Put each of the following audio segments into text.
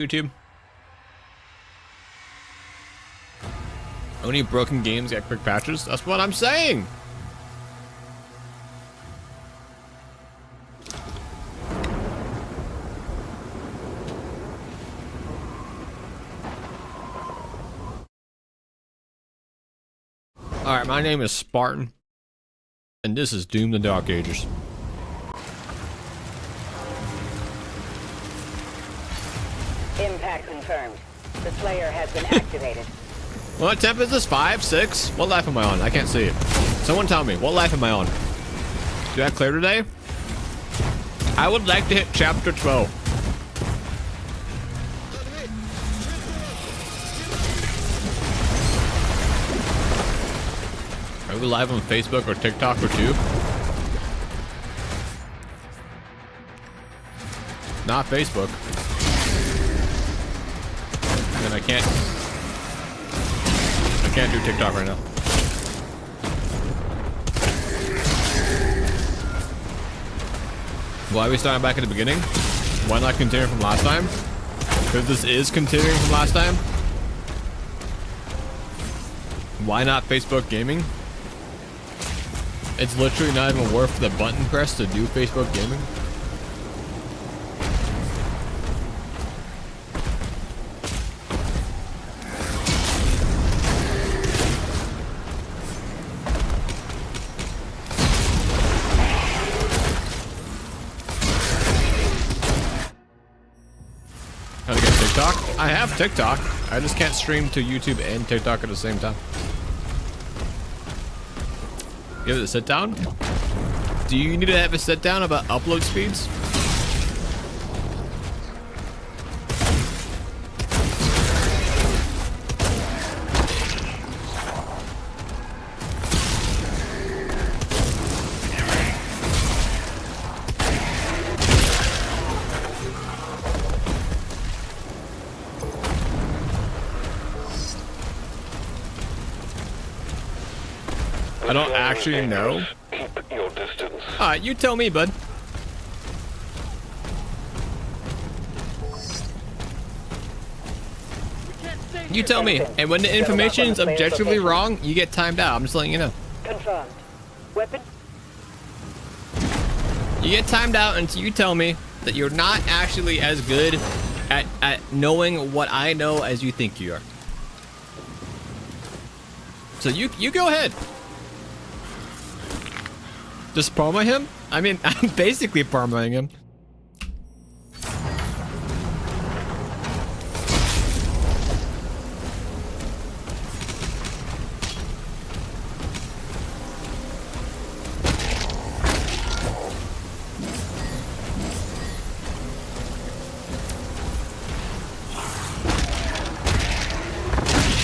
YouTube. Only broken games get quick patches. That's what I'm saying. Alright, my name is Spartan, and this is Doom the Dark Ages. Impact confirmed. The Slayer has been activated. What temp is this? 5, 6? What life am I on? I can't see it. Someone tell me, what life am I on? Do I clear today? I would like to hit chapter 12. Are we live on Facebook or TikTok or Tube? Not Facebook. And I can't do TikTok right now. Why are we starting back at the beginning? Why not continue from last time? Because this is continuing from last time. Why not Facebook gaming? It's literally not even worth the button press to do Facebook gaming. How to get TikTok? I have TikTok. I just can't stream to YouTube and TikTok at the same time. Give it a sit down? Do you need to have a sit down about upload speeds? I don't actually know. Keep your distance. Alright, you tell me, bud. You tell me. And when the information is objectively wrong, you get timed out. I'm just letting you know. Confirmed. Weapon? You get timed out until you tell me that you're not actually as good at knowing what I know as you think you are. So you go ahead. Just promo him? I mean, I'm basically promoting him.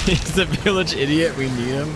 He's a village idiot, we need him.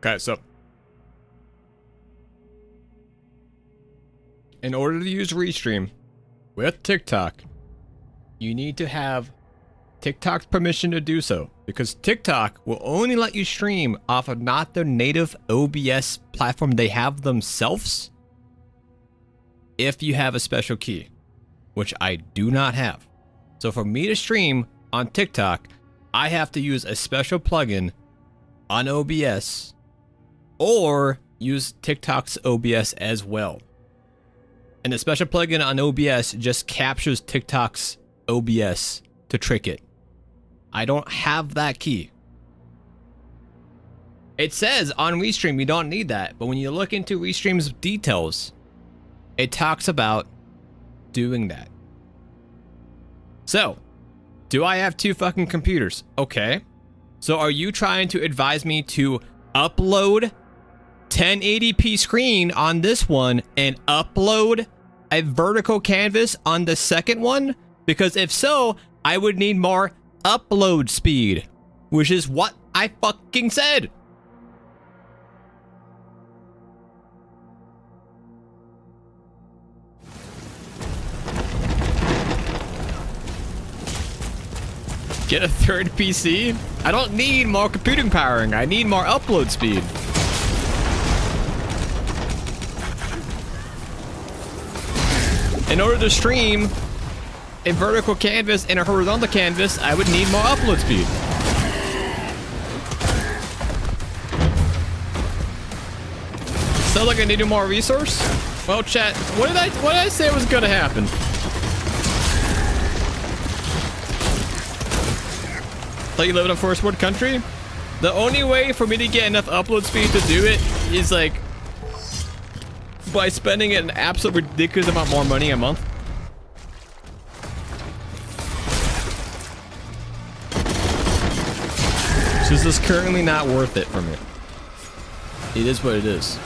Okay, so in order to use Restream with TikTok, you need to have TikTok's permission to do so, because TikTok will only let you stream off of not their native OBS platform they have themselves if you have a special key, which I do not have. So for me to stream on TikTok, I have to use a special plugin on OBS or use TikTok's OBS as well. And the special plugin on OBS just captures TikTok's OBS to trick it. I don't have that key. It says on Restream you don't need that, but when you look into Restream's details, it talks about doing that. So, do I have 2 fucking computers? Okay. So are you trying to advise me to upload 1080p screen on this one and upload a vertical canvas on the second one? Because if so, I would need more upload speed, which is what I fucking said. Get a third PC? I don't need more computing powering. I need more upload speed. In order to stream a vertical canvas and a horizontal canvas, I would need more upload speed. Still like I needed more resource? Well, chat, what did I say was gonna happen? Thought you live in a first world country? The only way for me to get enough upload speed to do it is like by spending an absolute ridiculous amount more money a month. So this is currently not worth it for me. It is what it is.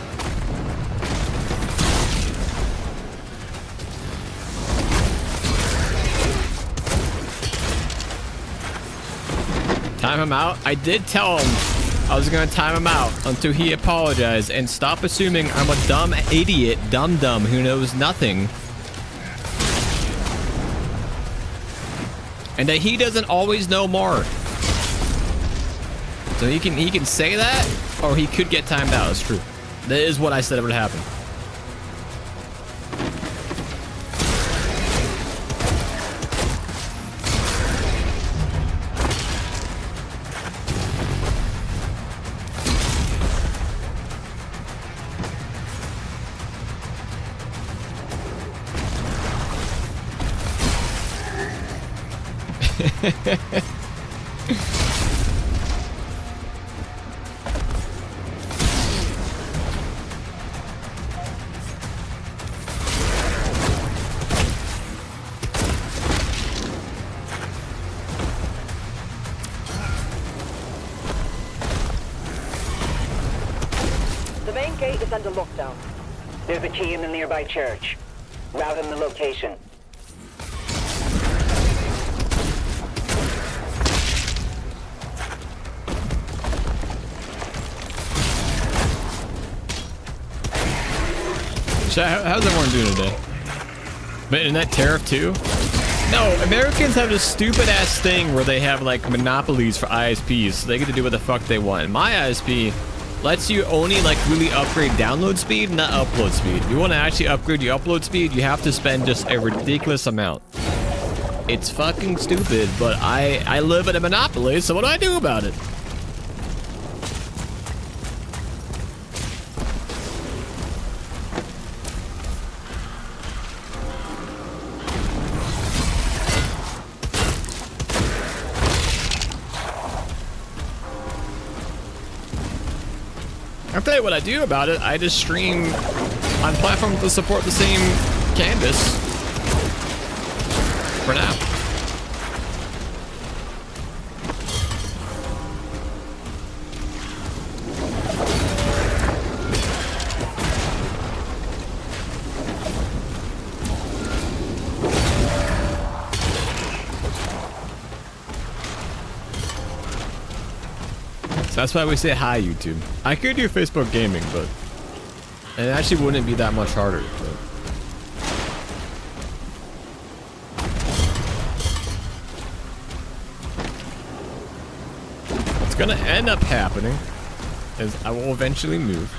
Time him out? I did tell him I was gonna time him out until he apologized and stop assuming I'm a dumb idiot, dum-dum who knows nothing. And that he doesn't always know more. So he can say that, or he could get timed out. It's true. That is what I said would happen. The main gate is under lockdown. There's a key in the nearby church. Route him the location. How's everyone doing today? But in that tariff too? No, Americans have this stupid ass thing where they have like monopolies for ISPs, so they get to do what the fuck they want. My ISP lets you only like really upgrade download speed, not upload speed. If you want to actually upgrade your upload speed, you have to spend just a ridiculous amount. It's fucking stupid, but I live in a monopoly, so what do I do about it? I'll tell you what I do about it. I just stream on platforms that support the same canvas. For now. That's why we say hi, YouTube. I could do Facebook gaming, but it actually wouldn't be that much harder. But gonna end up happening is I will eventually move.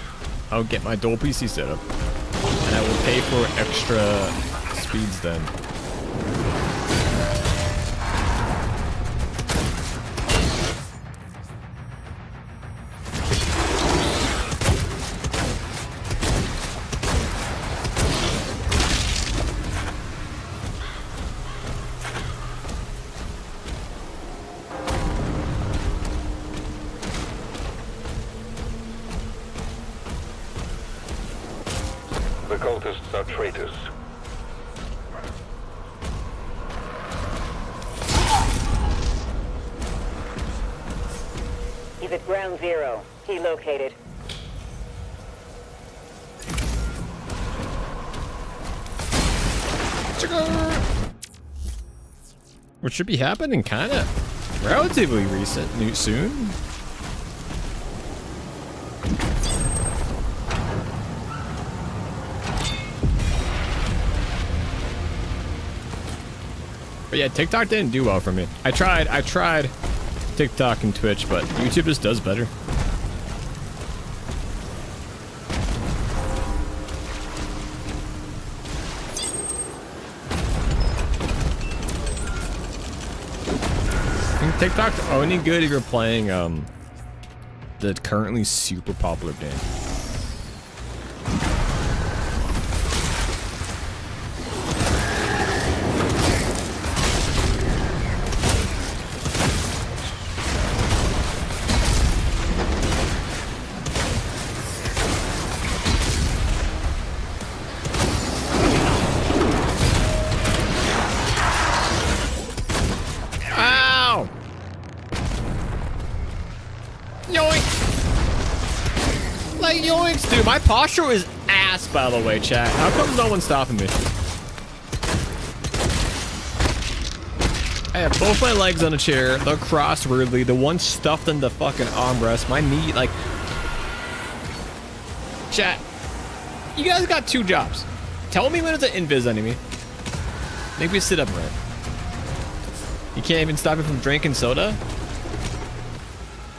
I'll get my dual PC set up, and I will pay for extra speeds then. The cultists are traitors. He's at ground zero. He located. Which should be happening kind of relatively soon. But yeah, TikTok didn't do well for me. I tried TikTok and Twitch, but YouTube just does better. I think TikTok's only good if you're playing the currently super popular game. Yoinks, dude, my posture is ass, by the way, chat. How come no one's stopping me? I have both my legs on a chair, they're crossed weirdly, the one stuffed in the fucking armrest, my knee, like... Chat, you guys got 2 jobs. Tell me when it's an invis enemy. Make me sit upright. You can't even stop me from drinking soda?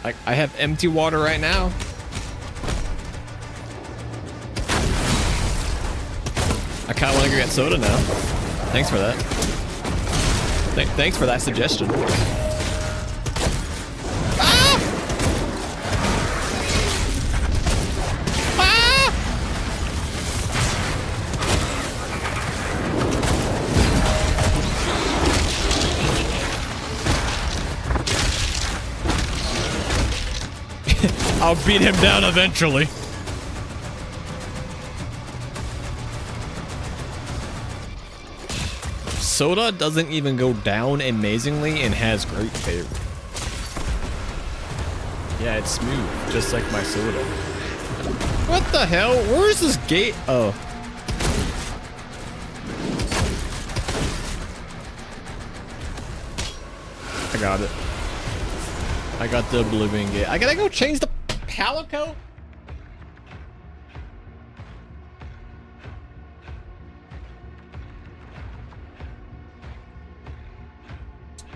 Like, I have empty water right now. I kind of want to go get soda now. Thanks for that. Thanks for that suggestion. Ah! Ah! I'll beat him down eventually. Soda doesn't even go down amazingly and has great flavor. Yeah, it's smooth, just like my soda. What the hell? Where is this gate? Oh. I got it. I got the Oblivion gate. I gotta go change the palico?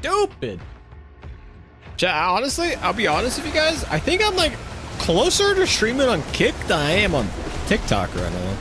Stupid. Chat, honestly, I'll be honest with you guys. I think I'm like closer to streaming on Kick than I am on TikTok right now.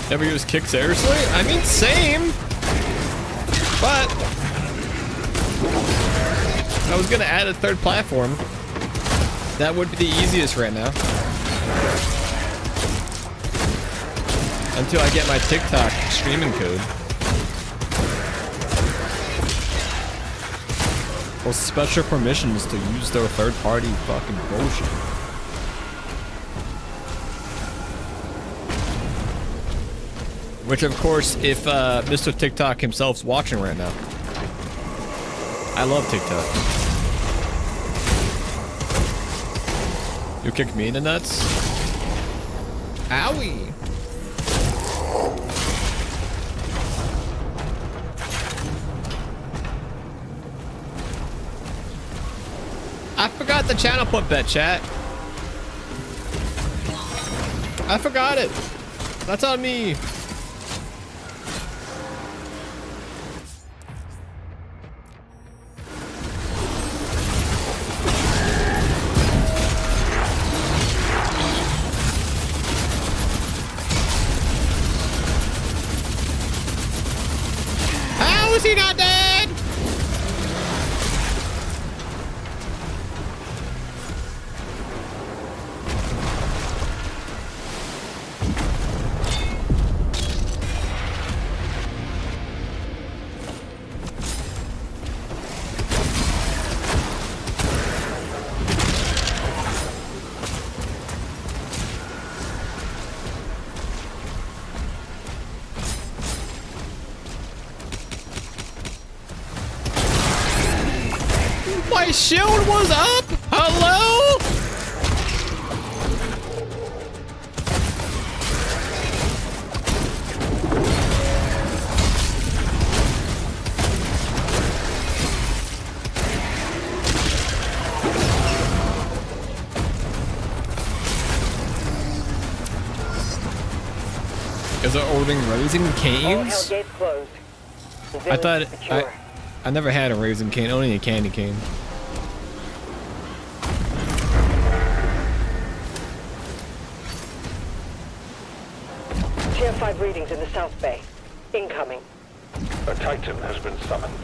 Never use Kick seriously? I mean, same. But I was gonna add a 3rd platform. That would be the easiest right now. Until I get my TikTok streaming code. Or special permissions to use their 3rd-party fucking bullshit. Which, of course, if Mr. TikTok himself's watching right now. I love TikTok. You kicked me in the nuts? Owie! I forgot the channel put bet, chat. I forgot it. That's on me. How is he not dead? My shield was up! Hello? Is it ordering Raising All hell Canes? gates closed. The I village thought is secure. I never had a Raising Cane, only a candy cane. Tier 5 readings in the South Bay. Incoming. A Titan has been summoned.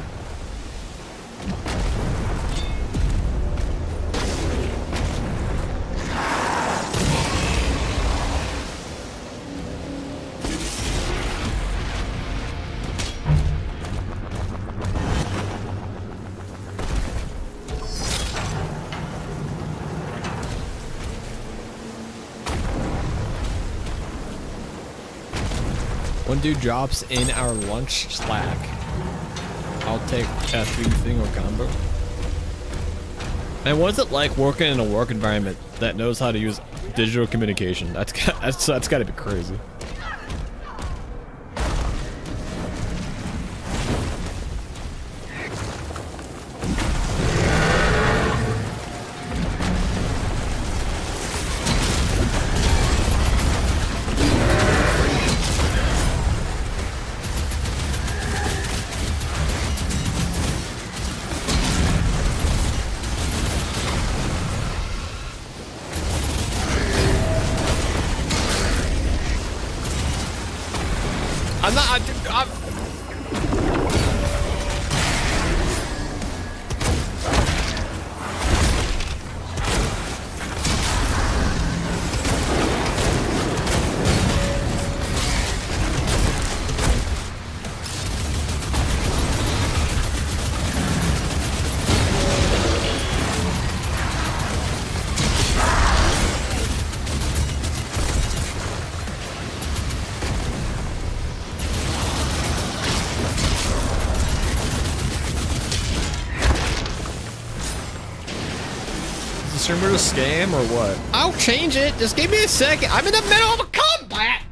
One dude drops in our lunch Slack. I'll take that thing or combo. And what's it like working in a work environment that knows how to use digital communication? That's got to be crazy. I'm not. Streamer to scam or what? I'll change it. Just give me a second. I'm in the middle of a combat.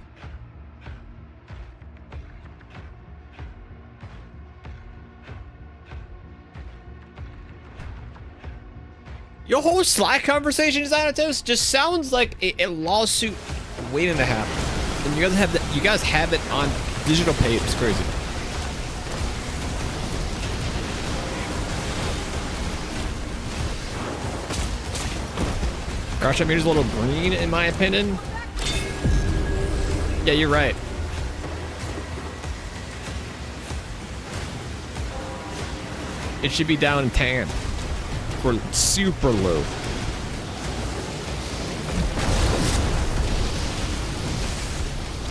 Your whole Slack conversation is Thanatos just sounds like a lawsuit waiting to happen. And you guys have it on digital page. It's crazy. Crash meter's a little green, in my opinion. Yeah, you're right. It should be down in tan. We're super low.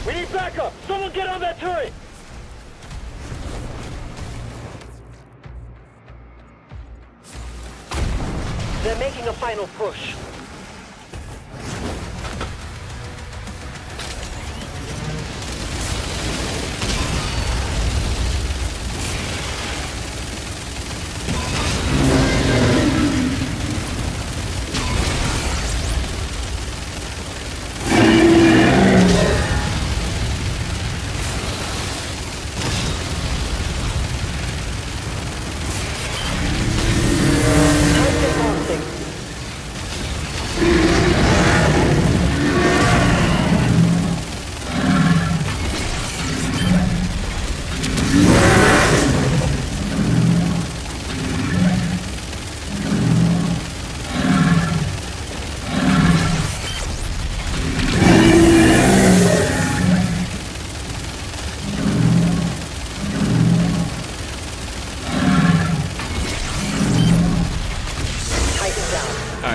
We need backup! Someone get on that turret! They're making a final push.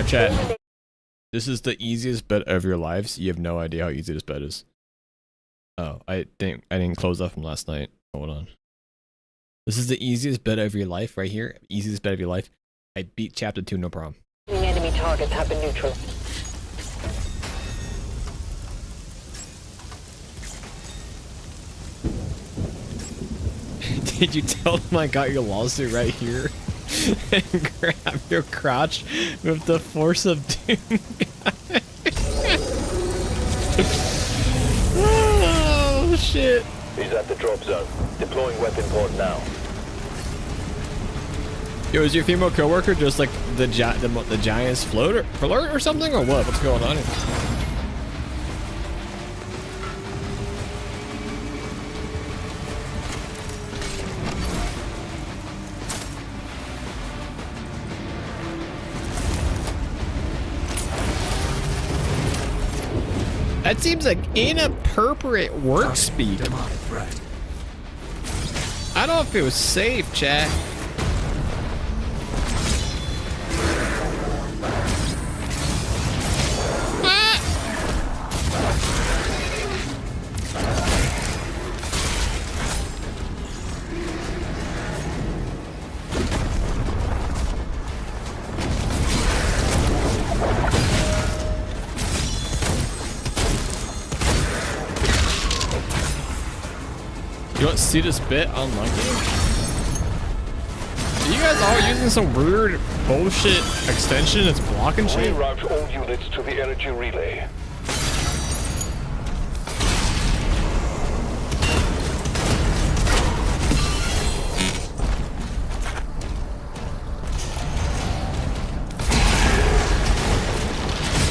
Alright, chat. This is the easiest bet of your lives. You have no idea how easy this bet is. Oh, I didn't close that from last night. Hold on. This is the easiest bet of your life right here. Easiest bet of your life. I beat chapter 2, no problem. Enemy targets have been neutral. Did you tell them I got your lawsuit right here? And grab your crotch with the force of doom. Oh shit. He's at the drop zone. Deploying weapon port now. Yo, is your female coworker just like the giant's flirt or something, or what? What's going on here? That seems like inappropriate work speed. I don't know if it was safe, chat. You don't see this bit unlucky? Are you guys all using some weird bullshit extension that's blocking shit? Reroute all units to the energy relay.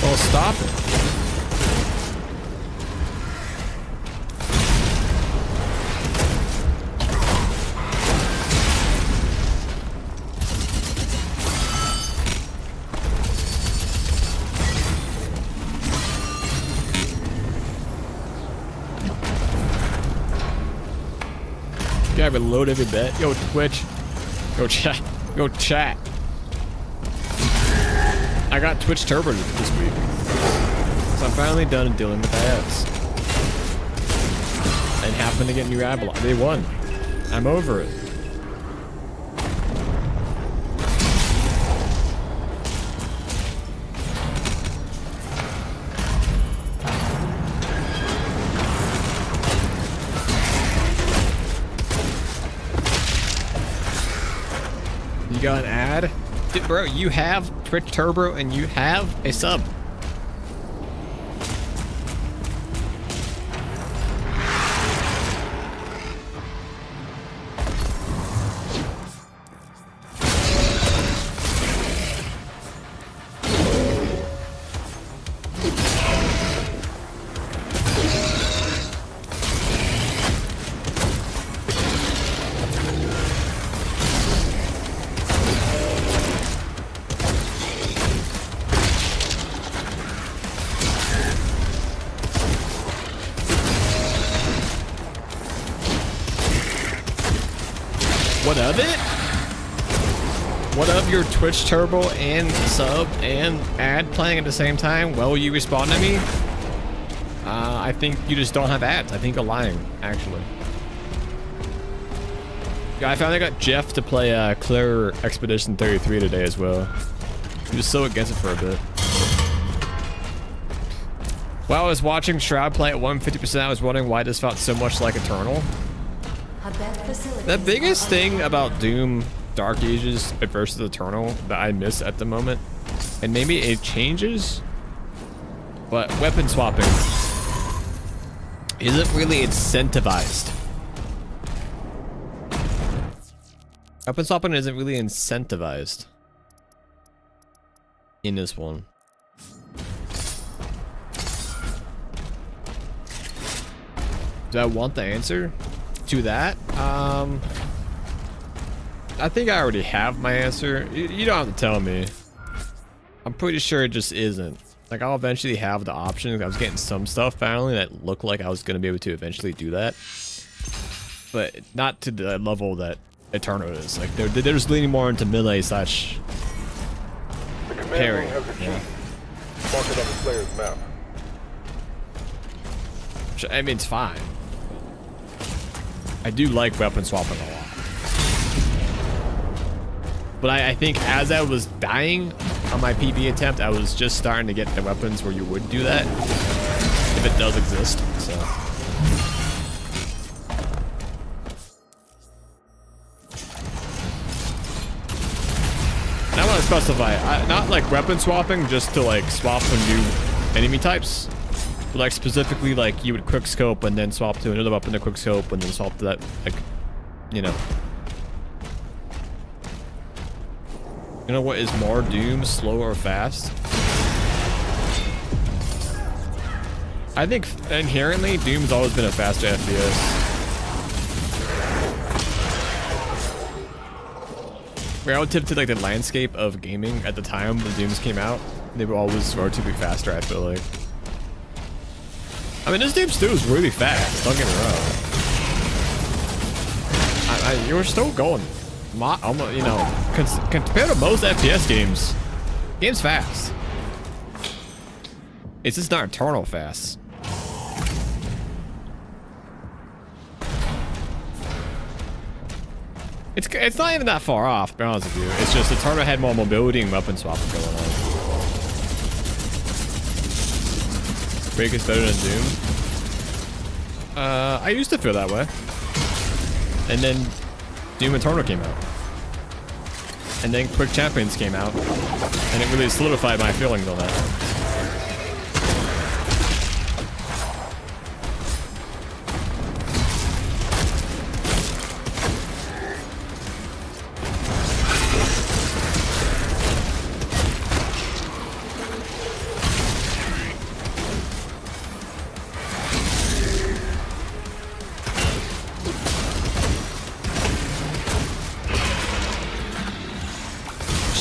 Well, stop it. Gotta reload every bit. Yo, Twitch. Yo, chat. Yo, chat. I got Twitch Turbo this week. So I'm finally done dealing with ads. And happened to get new ad block. They won. I'm over it. You got an ad? Dude, bro, you have Twitch Turbo and you have a sub. What of it? What of your Twitch Turbo and sub and ad playing at the same time? Well, you respond to me? I think you just don't have ads. I think you're lying, actually. Yeah, I finally got Jeff to play Clear Expedition 33 today as well. He was so against it for a bit. While I was watching Shroud play at 150%, I was wondering why this felt so much like Eternal. The biggest thing about Doom Dark Ages versus Eternal that I miss at the moment, and maybe it changes, but weapon swapping isn't really incentivized. Weapon swapping isn't really incentivized in this one. Do I want the answer to that? I think I already have my answer. You don't have to tell me. I'm pretty sure it just isn't. Like, I'll eventually have the option. I was getting some stuff finally that looked like I was going to be able to eventually do that. But not to the level that Eternal is. Like, they're just leaning more into melee such. The Command parry. room has a key. Yeah. Mark it on the player's map. Which, I mean, it's fine. I do like weapon swapping a lot. But I think as I was dying on my PB attempt, I was just starting to get the weapons where you would do that. If it does exist, so. And I want to specify, not like weapon swapping just to like swap to new enemy types. But like specifically like you would quick scope and then swap to another weapon to quick scope and then swap to that, like, you know. You know what is more Doom, slow or fast? I think inherently Doom's always been a faster FPS. Relative to like the landscape of gaming at the time when Dooms came out, they were always relatively faster, I feel like. I mean, this Doom still is really fast, don't get me wrong. You're still going. You know, compared to most FPS game's fast. It's just not eternal fast. It's not even that far off, to be honest with you. It's just Eternal had more mobility and weapon swapping going on. Quake is better than Doom. I used to feel that way. And then Doom Eternal came out. And then Quick Champions came out. And it really solidified my feelings on that.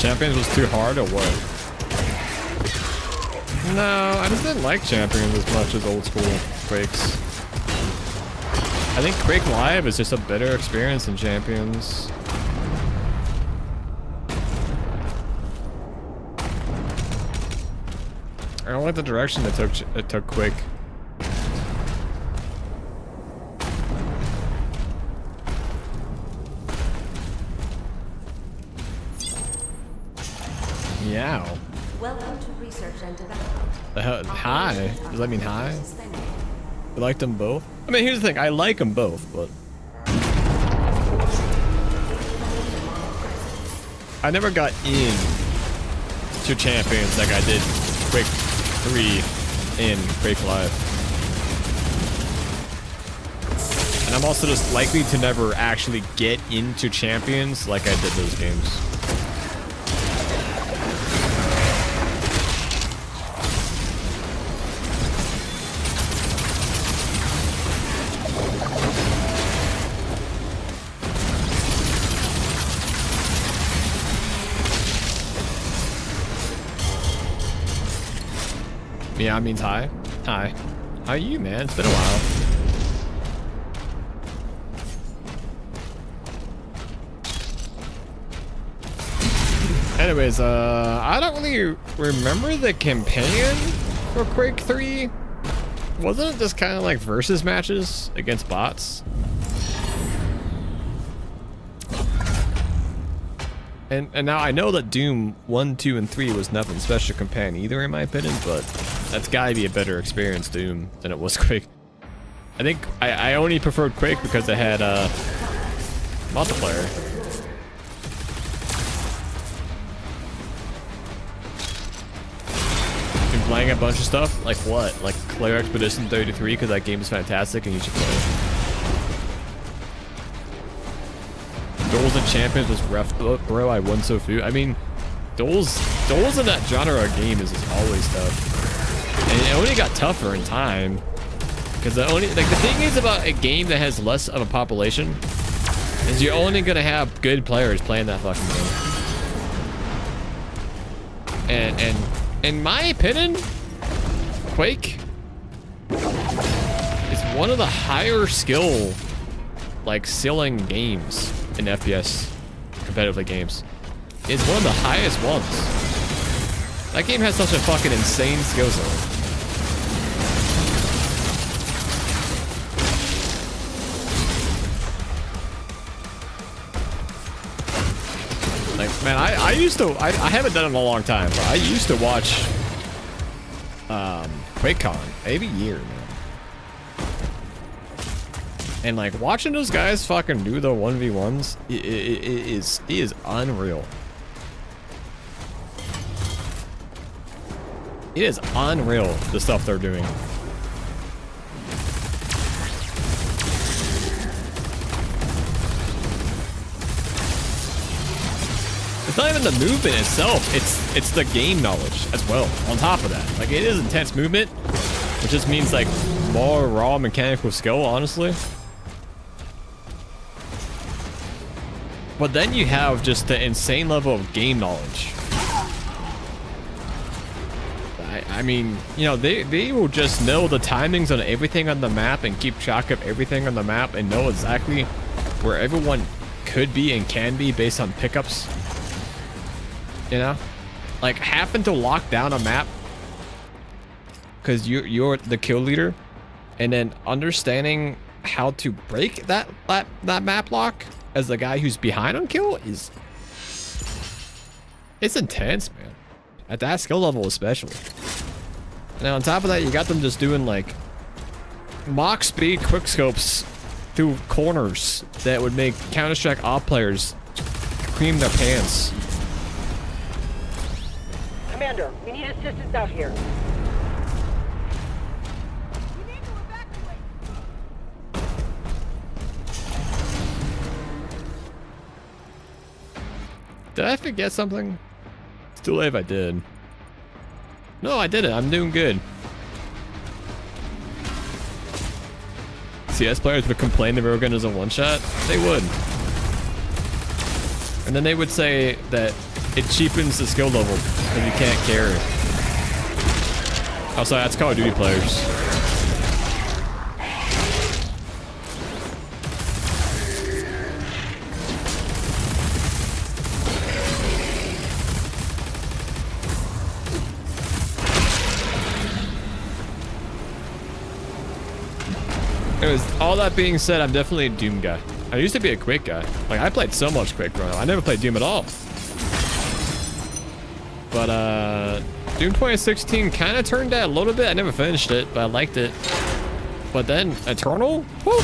Champions was too hard or what? No, I just didn't like Champions as much as old school Quakes. I think Quake Live is just a better experience than Champions. I don't like the direction it took Quake. Meow. Welcome to research and development. Hi. Does that mean hi? You like them both? I mean, here's the thing. I like them both, but I never got in to Champions like I did Quake 3 in Quake Live. And I'm also just likely to never actually get into Champions like I did those games. Yeah, means hi. Hi. How are you, man? It's been a while. Anyways, I don't really remember the campaign for Quake 3. Wasn't it just kind of like versus matches against bots? And now I know that Doom 1, 2, and 3 was nothing special comparing either in my opinion, but that's gotta be a better experience Doom than it was Quake. I think I only preferred Quake because it had multiplayer. Been playing a bunch of stuff? Like what? Like Claire Expedition 33 because that game is fantastic and you should play it. Duels and Champions was rough, bro. I won so few. I mean, duels in that genre of game is just always tough, and it only got tougher in time. Because the thing is about a game that has less of a population is you're only gonna have good players playing that fucking game. And in my opinion, Quake is one of the higher skill, like ceiling games in FPS competitively games. It's one of the highest ones. That game has such a fucking insane skill zone. Like, man, I used to, I haven't done it in a long time, but I used to watch QuakeCon every year, man. And like watching those guys fucking do the 1v1s, it is unreal. It is unreal, the stuff they're doing. It's not even the movement itself, it's the game knowledge as well, on top of that. Like, it is intense movement, which just means like more raw mechanical skill, honestly. But then you have just the insane level of game knowledge. I mean, you know, they will just know the timings on everything on the map and keep track of everything on the map and know exactly where everyone could be and can be based on pickups. You know? Like, having to lock down a map because you're the kill leader, and then understanding how to break that map lock as the guy who's behind on kill is... It's intense, man. At that skill level especially. And on top of that, you got them just doing like mock speed quickscopes through corners that would make Counter-Strike op players cream their pants. Commander, we need assistance out here. Did I forget something? It's too late if I did. No, I didn't. I'm doing good. CS players would complain that Railgun is a one-shot. They would. And then they would say that it cheapens the skill level if you can't carry. Oh, sorry, that's Call of Duty players. Anyways, all that being said, I'm definitely a Doom guy. I used to be a Quake guy. Like, I played so much Quake growing up. I never played Doom at all. But, Doom 2016 kind of turned out a little bit. I never finished it, but I liked it. But then, Eternal? Woo!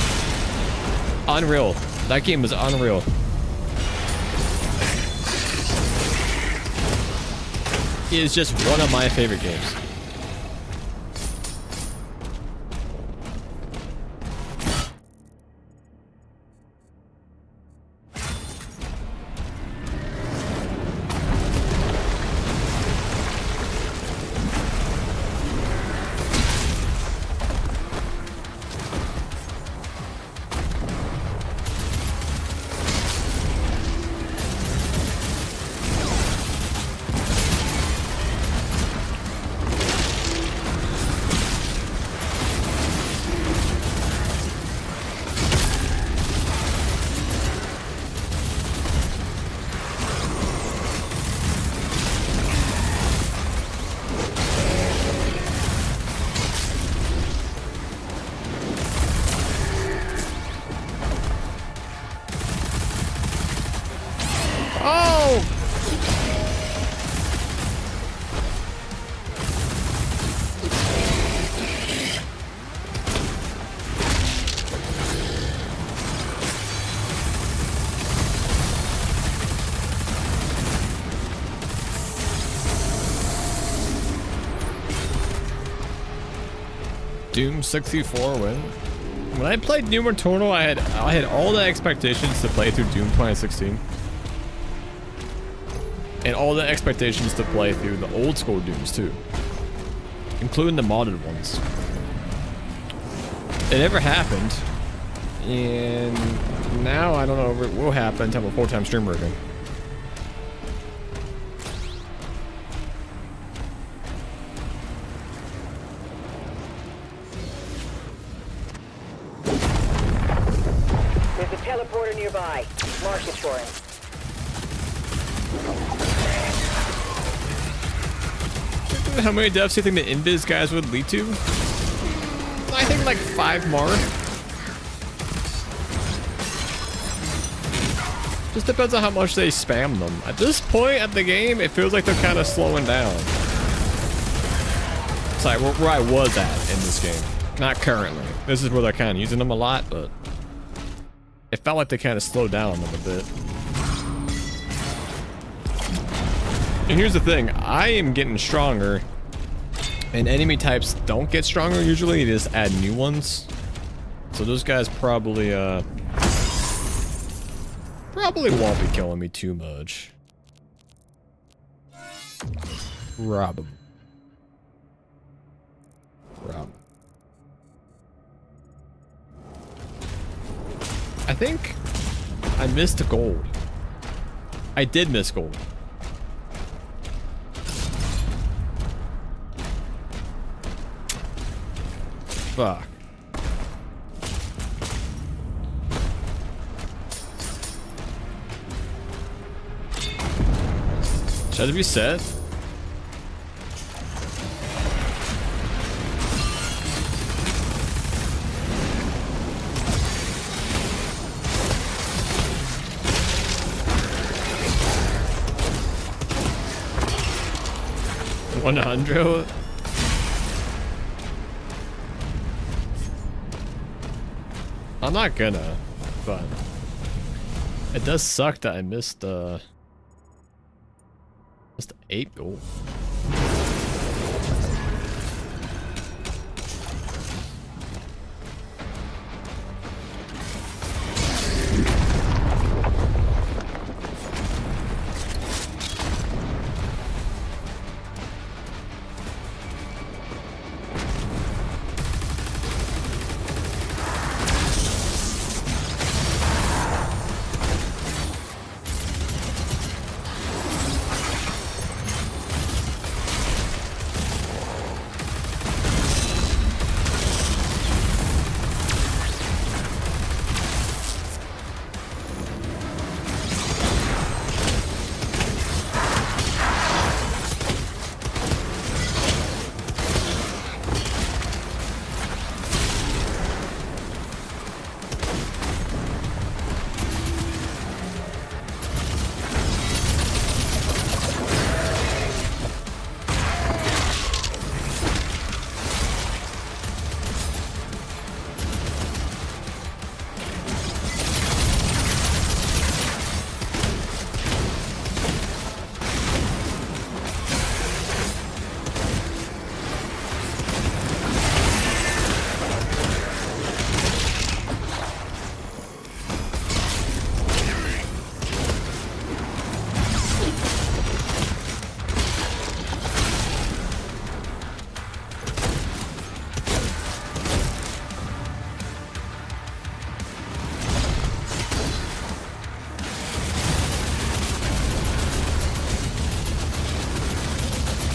Unreal. That game was unreal. It is just one of my favorite games. Doom 64 win. When I played Doom Eternal, I had all the expectations to play through Doom 2016. And all the expectations to play through the old school Dooms too. Including the modded ones. It never happened. And now I don't know if it will happen until I'm a full-time streamer again. There's a teleporter nearby. Mark it for him. How many deaths do you think the Invis guys would lead to? I think like 5 more. Just depends on how much they spam them. At this point at the game, it feels like they're kind of slowing down. Sorry, where I was at in this game. Not currently. This is where they're kind of using them a lot, but it felt like they kind of slowed down on them a bit. And here's the thing, I am getting stronger, and enemy types don't get stronger usually, they just add new ones. So those guys probably won't be killing me too much. Rob 'em. I think I missed gold. I did miss gold. Fuck. Should I be set? $100? I'm not gonna, but it does suck that I missed 8 gold.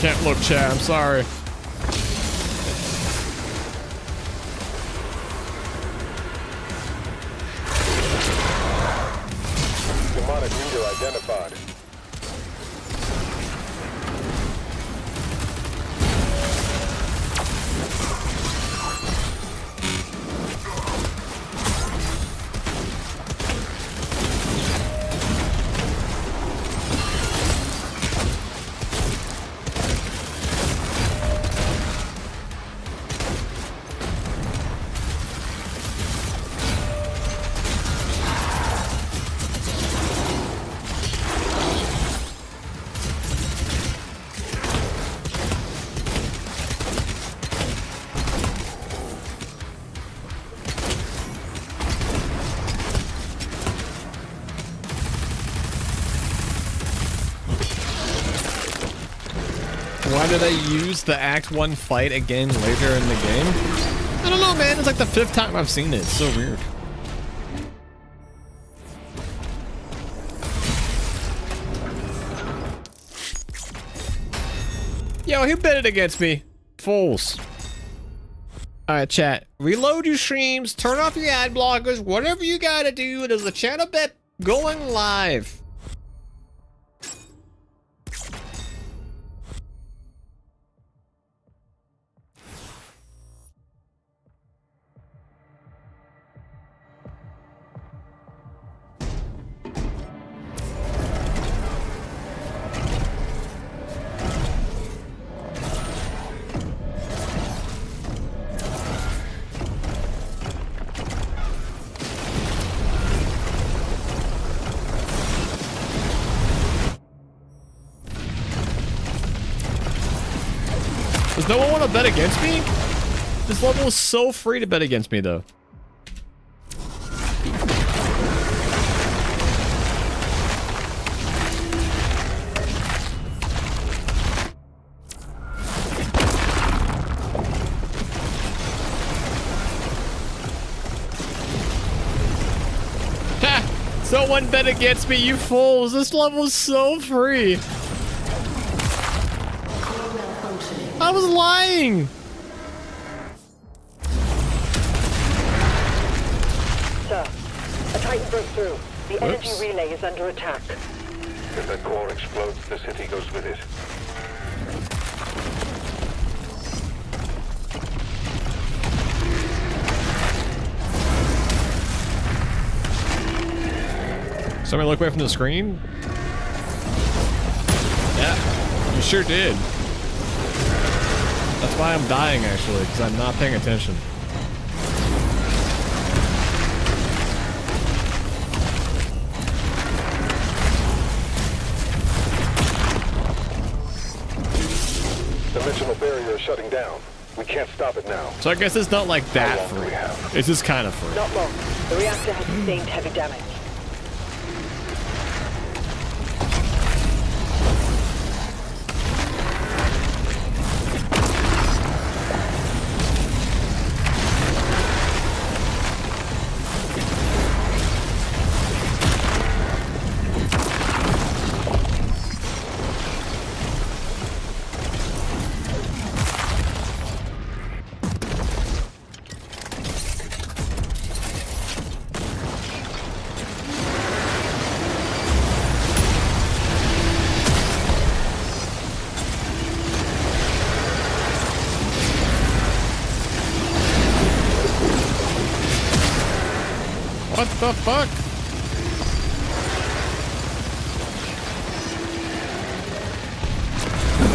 Can't look, chat. I'm sorry. Demonic leader identified. Why did I use the Act 1 fight again later in the game? I don't know, man. It's like the 5th time I've seen it. It's so weird. Yo, who bet it against me? Fools. Alright, chat. Reload your streams, turn off your ad blockers, whatever you gotta do. There's a channel bet going live. Does no one want to bet against me? This level is so free to bet against me, though. Someone bet against me, you fools! This level is so free! I was lying! Sir, a Titan broke through. The energy relay is under attack. If that core explodes, the city goes with it. Somebody look away from the screen? Yeah, you sure did. That's why I'm dying, actually, because I'm not paying attention. Dimensional barrier is shutting down. We can't stop it now. So I guess it's not like that How long do free. we have? It's just kind of free. Not long. The reactor has sustained heavy damage. What the fuck?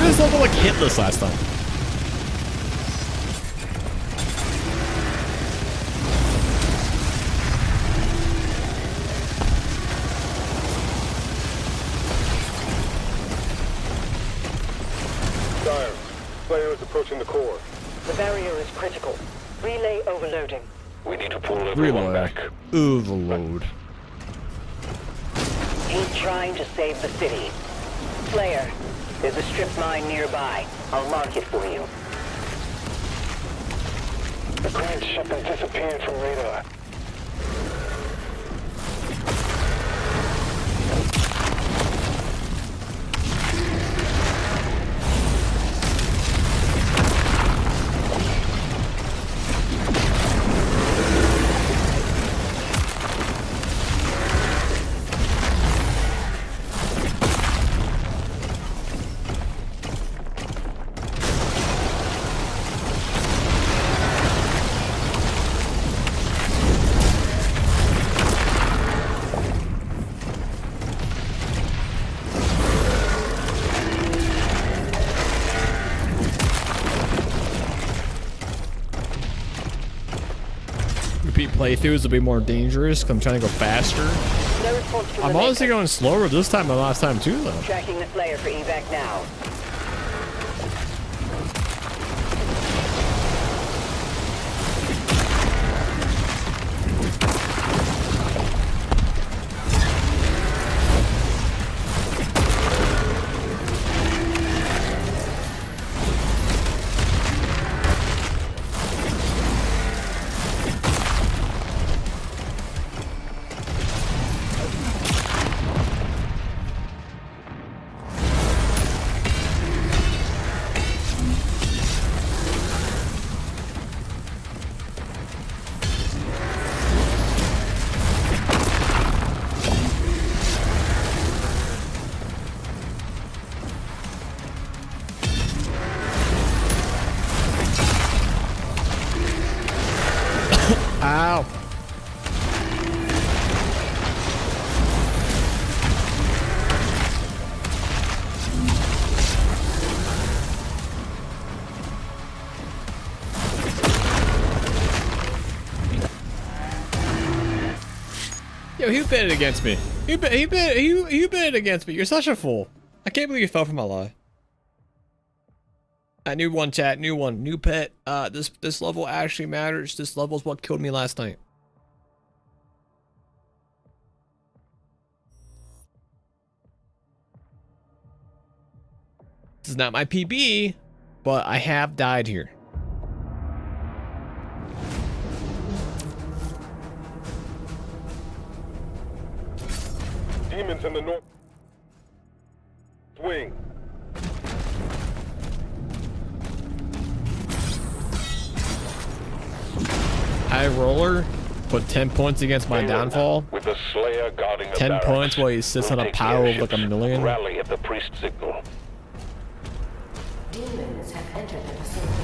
This level like hitless last time. Sire, player is approaching the core. The barrier is critical. Relay overloading. We need to pull everyone Reload. back. Overload. He's trying to save the city. Slayer, there's a strip mine nearby. I'll mark it for you. The crane ship has disappeared from radar. Repeat playthroughs will be more dangerous because I'm trying to go faster. No response from I'm the honestly Maker. going slower this time than last time too, though. Tracking the Slayer for evac now. Ow. Yo, who betted against me? You betted against me. You're such a fool. I can't believe you fell for my lie. New one, chat. New one. New pet. This level actually matters. This level is what killed me last night. This is not my PB, but I have died here. Demons in the north wing. High roller, put 10 points against my downfall. With the Slayer guarding the 10 barracks. points while he sits on a We'll take pile the of like a airships. million. Rally at the priest signal. Demons have entered the facility.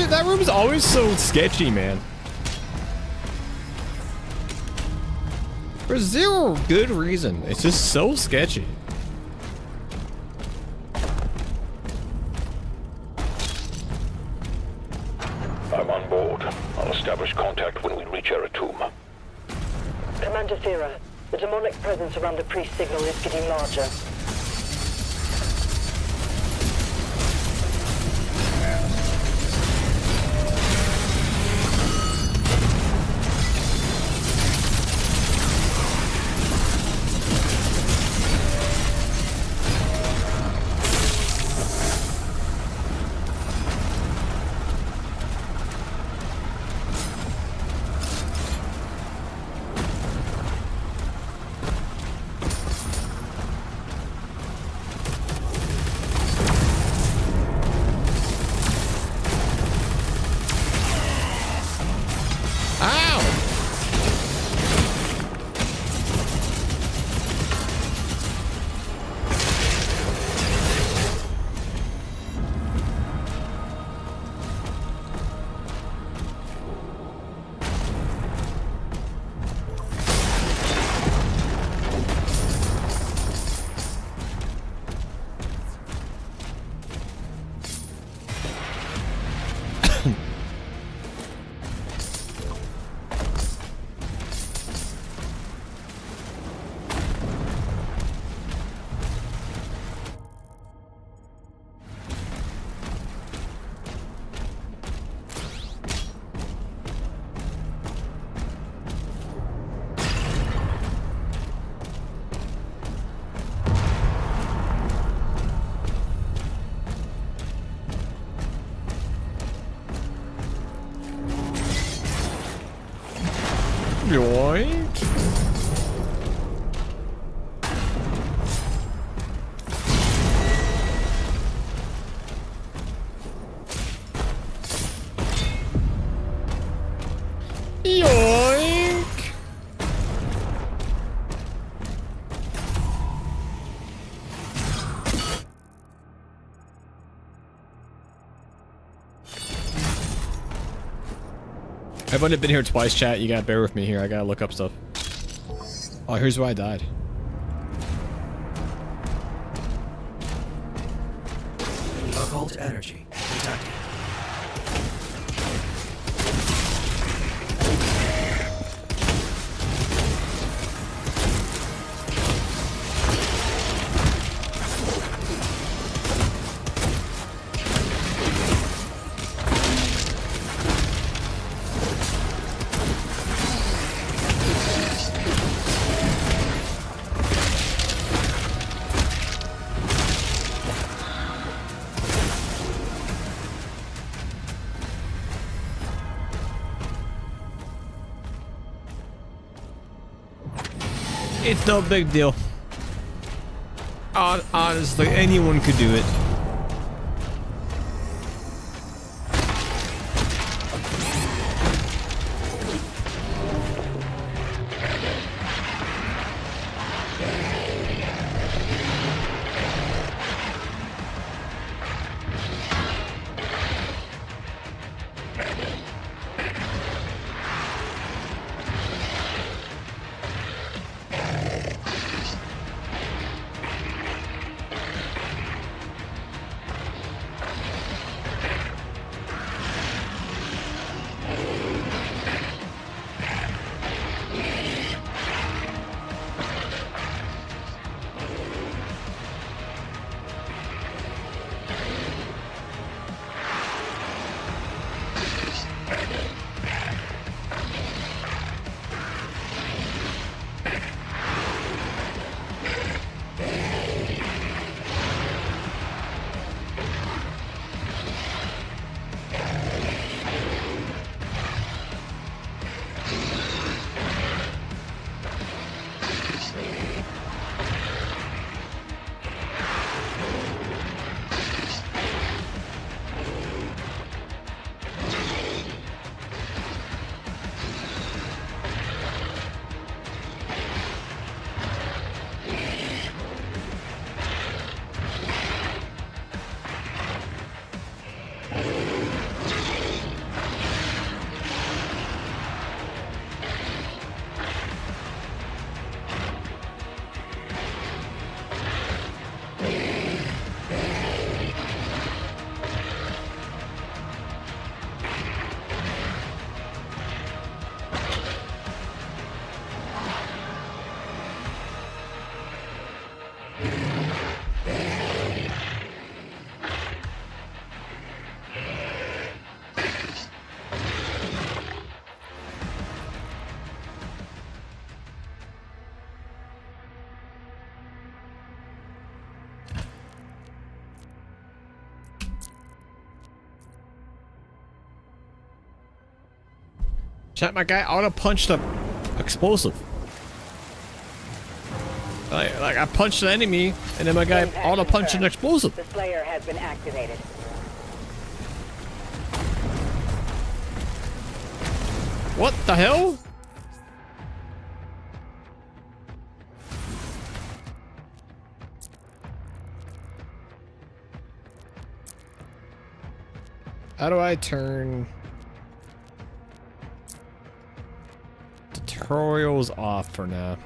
That room is always so sketchy, man. For zero good reason. It's just so sketchy. I'm on board. I'll establish contact when we reach Eratum. Commander Thera, the demonic presence around the priest signal is getting larger. Yoink. Yoink. I've only been here twice, chat. You gotta bear with me here. I gotta look up stuff. Oh, here's where I died. energy. Kentucky. It's no big deal. Honestly, anyone could do it. Chat, my guy auto punched a explosive. Like I punched an enemy, and then my guy auto punched an explosive. The Slayer has been activated. What the hell? How do I turn tutorials off for now?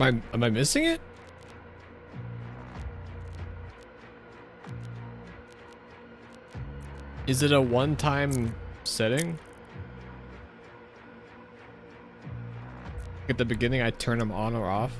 Am I missing it? Is it a one-time setting? At the beginning, I turn them on or off.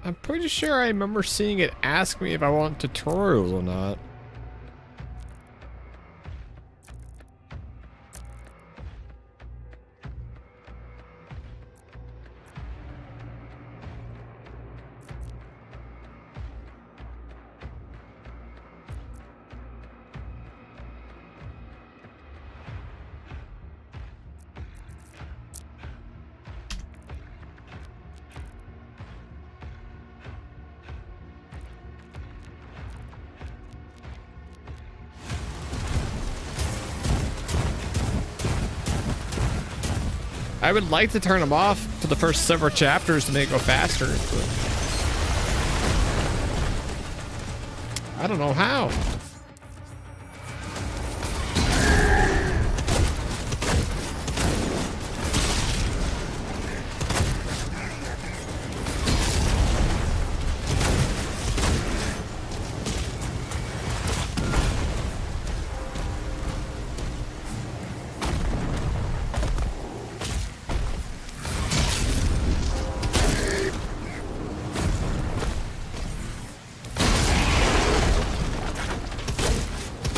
I'm pretty sure I remember seeing it ask me if I want tutorials or not. I would like to turn them off for the first several chapters to make it go faster, but I don't know how.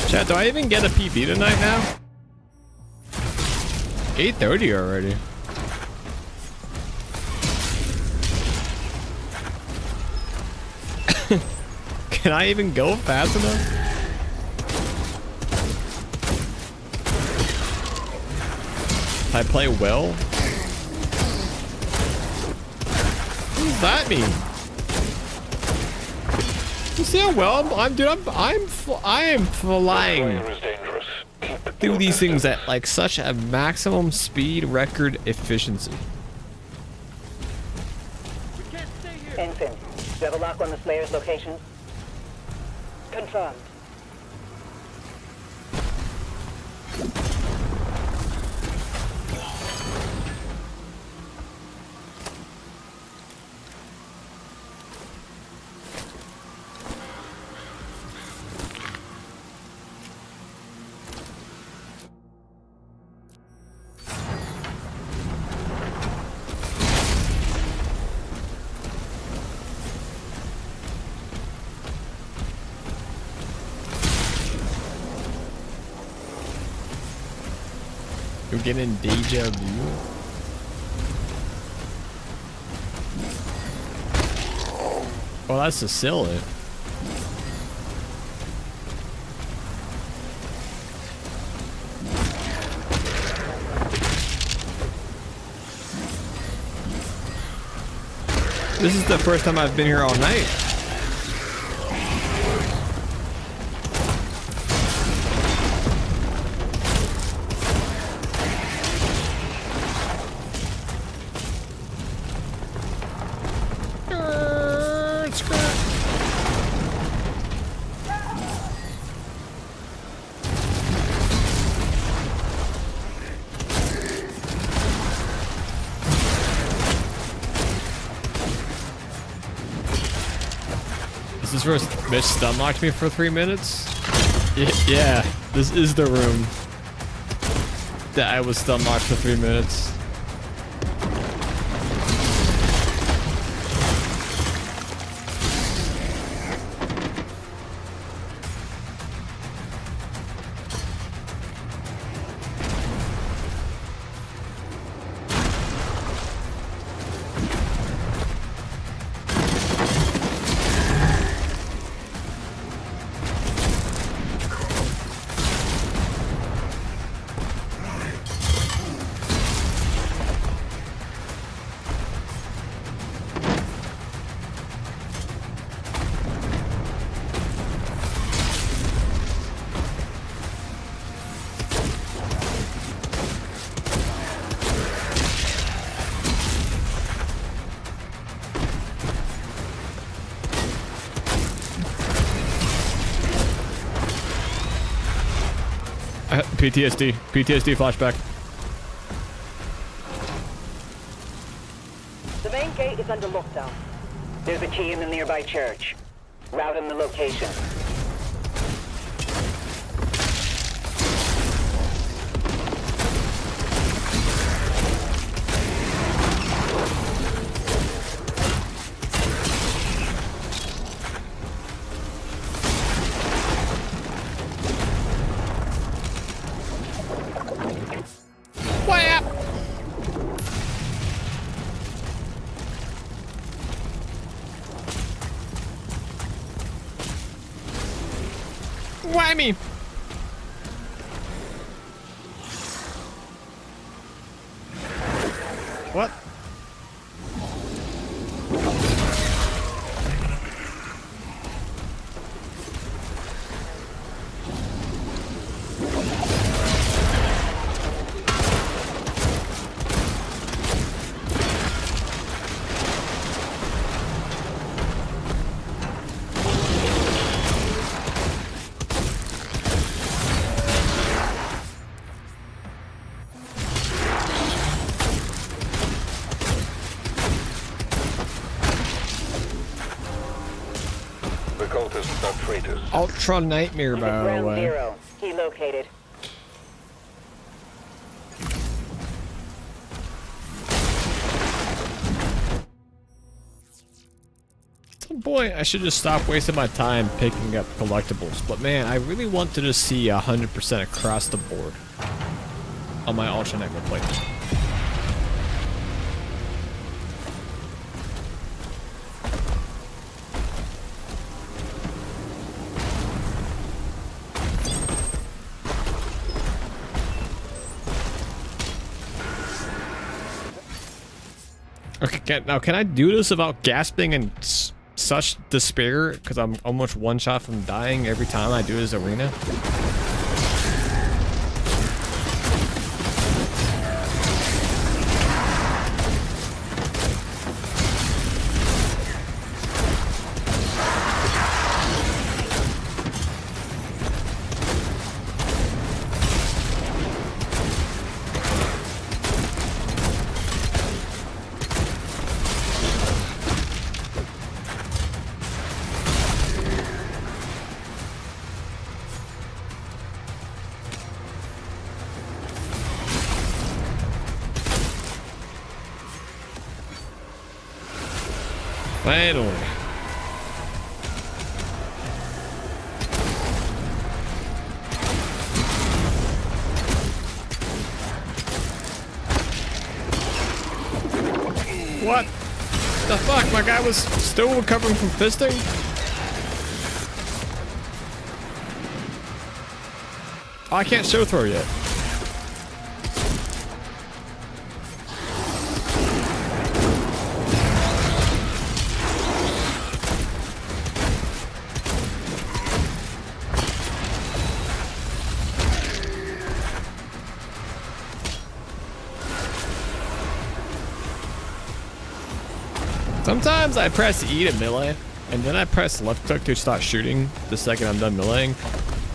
Chat, do I even get a PB tonight now? 8:30 already. Can I even go fast enough? I play well? What does that mean? You see how well I'm dude, I am flying through these things at like such a maximum speed record efficiency. Ensign, do you have a lock on the Slayer's location? Confirmed. You're getting deja vu. Well, that's to sell it. This is the first time I've been here all night. This is where Mitch stun locked me for 3 minutes. Yeah, this is the room that I was stun locked for 3 minutes. PTSD. PTSD flashback. The main gate is under lockdown. There's a key in the nearby church. Route and the location. Whammy! What? The cultists are traitors. Ultra Nightmare, He's at by the ground way. zero. Key located. Boy, I should just stop wasting my time picking up collectibles. But man, I really want to just see 100% across the board on my Ultra Nightmare plate. Okay, now can I do this without gasping and such despair? Because I'm almost one shot from dying every time I do this arena. Finally. What the fuck? My guy was still recovering from fisting? Oh, I can't show throw yet. Sometimes I press E to melee, and then I press left click to start shooting the second I'm done meleeing.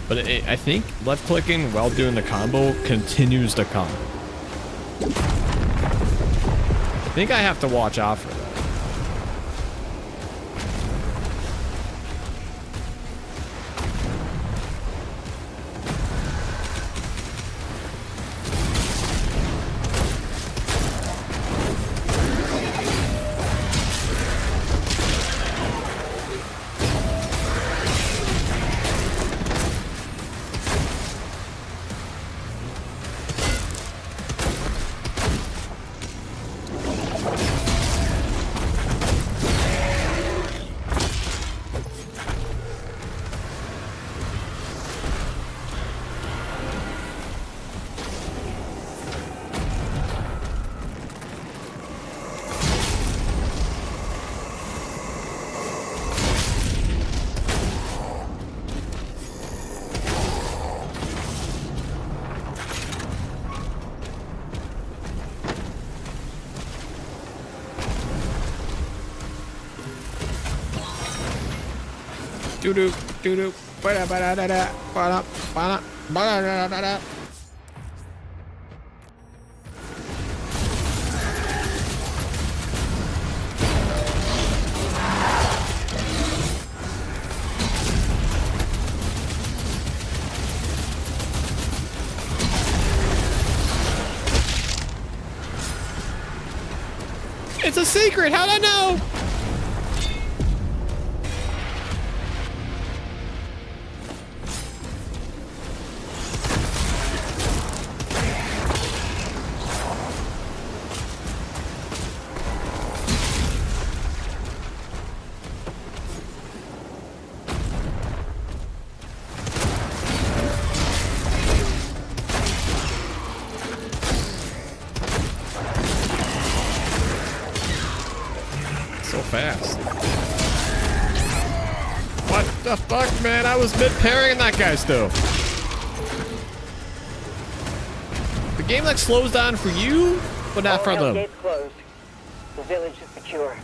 But I think left clicking while doing the combo continues the combo. I think I have to watch out for that. Doo doo doo doo. Ba da ba da da da. Ba da ba da ba da da da da. a secret. How'd I know? Fast. What the fuck, man? I was mid-parrying that guy still. The game like slows down for you, but not for them. Gates closed. The village is secure.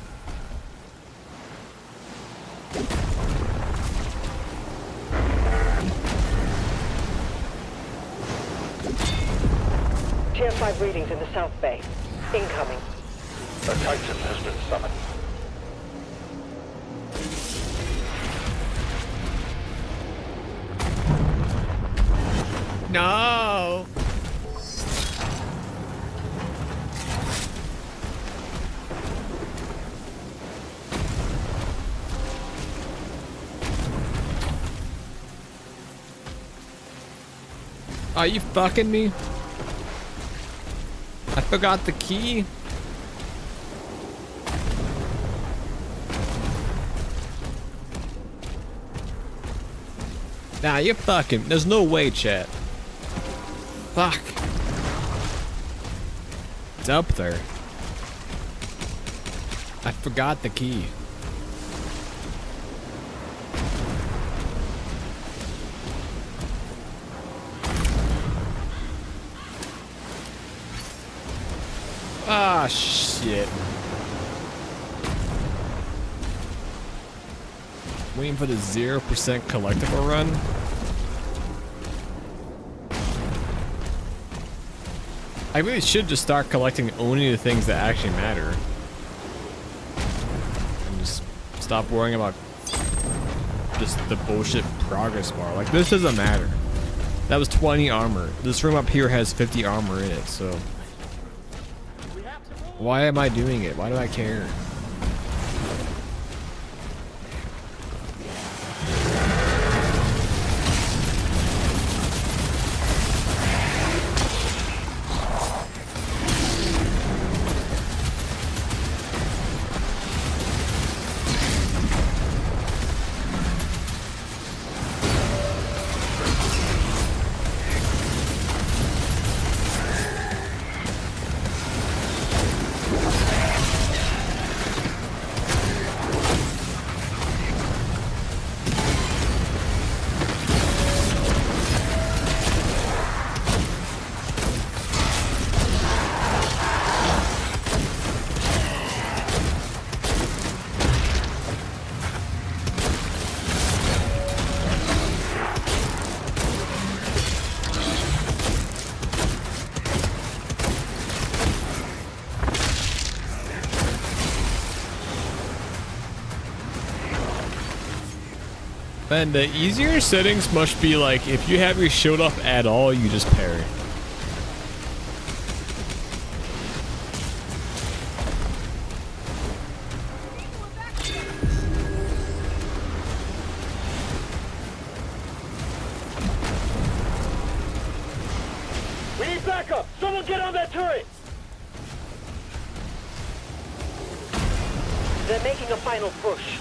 Tier 5 readings in the South Bay. Incoming. A Titan has been summoned. No. Are you fucking me? I forgot the key. Nah, you're fucking. There's no way, chat. Fuck. It's up there. I forgot the key. Ah, shit. Waiting for the 0% collectible run. I really should just start collecting only the things that actually matter. And just stop worrying about just the bullshit progress bar. Like, this doesn't matter. That was 20 armor. This room up here has 50 armor in it, so... Why am I doing it? Why do I care? And the easier settings must be like, if you have your shield up at all, you just parry. We need backup! Someone get on that turret! They're making a final push.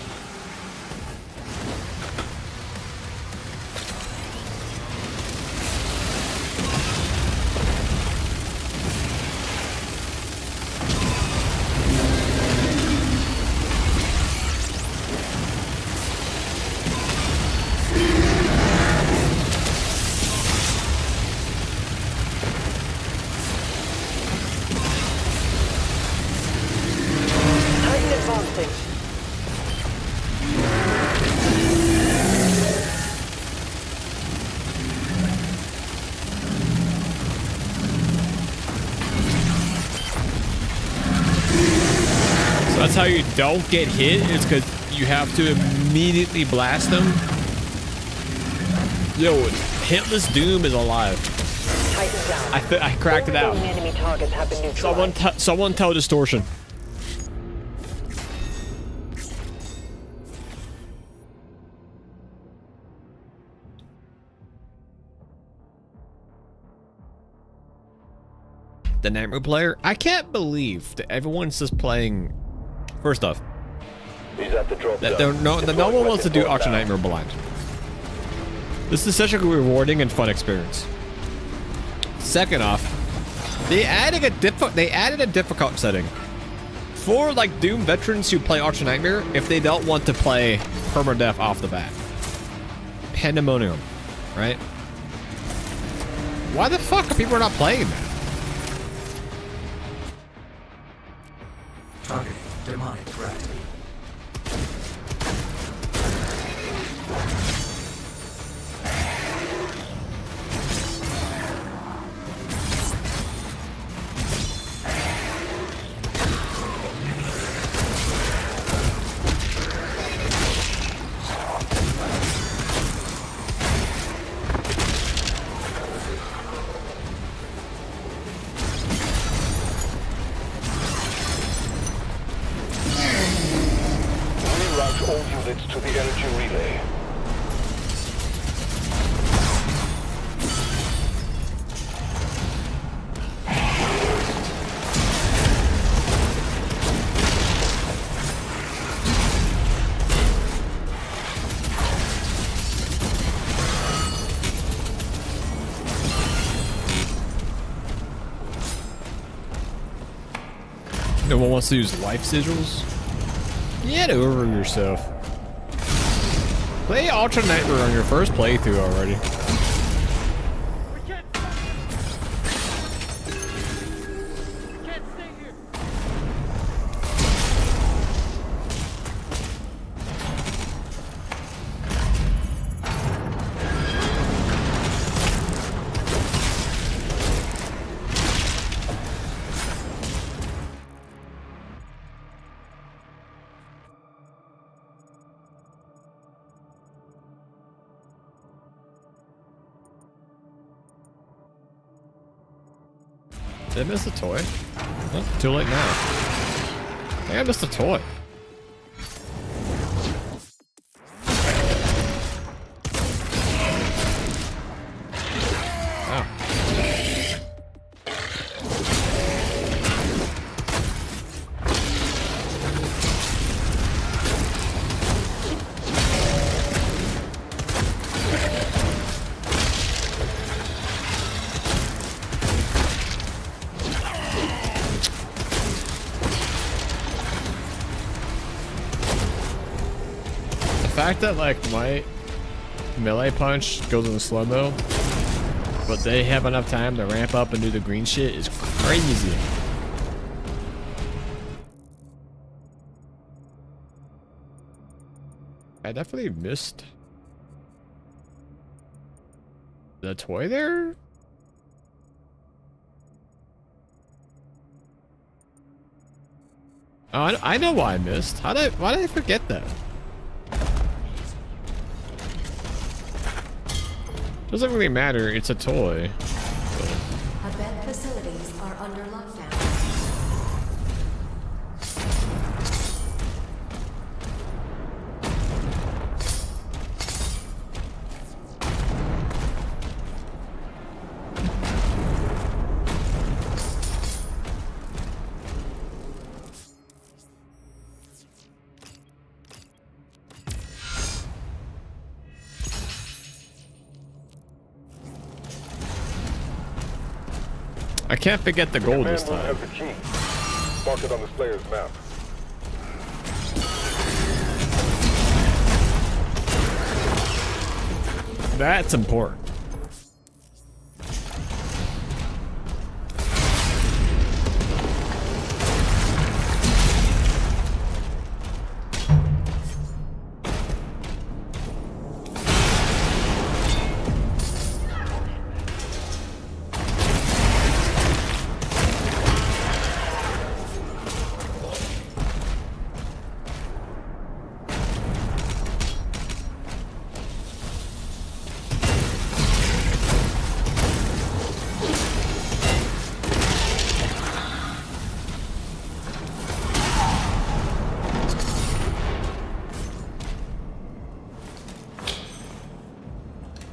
That's how you don't get hit, is because you have to immediately blast them. Yo, Hitless Doom is alive. Titan down. I cracked it out. Enemy targets have been neutralized. Someone tell Distortion. the Nightmare player, I can't believe that everyone's just playing. First off, He's at the drop that zone. no one wants to do Ultra Nightmare blind. This is such a rewarding and fun experience. Second off, they added a difficult setting for like Doom veterans who play Ultra Nightmare if they don't want to play permadeath off the bat. Pandemonium, right? Why the fuck are people not playing that? Targeting demonic threat. Reroute all units to the energy relay. No one wants to use life sigils? Get over yourself. Play Ultra Nightmare on your first playthrough already. We can't stop. We can't stay here. Did I miss a toy? Oh, too late now. I think I missed a toy. Oh. The fact that like my melee punch goes in slow-mo, but they have enough time to ramp up and do the green shit is crazy. I definitely missed the toy there. Oh, I know why I missed. Why did I forget that? Doesn't really matter, it's a toy. Abed facilities are under lockdown. I can't forget the gold this Command room time. has the key. Mark it on this player's map. That's important.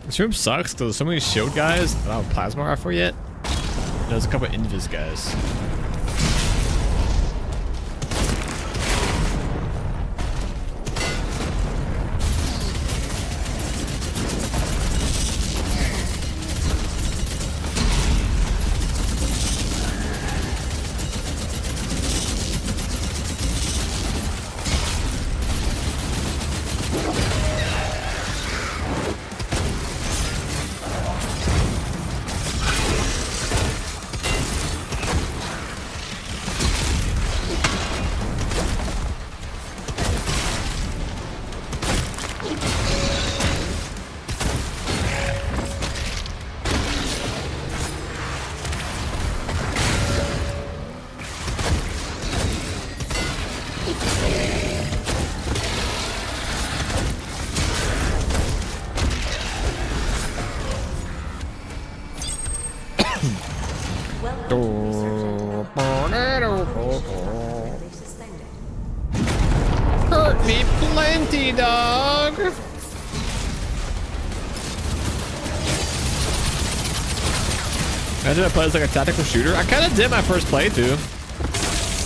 This room sucks because there's so many shield guys that I don't have plasma rifle yet. And There's a couple of Invis guys. Hurt me plenty, dog. Imagine I play as like a tactical shooter. I kind of did my first playthrough.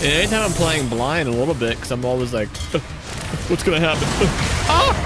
And anytime I'm playing blind a little bit, because I'm always like, what's gonna happen? Ah!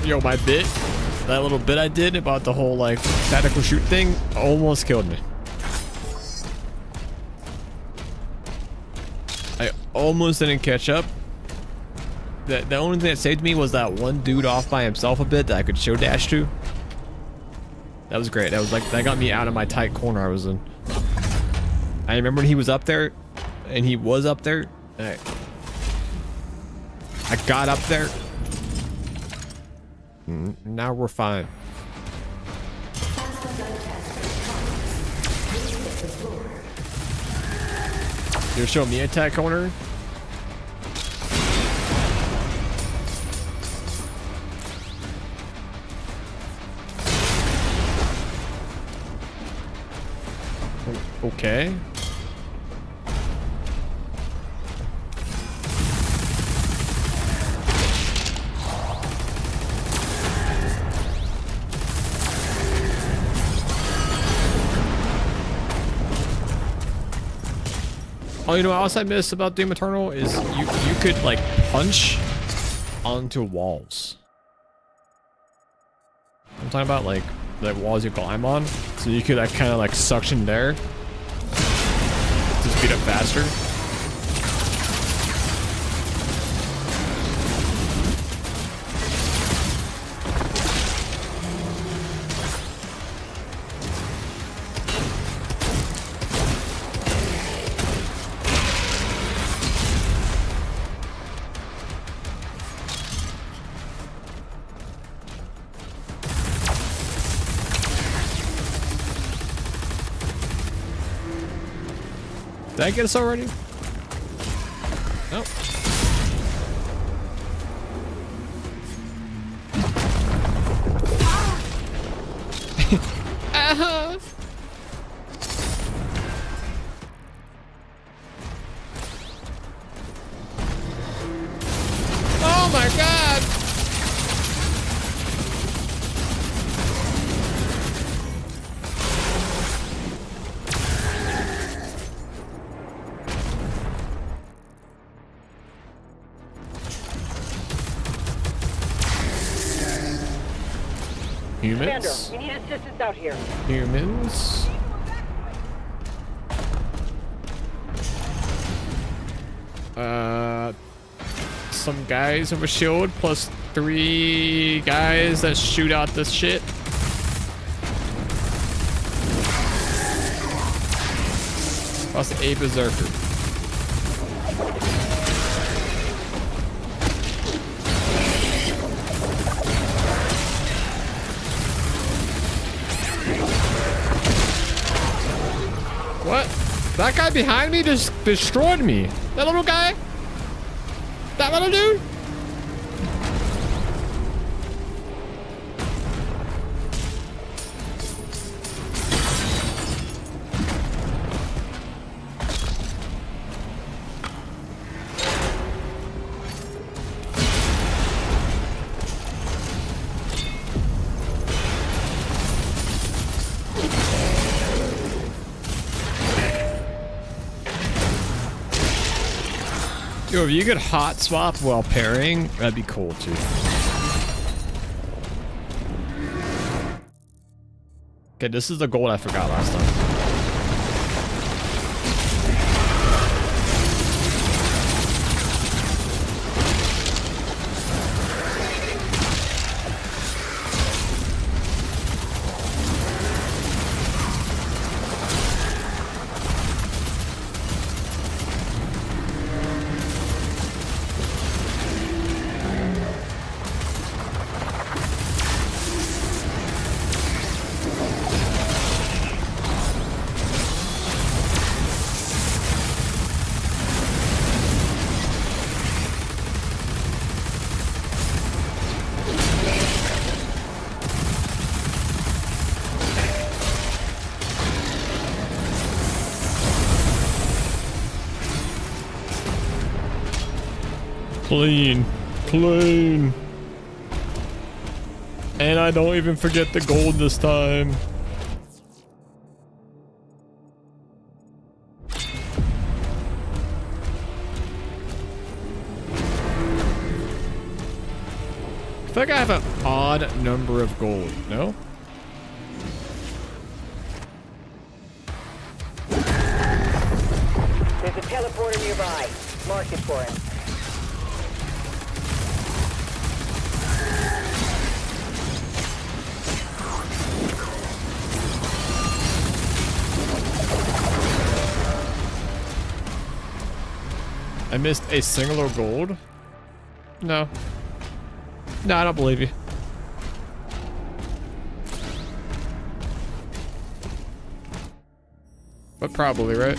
Yo, my bit, that little bit I did about the whole like tactical shoot thing almost killed me. I almost didn't catch up. The only thing that saved me was that one dude off by himself a bit that I could show dash to. That was great. That was like, that got me out of my tight corner I was in. I remember he was up there, and he was up there. And I got up there. Now we're fine. You're showing me a attack corner? Okay. Oh, you know what else I miss about Doom Eternal is you could like punch onto walls. I'm talking about like the walls you climb on, so you could like kind of like suction there to speed up faster. Did I get us already? Nope. Uh-huh. Oh my God. Commander, Humans? we need assistance out here. Humans? Some guys with a shield plus 3 guys that shoot out this shit. Plus a berserker. That guy behind me just destroyed me. That little guy? That little dude? Yo, if you could hot swap while parrying, that'd be cool too. Okay, this is the gold I forgot last time. Clean. Clean. And I don't even forget the gold this time. I feel like I have an odd number of gold, no? There's a teleporter nearby. Mark it for him. I missed a singular gold? No. No, I don't believe you. But probably, right?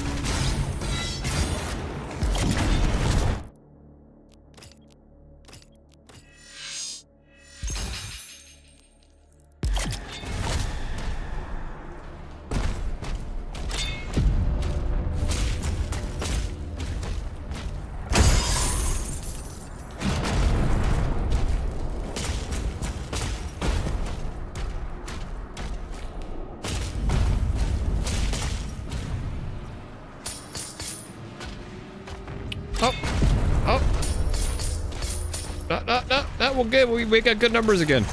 We're good. We got good numbers again.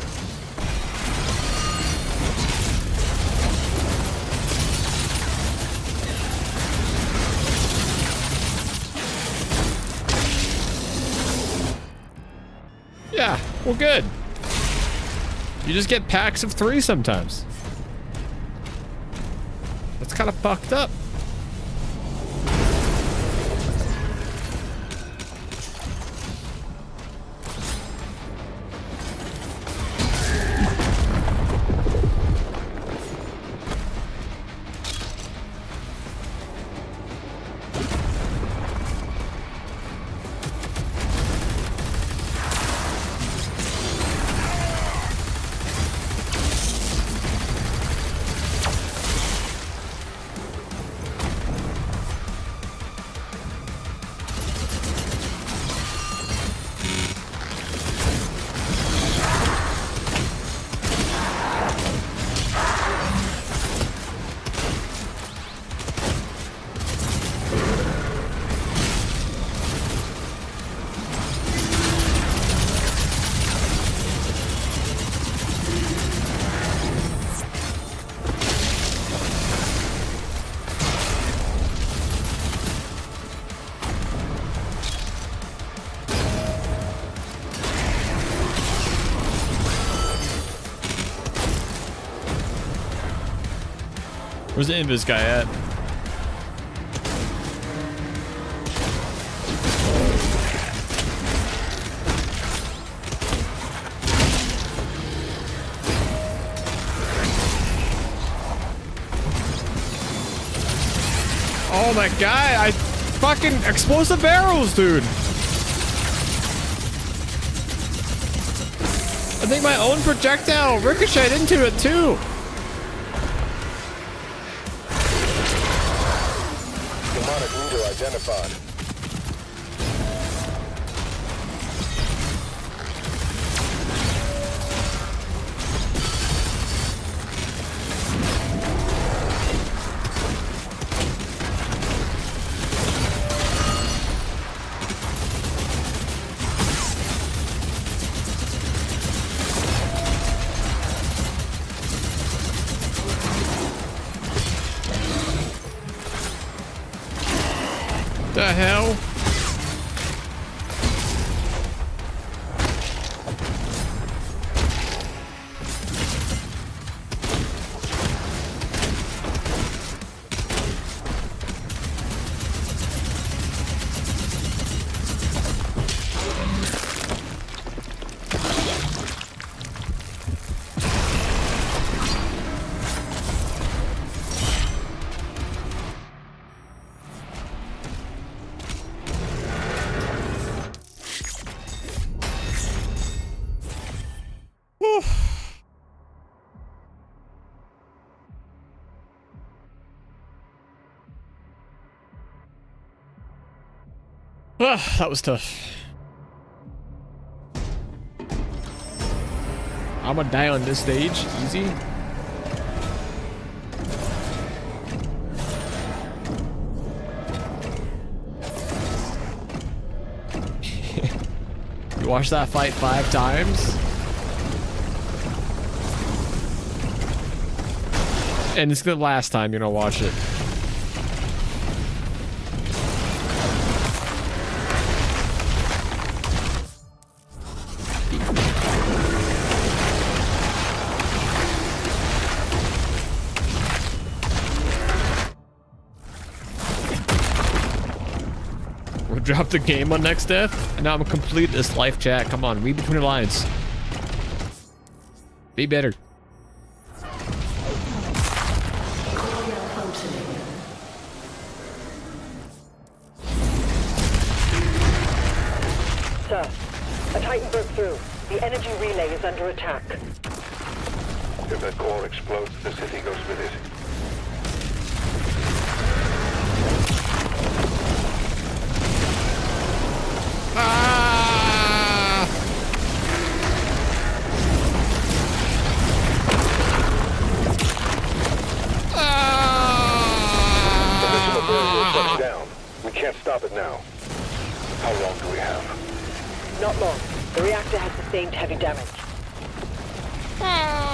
Yeah, we're good. You just get packs of 3 sometimes. That's kind of fucked up. Where's the invis guy at? Oh my god, I fucking explosive barrels, dude. I think my own projectile ricocheted into it too. Demonic leader identified. The hell? That was tough. I'm gonna die on this stage, easy. You watched that fight 5 times? And it's the last time you're gonna watch it. Drop the game on next death, and now I'm gonna complete this life chat. Come on, read between the lines. Be better. Sir, a Titan broke through. The energy relay is under attack. If that core explodes, the city goes with it. Ah! The missile barrier is shutting down. We can't stop it now. How long do we have? Not long. The reactor has sustained heavy damage. Ah!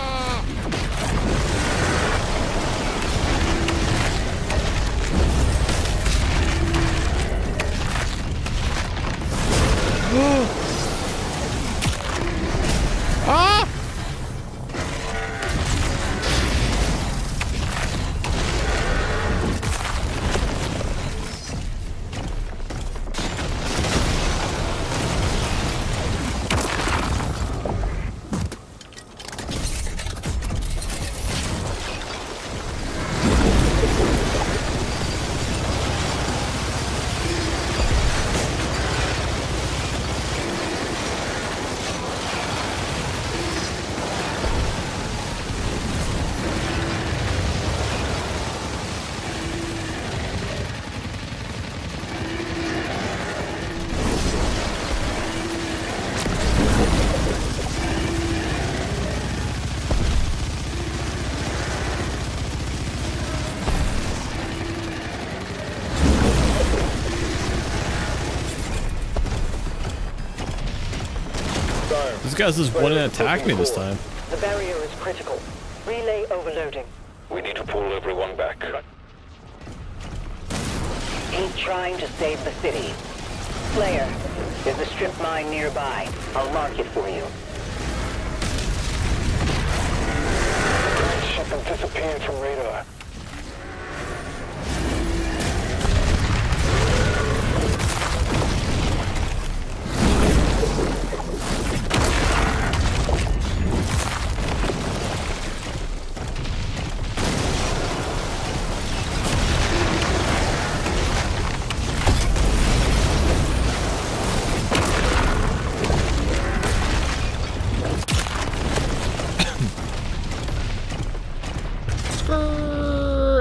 These guys just wanted to attack me this time. The barrier is critical. Relay overloading. We need to pull everyone back. Keep trying to save the city. Slayer, there's a strip mine nearby. I'll mark it for you. Something disappeared from radar.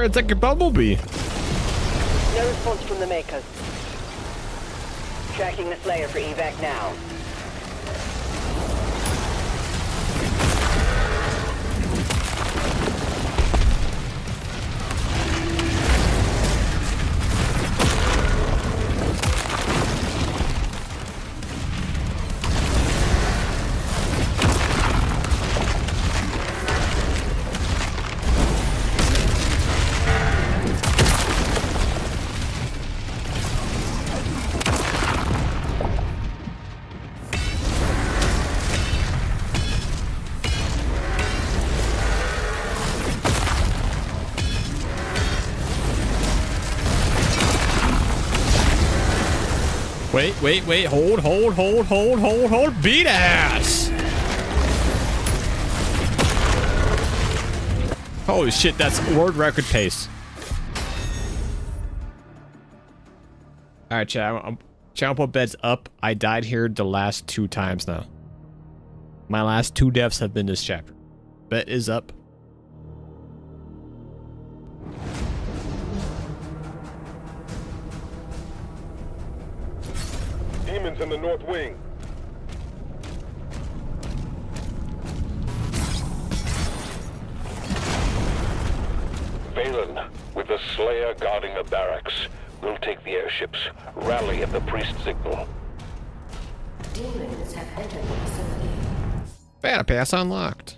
it's like a bumblebee. No response from the makers. Tracking the Slayer for evac now. Wait, hold, beat ass! Holy shit, that's world record pace. Alright, chat, I'm put beds up. I died here the last 2 times now. My last 2 deaths have been this chapter. Bet is up. Demons in the north wing. Valen, with the Slayer guarding the barracks, we'll take the airships. Rally at the priest signal. Demons have entered the facility. Beta pass unlocked.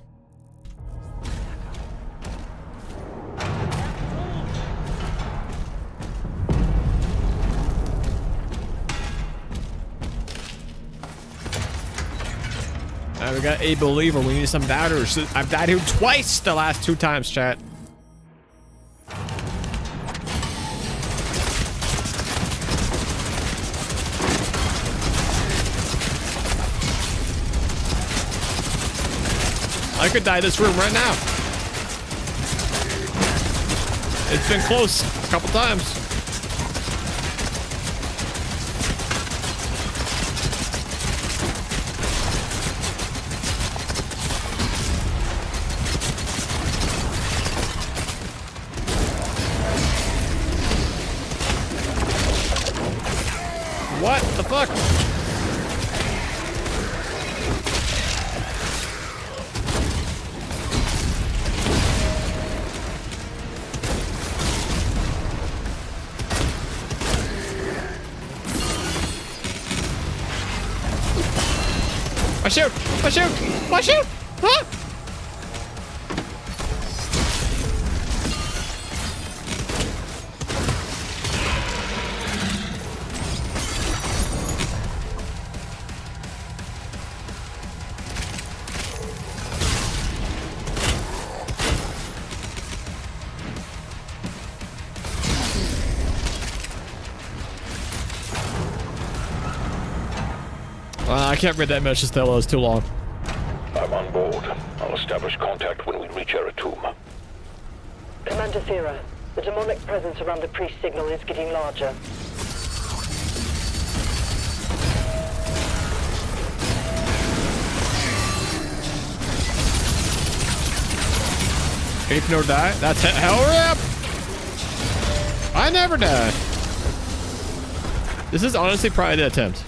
Alright, we got a believer. We need some doubters. I've died here twice the last 2 times, chat. I could die this room right now. It's been close a couple times. What the fuck? My shoot! Huh? I can't read that message still, it's too long. I'm on board. I'll establish contact when we reach Eratum. Commander Thera, the demonic presence around the priest signal is getting larger. Ape nor die? That's hell rip! I never die. This is honestly probably the attempt.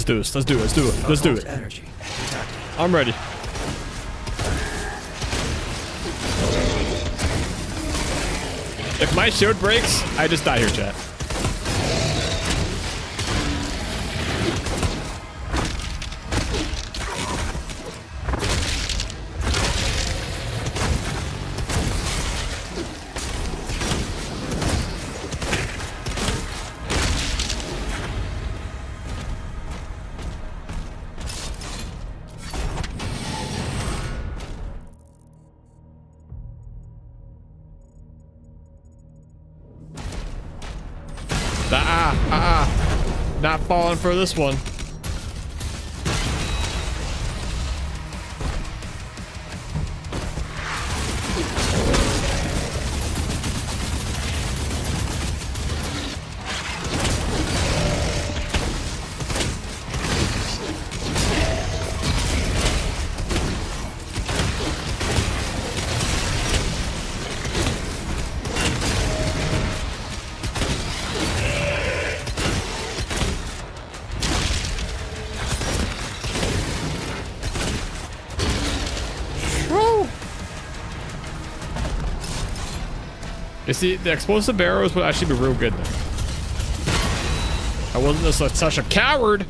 do this. Let's do it. Let's do it. Let's do it. Energy. I'm ready. If my shield breaks, I just die here, chat. Not falling for this one. You see, the explosive arrows would actually be real good there. I wasn't just such a coward.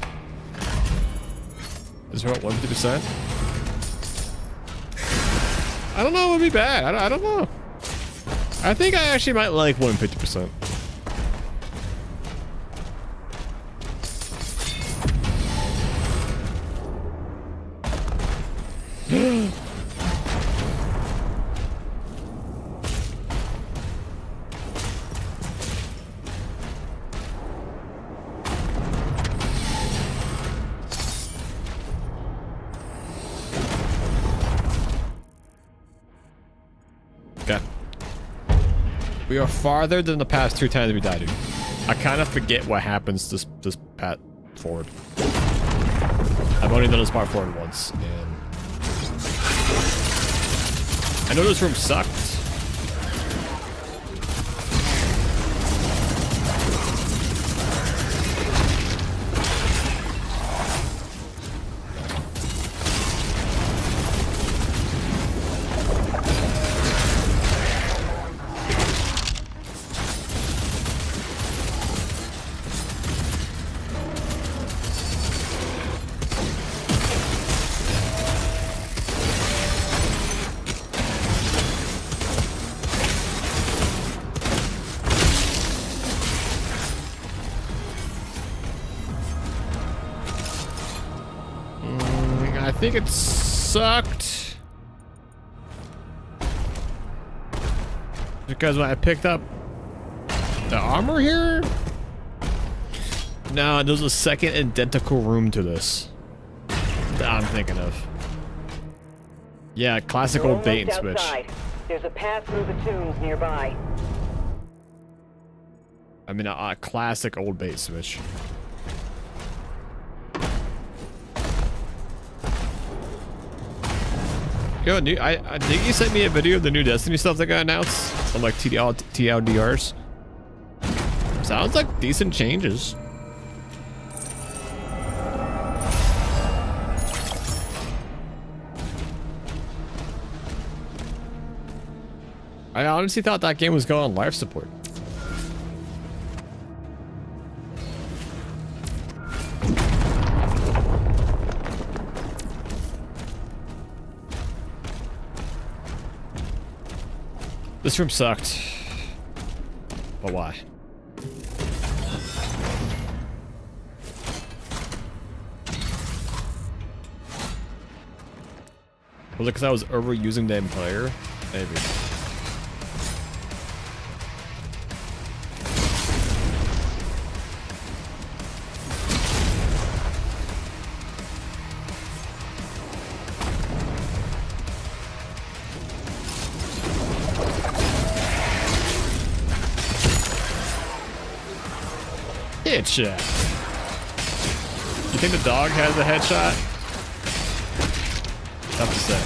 Is it what, 150%? I don't know, it would be bad. I don't know. I think I actually might like 150%. We are farther than the past 2 times we died, dude. I kind of forget what happens this pat forward. I've only done this part forward once, and I know this room sucked. I think it sucked because when I picked up the armor here, no, there's a second identical room to this that I'm thinking of. Yeah, classic old bait and switch. Outside. There's a path through the tombs nearby. I mean, a classic old bait switch. Yo, I think you sent me a video of the new Destiny stuff that got announced on like TLDRs. Sounds like decent changes. I honestly thought that game was going on life support. This room sucked. But why? Was it because I was overusing the player? Maybe. Headshot. You think the dog has a headshot? Tough to say.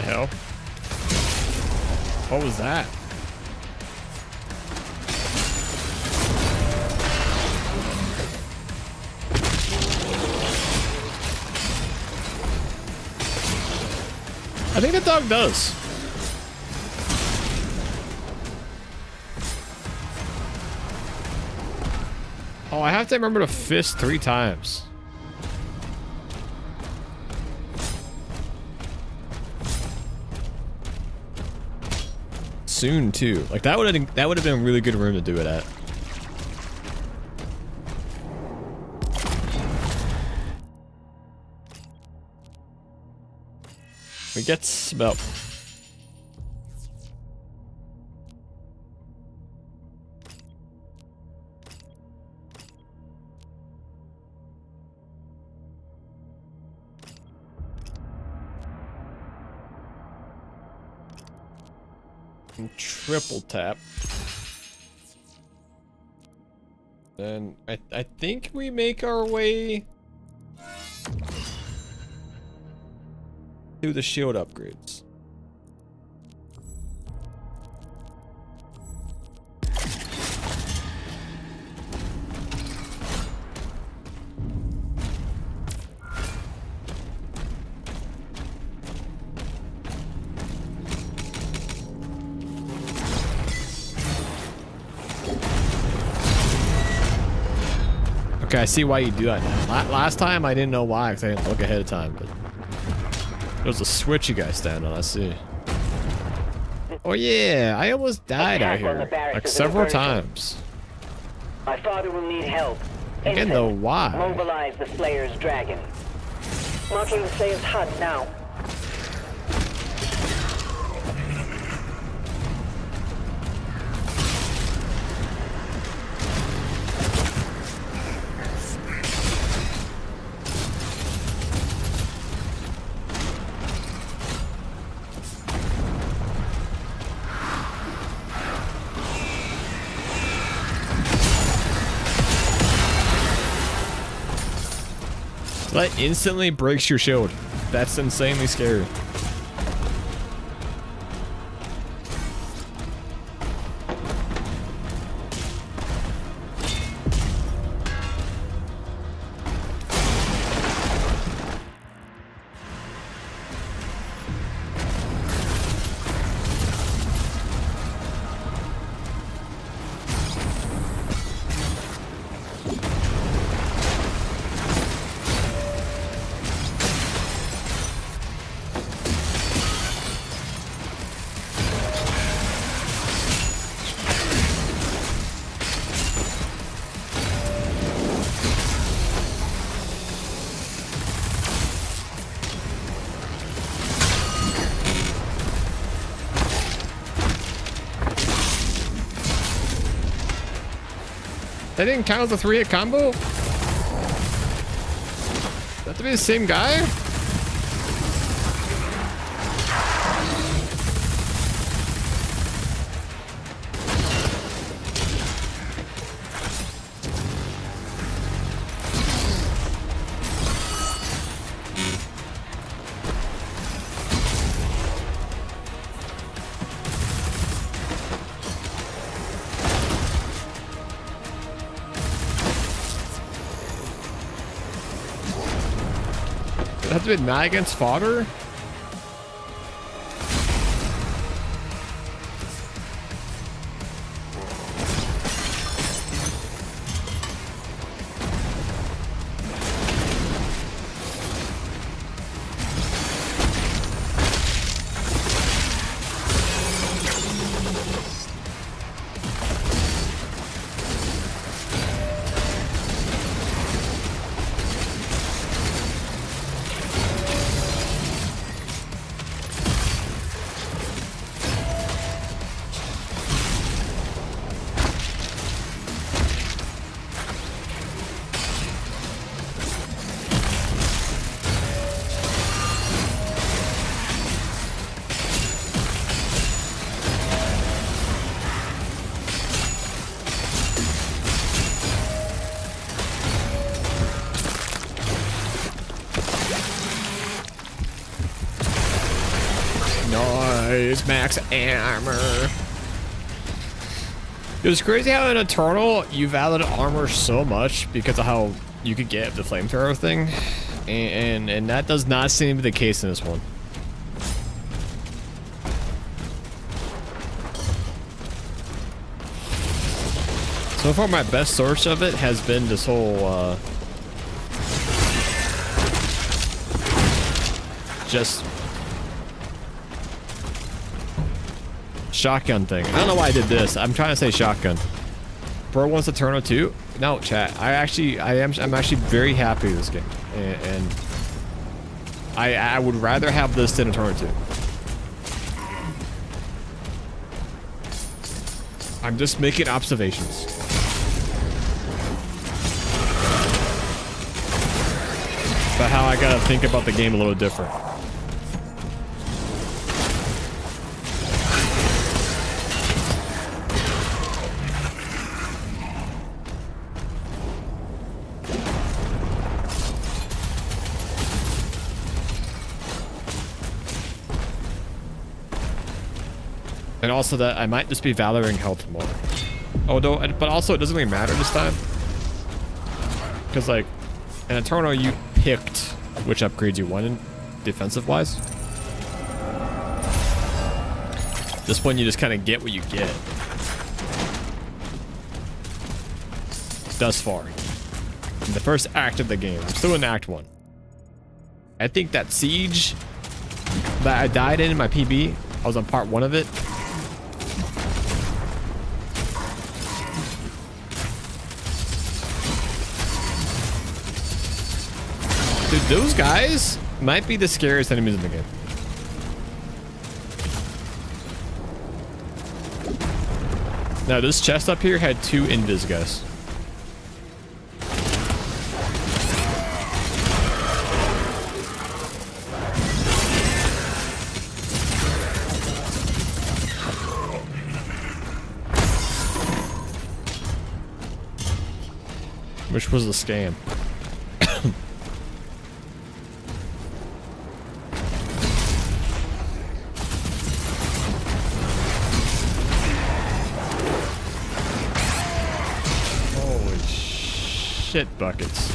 hell? What was that? I think the dog does. Oh, I have to remember to fist 3 times. Soon too. Like that would have been a really good room to do it at. We get about triple tap. Then I think we make our way to the shield upgrades. Okay, I see why you do that now. Last time I didn't know why because I didn't look ahead of time, but there's a switch you guys stand on, I see. Oh yeah, I almost died out here. Like several times. My father will need help. Again though, why? Mobilize the Slayer's dragon. Marking the Slayer's HUD now. That instantly breaks your shield. That's insanely scary. That didn't count as a 3-hit combo? That to be the same guy? That's been not against fodder? Nice, max armor. It was crazy how in Eternal you valued armor so much because of how you could get the flamethrower thing, and that does not seem to be the case in this one. So far, my best source of it has been this whole just shotgun thing. I don't know why I did this. I'm trying to say shotgun. Bro wants to turn it too. No, chat. I'm actually very happy with this game, and I would rather have this than a turn 2. I'm just making observations. About how I gotta think about the game a little different. And also that I might just be valuing health more. Although, but also it doesn't really matter this time. Because like, in Eternal you picked which upgrades you wanted, defensive wise. This one you just kind of get what you get. Thus far. In the first act of the game. I'm still in Act 1. I think that siege that I died in my PB, I was on part 1 of it. Dude, those guys might be the scariest enemies in the game. Now, this chest up here had 2 invis guys. Which was a scam. Shit buckets.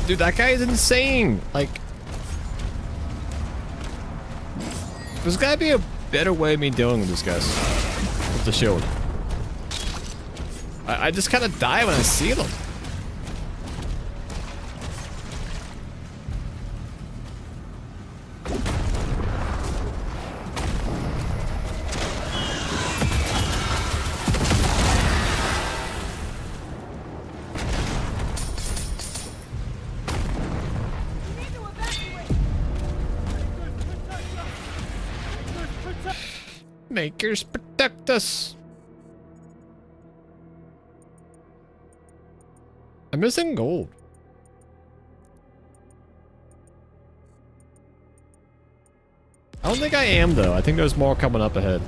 Dude, that guy is insane. Like, there's gotta be a better way of me dealing with these guys. With the shield. I just kind of die when I see them. Makers protect us. I'm missing gold. I don't think I am though. I think there's more coming up ahead.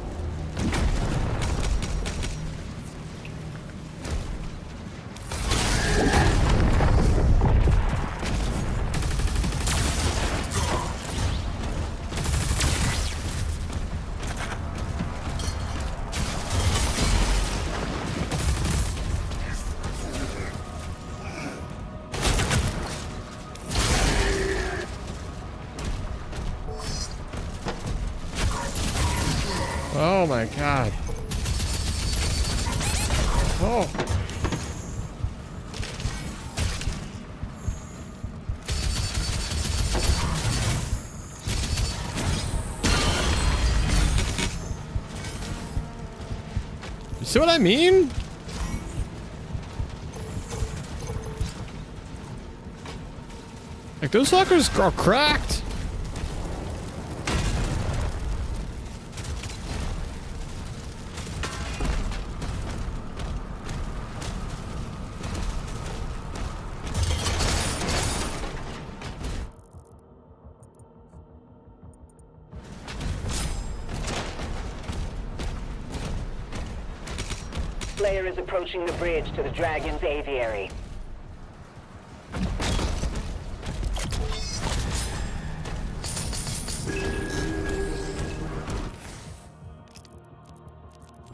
Oh my god. Oh. You see what I mean? Like, those suckers are cracked. Slayer is approaching the bridge to the Dragon's aviary.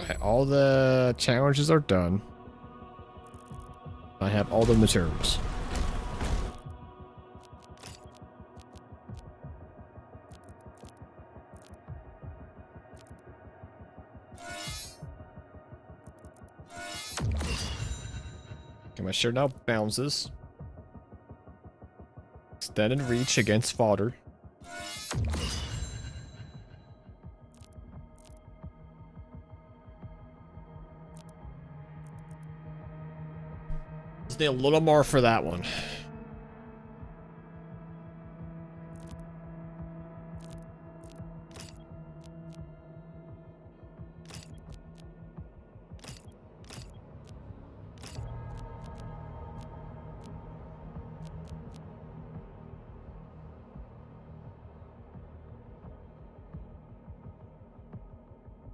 Okay, all the challenges are done. I have all the materials. Okay, my shirt now bounces. Extended reach against fodder. Just need a little more for that one.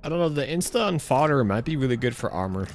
I don't know, the insta on fodder might be really good for armor.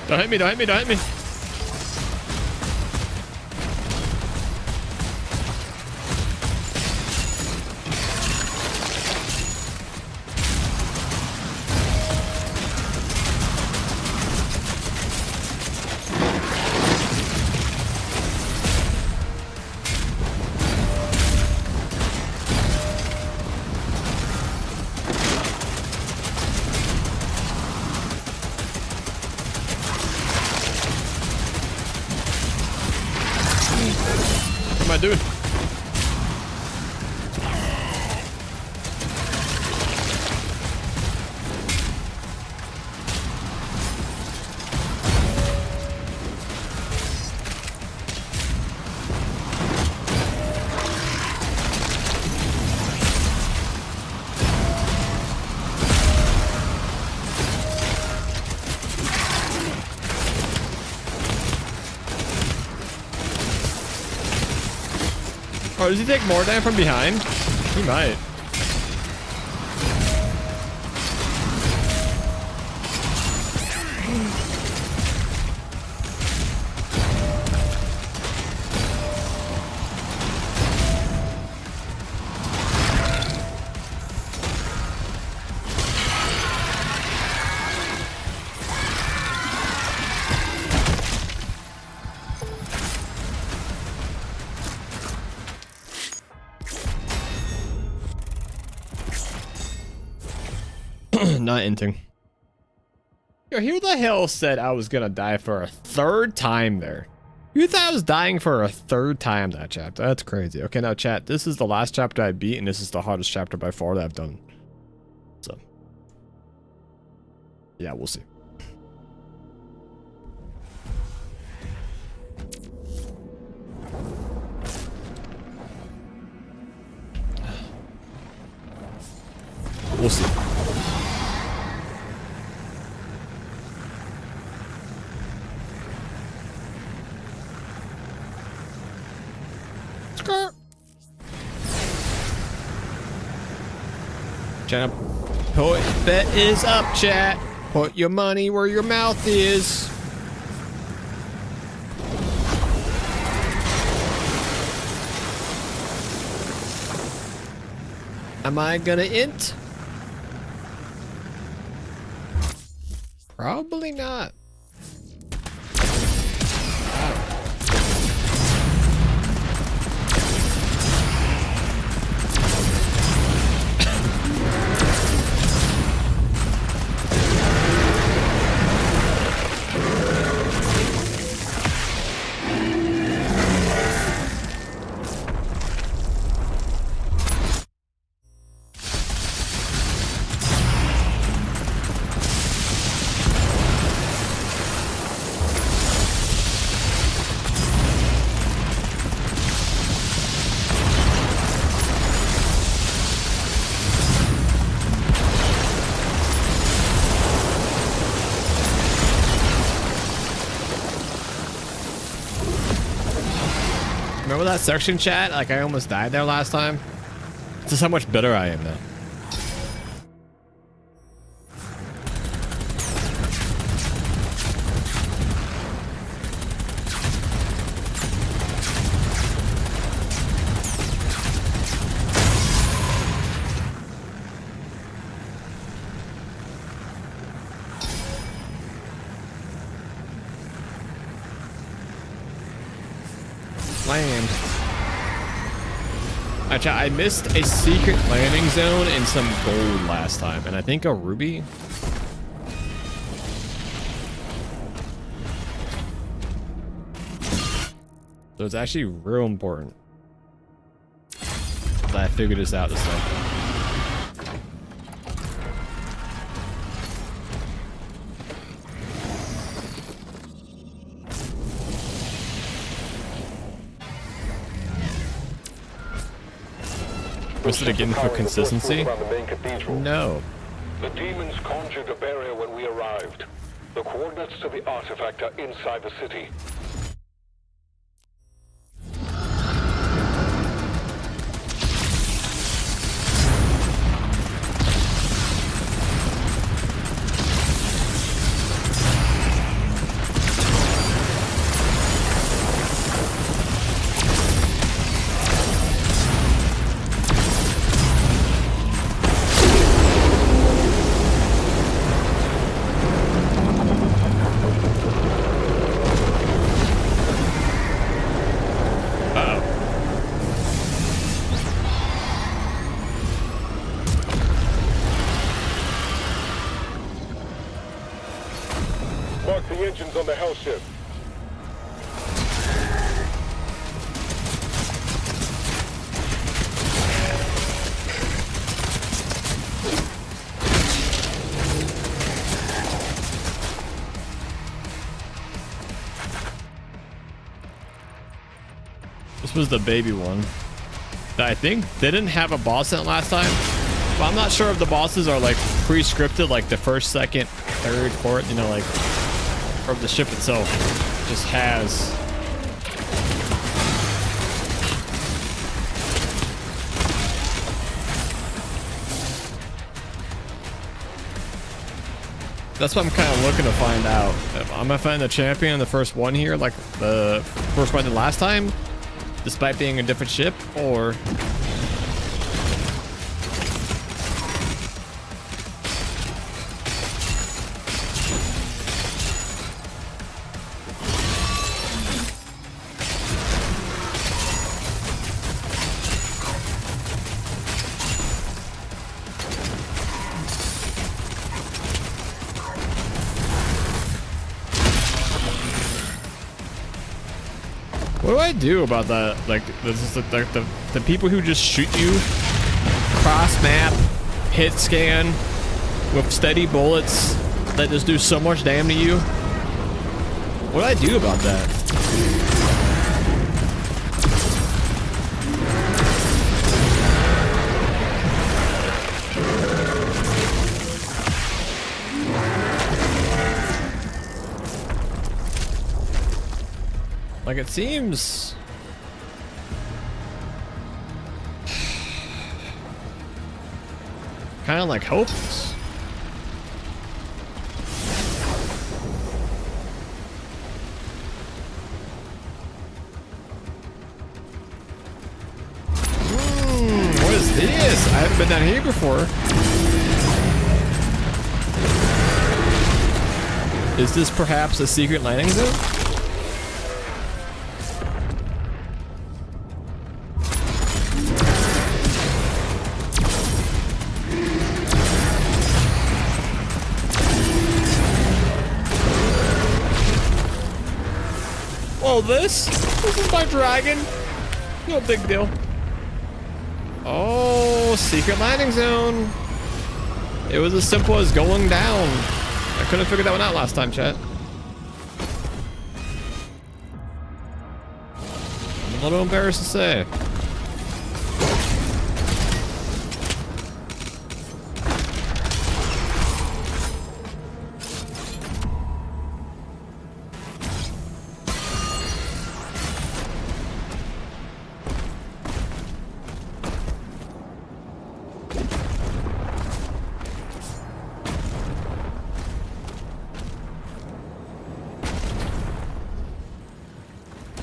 Don't hit me, don't hit me, don't hit me. What am I doing? Oh, does he take more damage from behind? He might. Not ending. Yo, who the hell said I was gonna die for a third time there? Who thought I was dying for a third time that chapter? That's crazy. Okay, now chat, this is the last chapter I beat, and this is the hardest chapter by far that I've done. So, yeah, we'll see. We'll see. Chat, put bet is up, chat. Put your money where your mouth is. Am I gonna int? Probably not. Remember that section, chat? Like, I almost died there last time. Just how much better I am now. Land. Actually, I missed a secret landing zone and some gold last time, and I think a ruby. So it's actually real important that I figured this out this time. Press it again for consistency? No. The demons conjured a barrier when we arrived. The coordinates to the artifact are inside the city. Mark the engines on the hell ship. This was the baby one that I think didn't have a boss in it last time. But I'm not sure if the bosses are like pre-scripted, like the first, second, third, fourth, you know, like, or if the ship itself just has. That's what I'm kind of looking to find out. I'm gonna find the champion in the first one here, like the first one the last time, despite being a different ship, or what do I do about that? Like, this is the people who just shoot you cross map, hit scan with steady bullets that just do so much damage to you. What do I do about that? Like, it seems... kind of like hopeless. What is this? I haven't been down here before. Is this perhaps a secret landing zone? Oh, this is my dragon. No big deal. Oh, secret landing zone. It was as simple as going down. I couldn't figure that one out last time, chat. I'm a little embarrassed to say.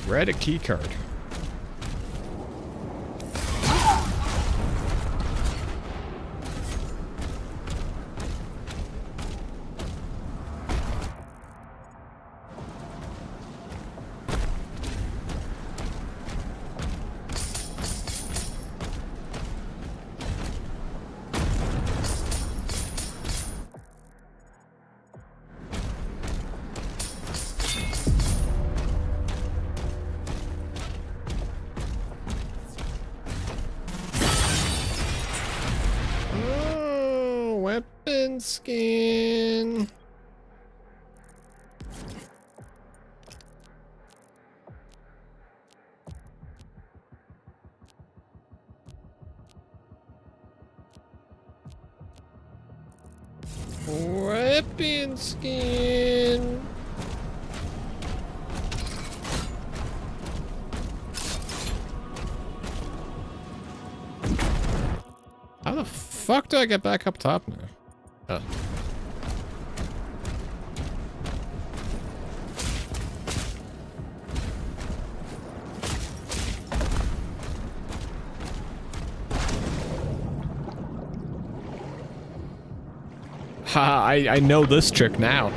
Read a key card. Weapon skin. Weapon skin. How the fuck do I get back up top now? Oh. Haha, I know this trick now.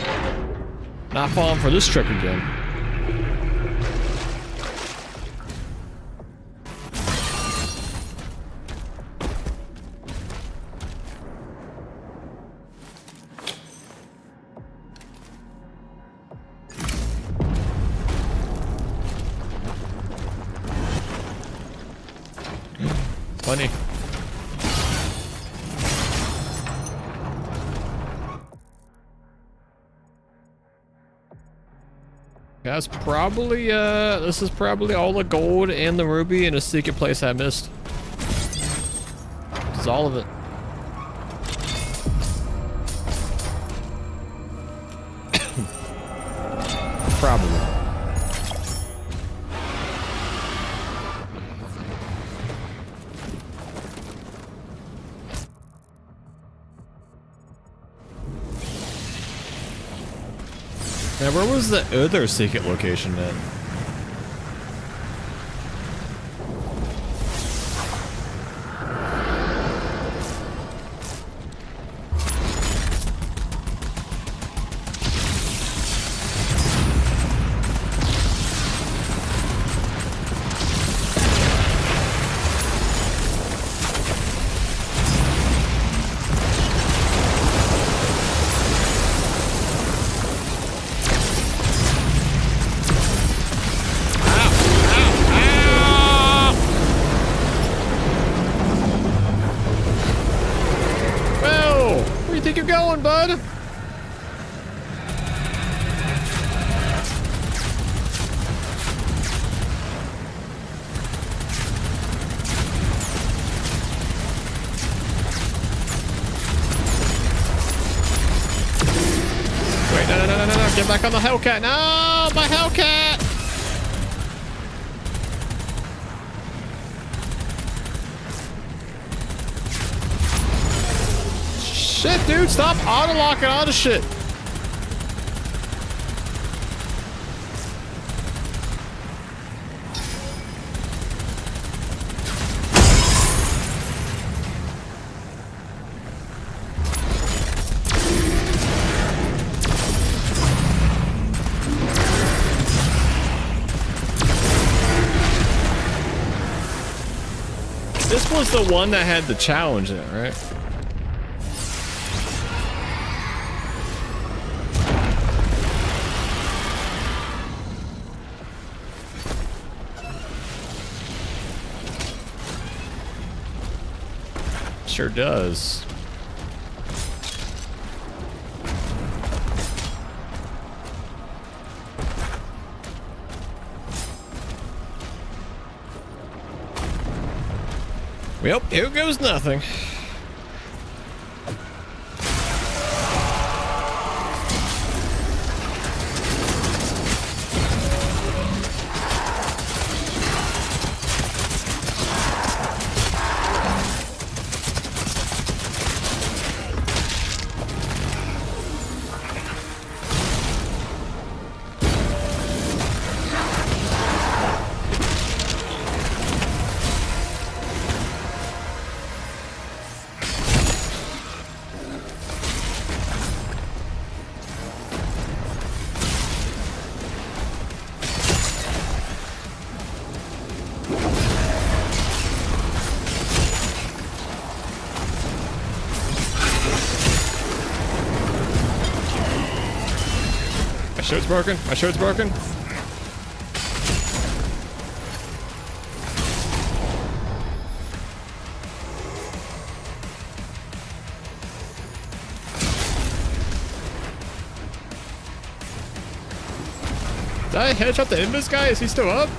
Not falling for this trick again. Funny. That's probably, this is probably all the gold and the ruby in a secret place I missed. This is all of it. Probably. Now, where was the other secret location then? Going, bud. Wait, no. Get back on the Hellcat. No, my Hellcat. Shit, dude, stop auto-locking out of shit. This was the one that had the challenge in it, right? Sure does. Well, here goes nothing. My shield's broken. My shield's broken. Did I headshot the Invis guy? Is he still up?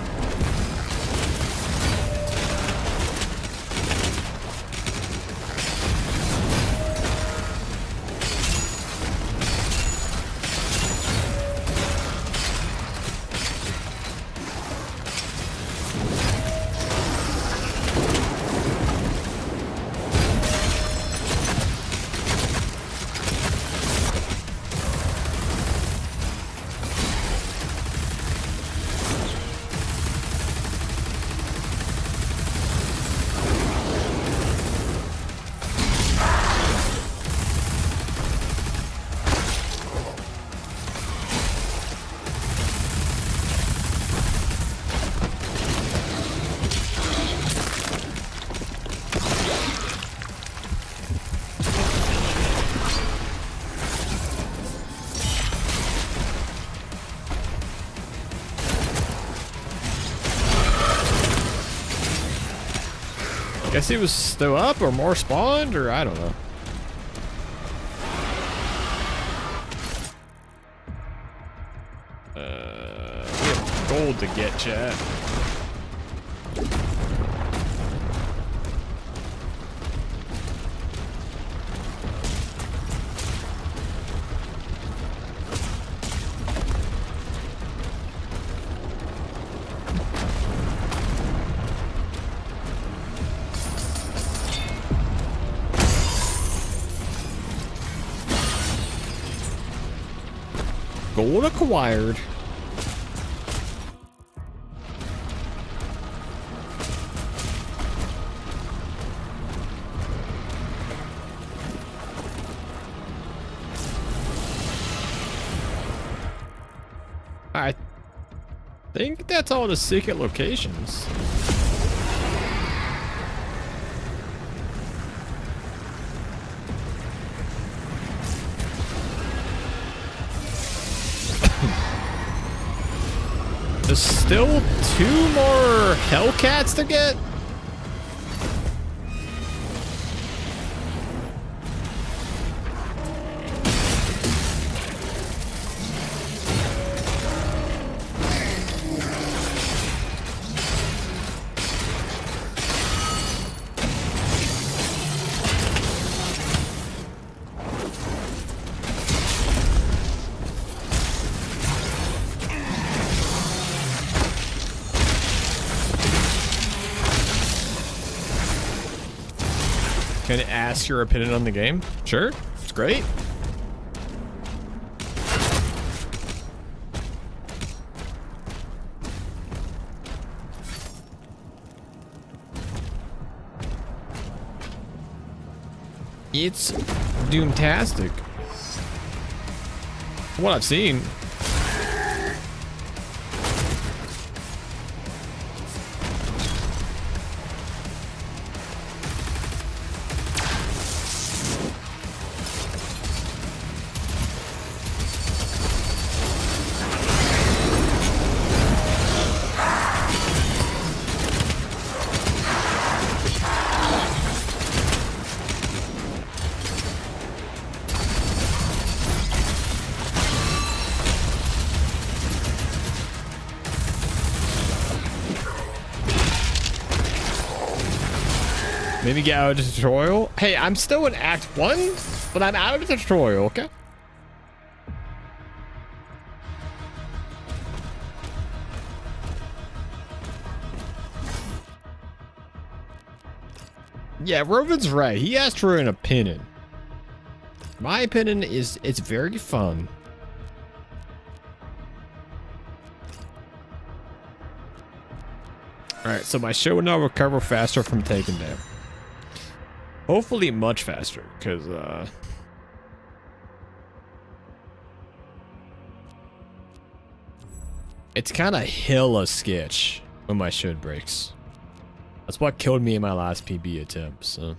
Guess he was still up or more spawned, or I don't know. We have gold to get, chat. Gold acquired. I think that's all the secret locations. There's still 2 more Hellcats to get? Can I ask your opinion on the game? Sure. It's great. It's doomtastic. From what I've seen. Maybe get out of the tutorial. Hey, I'm still in Act 1, but I'm out of the tutorial, okay? Yeah, Rovin's right. He asked for an opinion. My opinion is it's very fun. Alright, so my show will now recover faster from taking damage. Hopefully much faster, because, it's kind of hella sketch when my shield breaks. That's what killed me in my last PB attempt, so.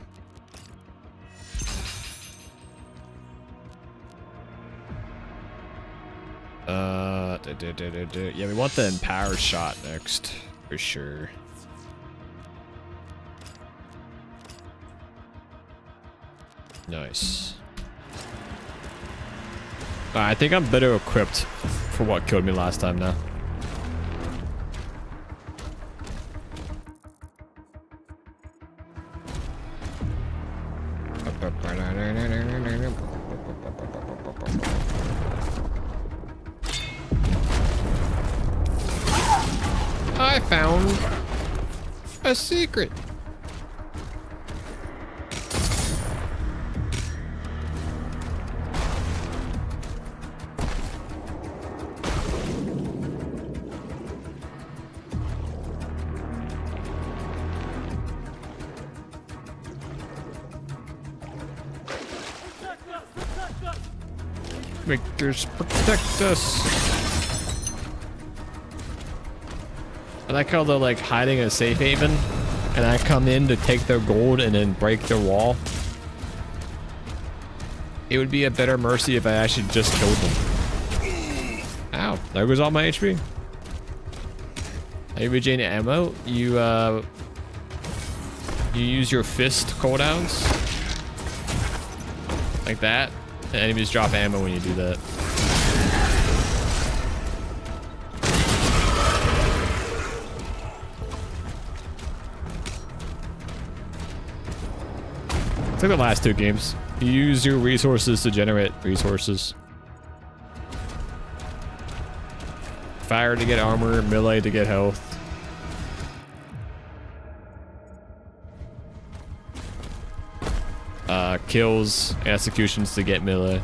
Yeah, we want the empowered shot next, for sure. Nice. I think I'm better equipped for what killed me last time now. I found a secret. Victors protect us. I like how they're like hiding in a safe haven, and I come in to take their gold and then break their wall. It would be a better mercy if I actually just killed them. Ow, there goes all my HP. Are you regaining ammo? You use your fist cooldowns. Like that. And enemies drop ammo when you do that. It's like the last two games. You use your resources to generate resources. Fire to get armor, melee to get health. Kills, executions to get melee.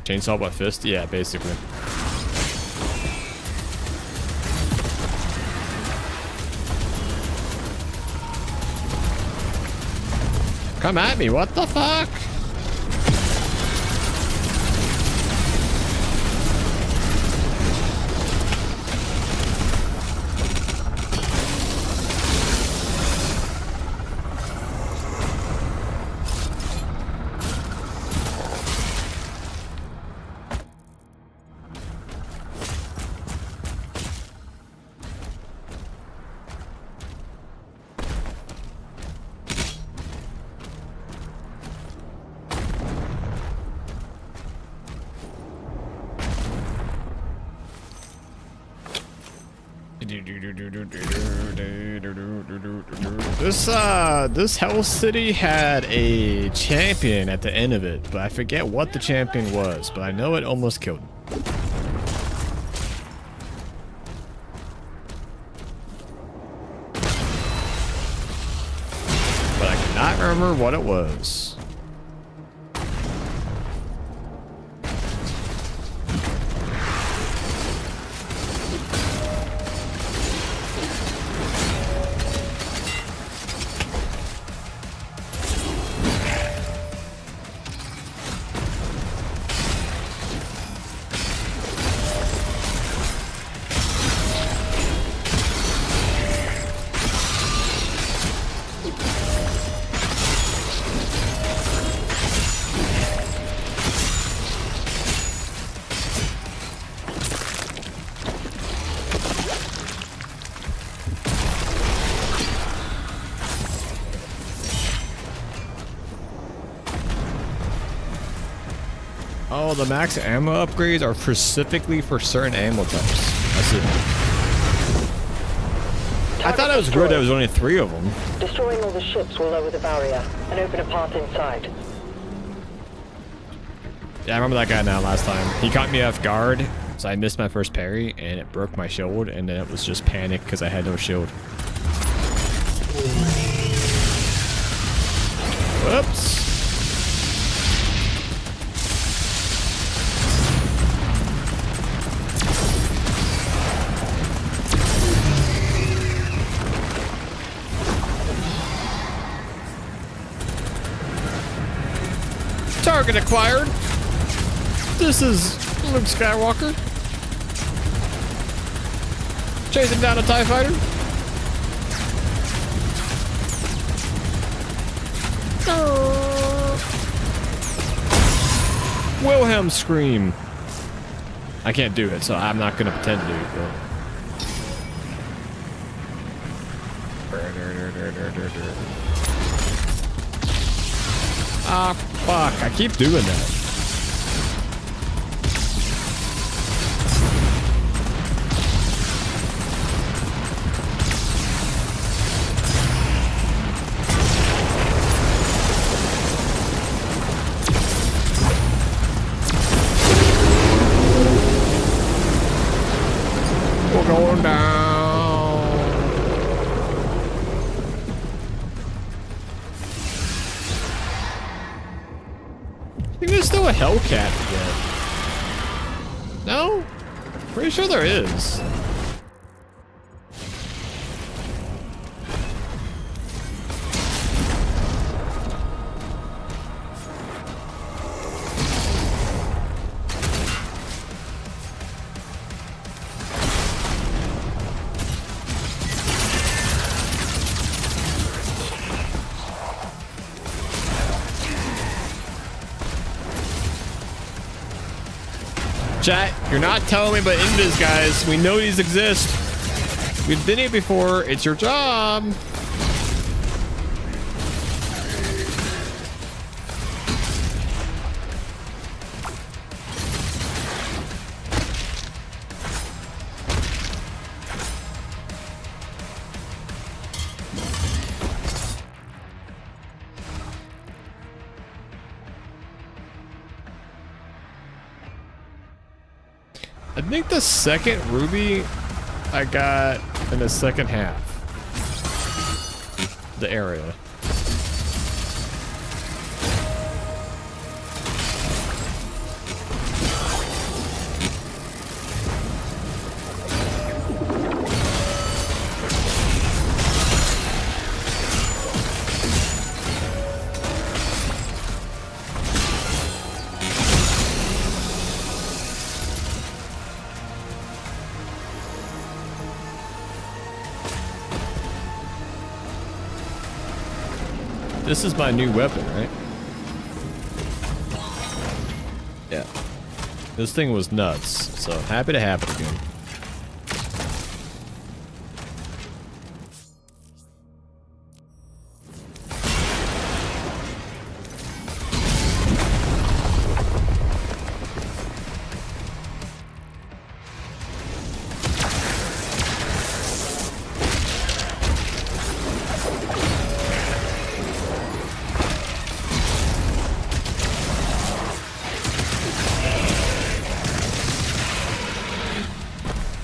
Chainsaw by fist? Yeah, basically. Come at me, what the fuck? This Hell City had a champion at the end of it, but I forget what the champion was, but I know it almost killed him. remember what it was. Oh, the max ammo upgrades are specifically for certain ammo types. I see. I thought it was weird there was only 3 of them. Destroying all the ships will lower the barrier and open a path inside. Yeah, I remember that guy now last time. He caught me off guard, so I missed my first parry, and it broke my shield, and then it was just panic because I had no shield. Whoops. Target acquired. This is Luke Skywalker. Chasing down a TIE fighter. Wilhelm scream. I can't do it, so I'm not gonna pretend to do it. Ah, fuck. I keep doing that. We're going down. I think there's still a Hellcat to get. No? Pretty sure there is. Chat, you're not telling me about invis, guys. We know these exist. We've been here before. It's your job. I think the second ruby I got in the second half. The area. This is my new weapon, right? Yeah. This thing was nuts, so happy to have it again.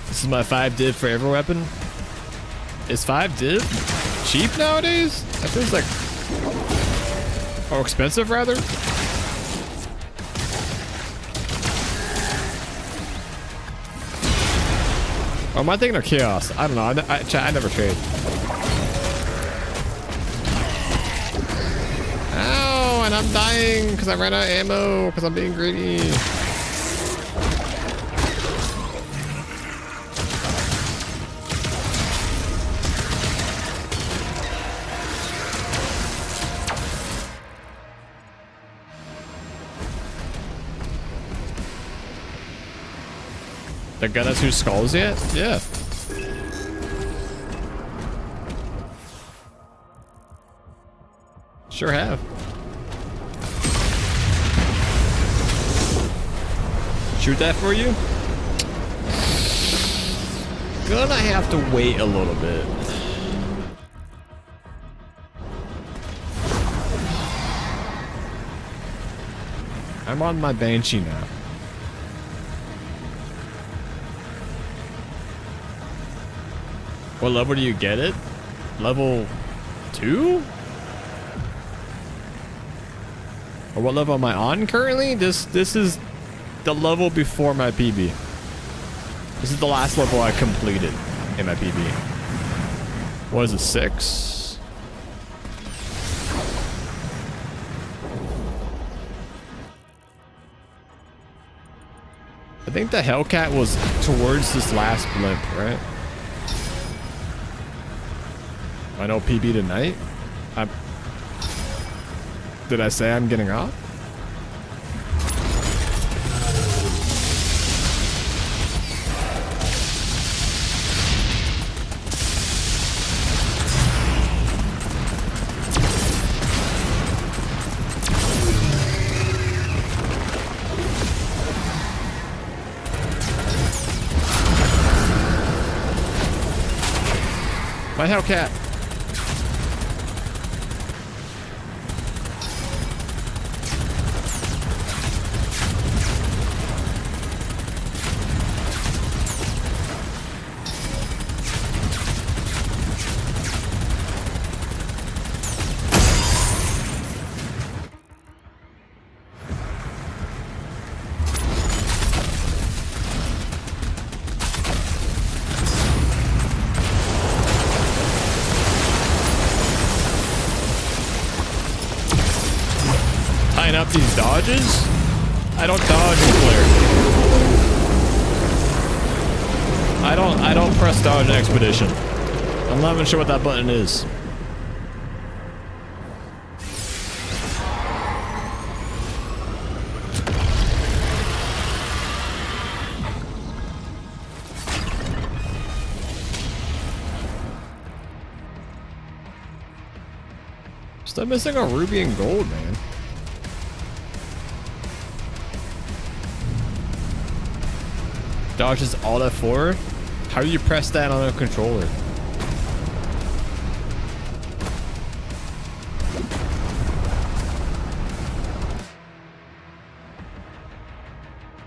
This is my 5 div for every weapon. Is 5 div cheap nowadays? That feels like Or expensive, rather? Or am I thinking of chaos? I don't know. I never trade. Ow, and I'm dying because I ran out of ammo because I'm being greedy. They're gonna two skulls yet? Yeah. Sure have. Shoot that for you? Gonna have to wait a little bit. I'm on my Banshee now. What level do you get it? Level 2? Or what level am I on currently? This is the level before my PB. This is the last level I completed in my PB. What is it, 6? I think the Hellcat was towards this last blimp, right? I know PB tonight. Did I say I'm getting off? My Hellcat. Up these dodges? I don't dodge in Flare. I don't press dodge in Expedition. I'm not even sure what that button is. Still missing a ruby and gold, man. Dodge is Alt F4? How do you press that on a controller?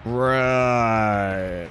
Right.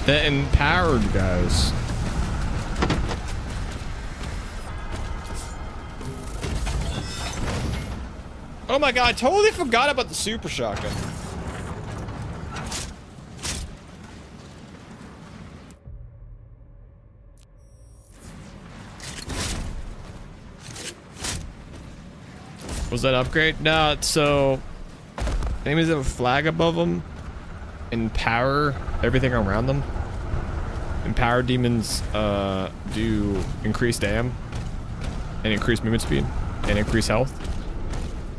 The empowered guys. Oh my god, I totally forgot about the super shotgun. Was that upgrade? No, so enemies have a flag above them. Empower everything around them. Empower demons do increased AM. and increase movement speed and increase health,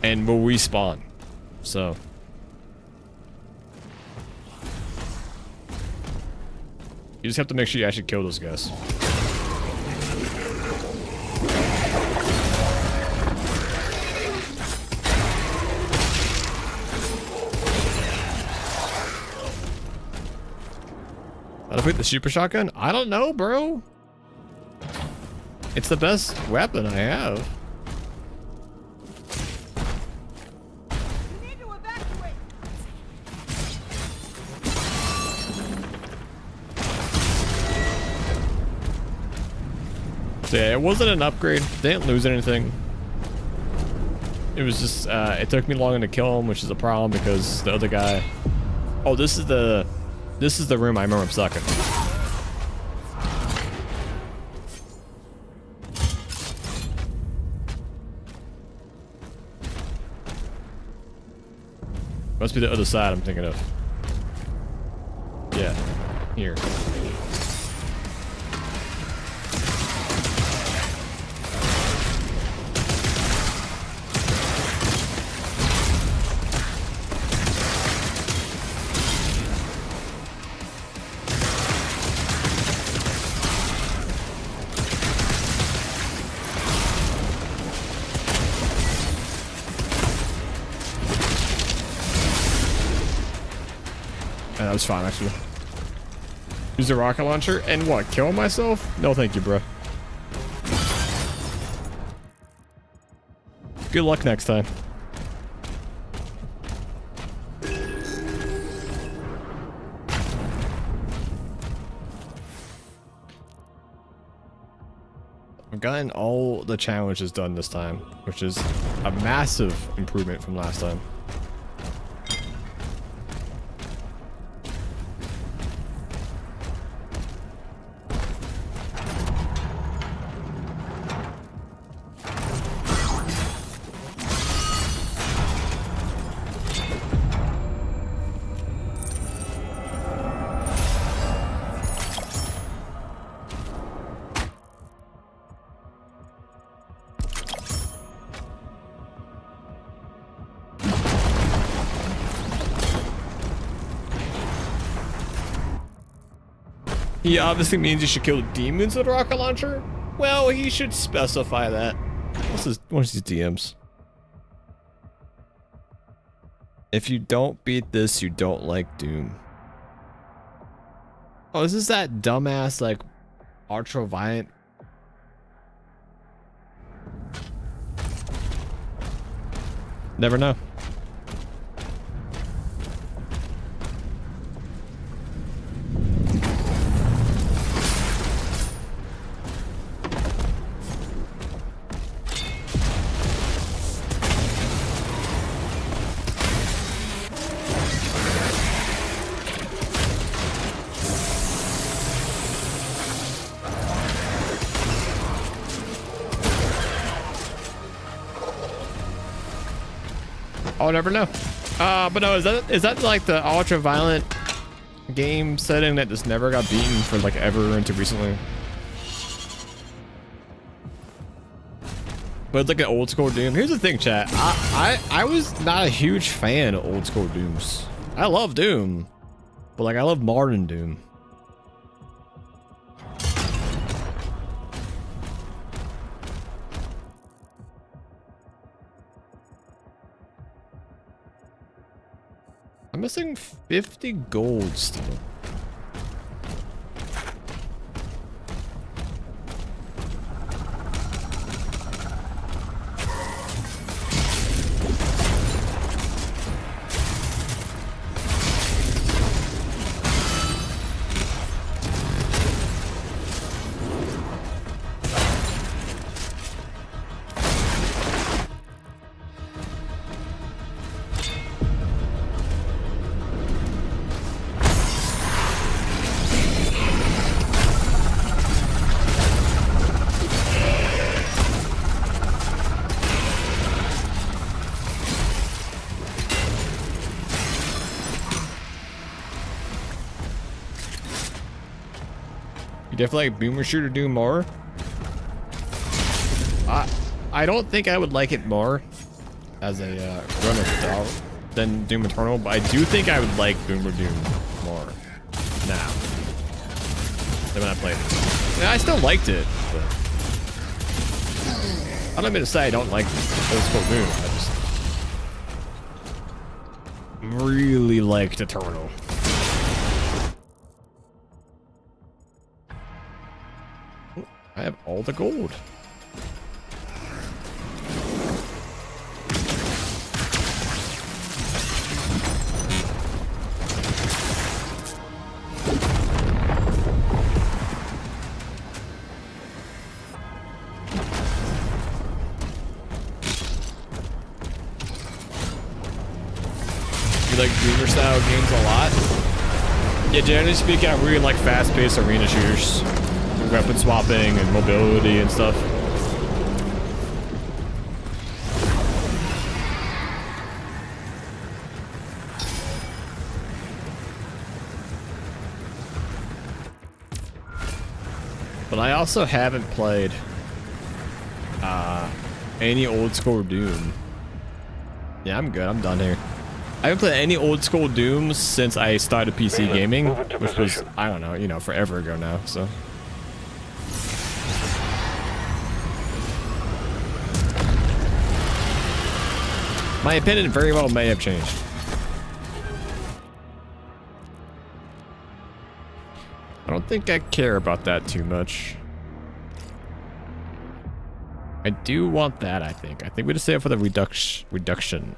and will respawn. So you just have to make sure you actually kill those guys. How to pick the super shotgun? I don't know, bro. It's the best weapon I have. We need to evacuate. So yeah, it wasn't an upgrade. Didn't lose anything. It was just, it took me longer to kill him, which is a problem because the other guy... Oh, this is the room I remember him stuck in. Must be the other side I'm thinking of. Yeah, here. That was fine, actually. Use a rocket launcher and what? Kill myself? No, thank you, bro. Good luck next time. I've gotten all the challenges done this time, which is a massive improvement from last time. He obviously means you should kill demons with a rocket launcher? Well, he should specify that. What's his DMs? If you don't beat this, you don't like Doom. Oh, is this that dumbass, like, ultra violent? Never know. I'll never know. But no, is that like the ultra violent game setting that just never got beaten for like ever until recently? But it's like an old school Doom. Here's the thing, chat. I was not a huge fan of old school Dooms. I love Doom, but like I love modern Doom. I'm missing 50 gold still. Definitely like Boomer Shooter do more. I don't think I would like it more as a runner style than Doom Eternal, but I do think I would like Boomer Doom more now than when I played it. Yeah, I still liked it, but I don't mean to say I don't like old school Doom. I just really liked Eternal. Oh, I have all the gold. Like Boomer style games a lot. Yeah, generally speaking, I really like fast-paced arena shooters, weapon swapping and mobility and stuff. But I also haven't played any old school Doom. Yeah, I'm good. I'm done here. I haven't played any old school Dooms since I started PC gaming, which was, I don't know, you know, forever ago now, so. My opinion very well may have changed. I don't think I care about that too much. I do want that, I think. I think we just save for the reduction.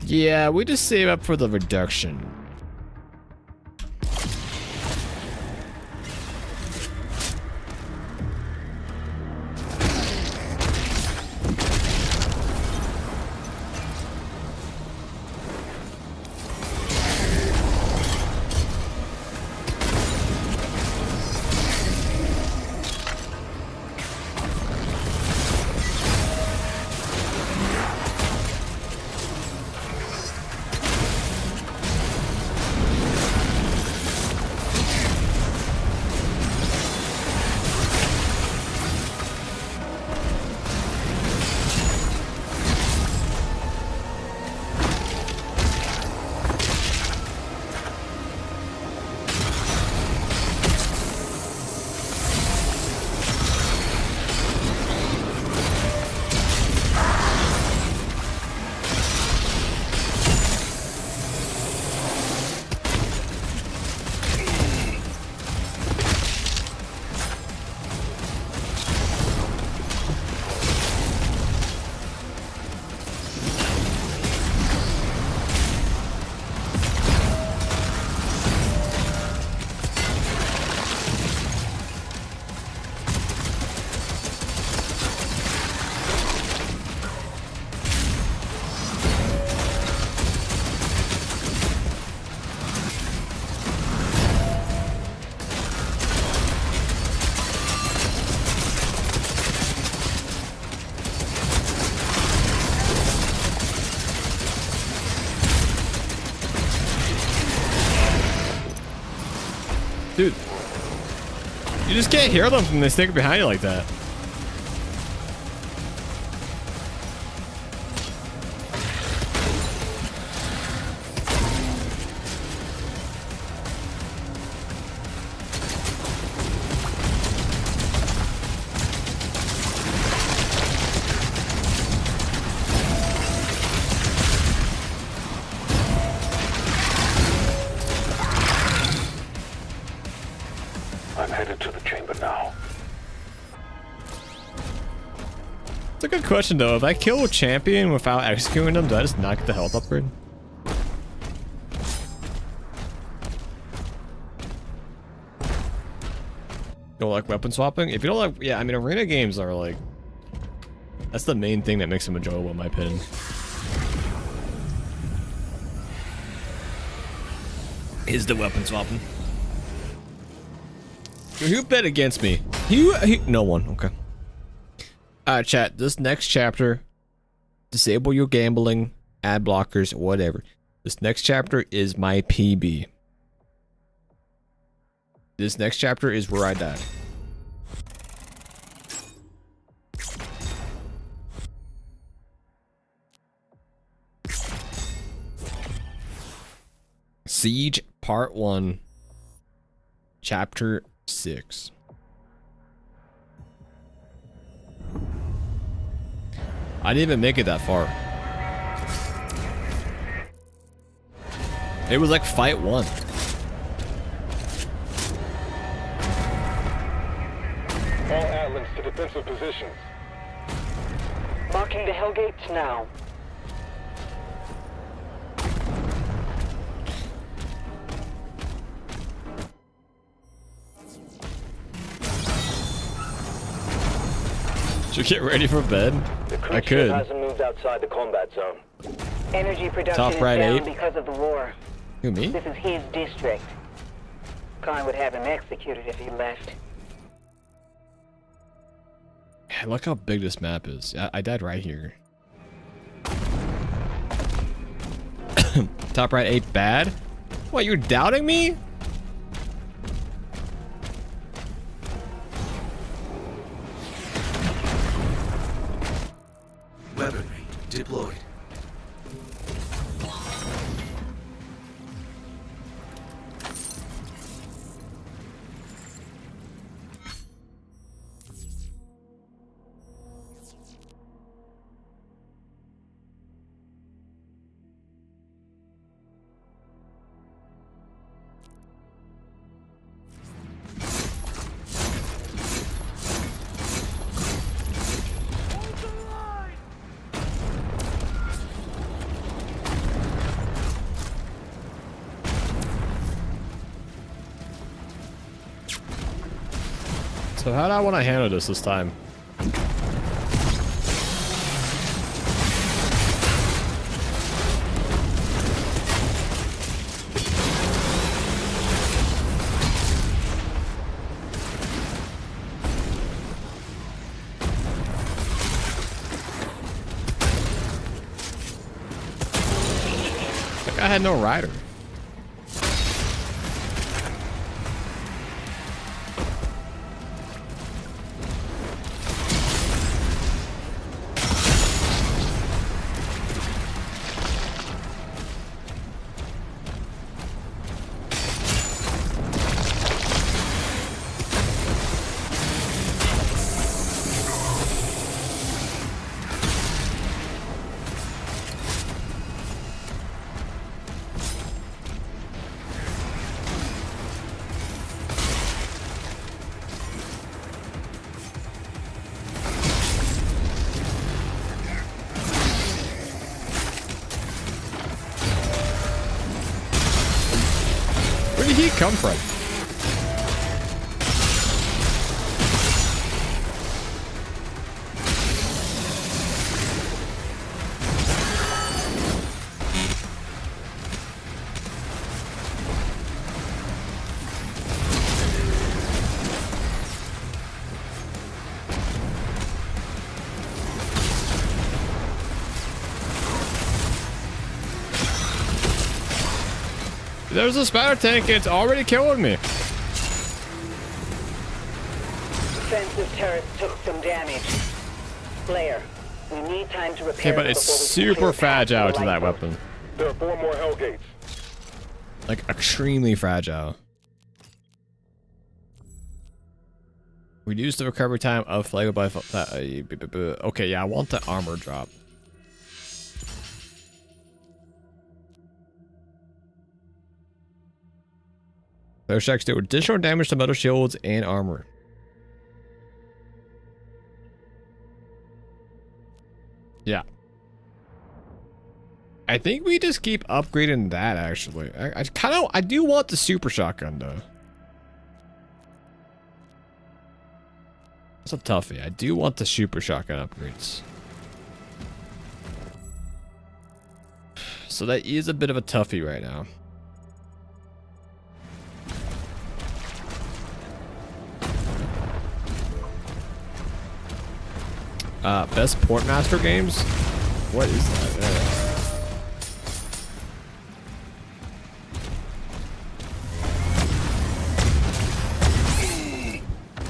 Yeah, we just save up for the reduction. Dude, you just can't hear them when they sneak behind you like that. I'm headed to the chamber now. It's a good question though. If I kill a champion without executing them, do I just not get the health upgrade? You don't like weapon swapping? If you don't like, yeah, I mean arena games are like, that's the main thing that makes them enjoyable in my opinion. Is the weapon swapping. Who bet against me? No one. Okay. Alright, chat. This next chapter, disable your gambling, ad blockers, whatever. This next chapter is my PB. This next chapter is where I died. Siege Part 1, Chapter 6. I didn't even make it that far. It was like fight 1. All Atlas to defensive positions. Marking the Hellgates now. Should we get ready for bed? I could. Hasn't moved outside the combat zone. Energy production Top is right down 8. because of the war. Who, me? This is his district. Khan would have him executed if he left. Yeah, look how big this map is. I died right here. Top right 8 bad? What, you're doubting me? Weaponry deployed. So how do I want to handle this time? Like I had no rider. Where did he come from? There's a spatter tank, it's already killing me. Defensive turrets took some damage. Blair, we need time to repair Okay, but them it's before we can super clear a path fragile the to that lifeboat. weapon. There are 4 more Hellgates. Like, extremely fragile. Reduce the recovery time of flagle by... okay, yeah, I want the armor drop. Flare shacks do additional damage to metal shields and armor. Yeah. I think we just keep upgrading that, actually. I do want the super shotgun, though. It's a toughie. I do want the super shotgun upgrades. So that is a bit of a toughie right now. Best Portmaster games? What is that?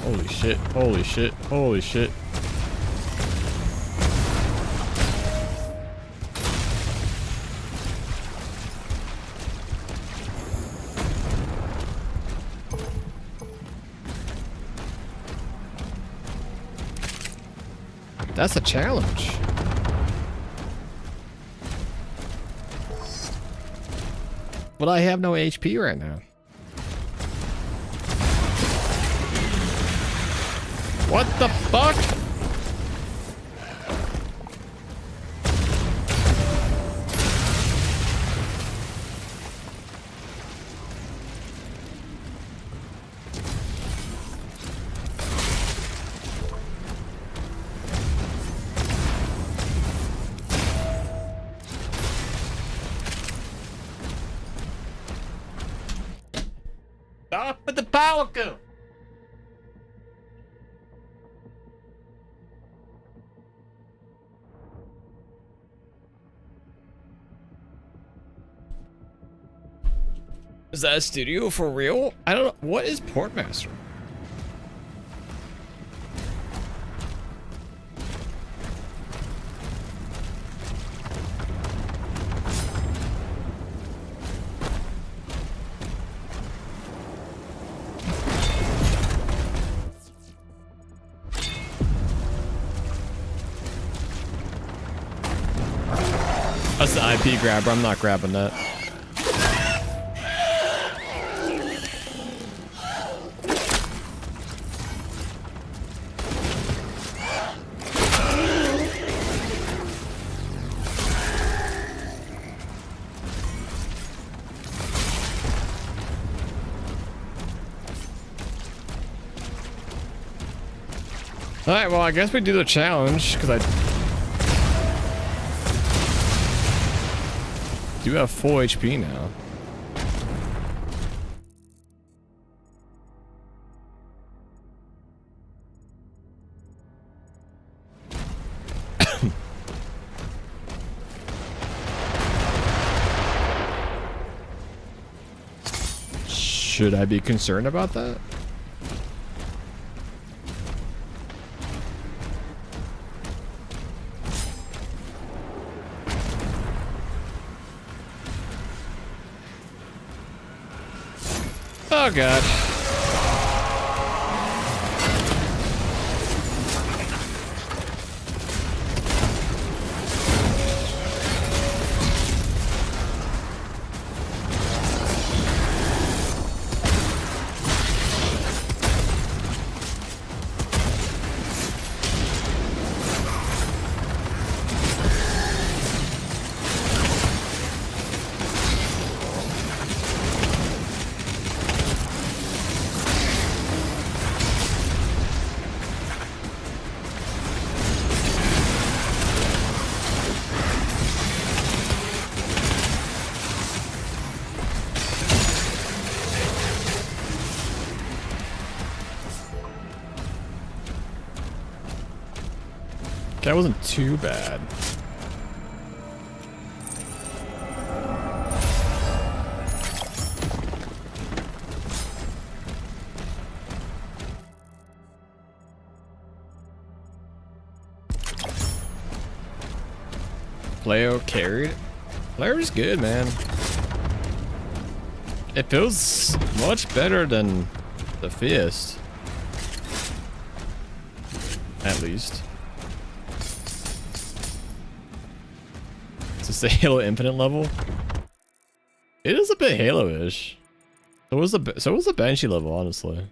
Holy shit, holy shit, holy shit. That's a challenge. But I have no HP right now. What the fuck? Stop with the power go. Is that a studio for real? I don't know. What is Portmaster? That's the IP grabber. I'm not grabbing that. Alright, well, I guess we do the challenge, because I do have full HP now. Should I be concerned about that? Oh god. That wasn't too bad. Playo carried. Player's good, man. It feels much better than the Fist. At least. Is this the Halo Infinite level? It is a bit Halo-ish. So was the Banshee level, honestly.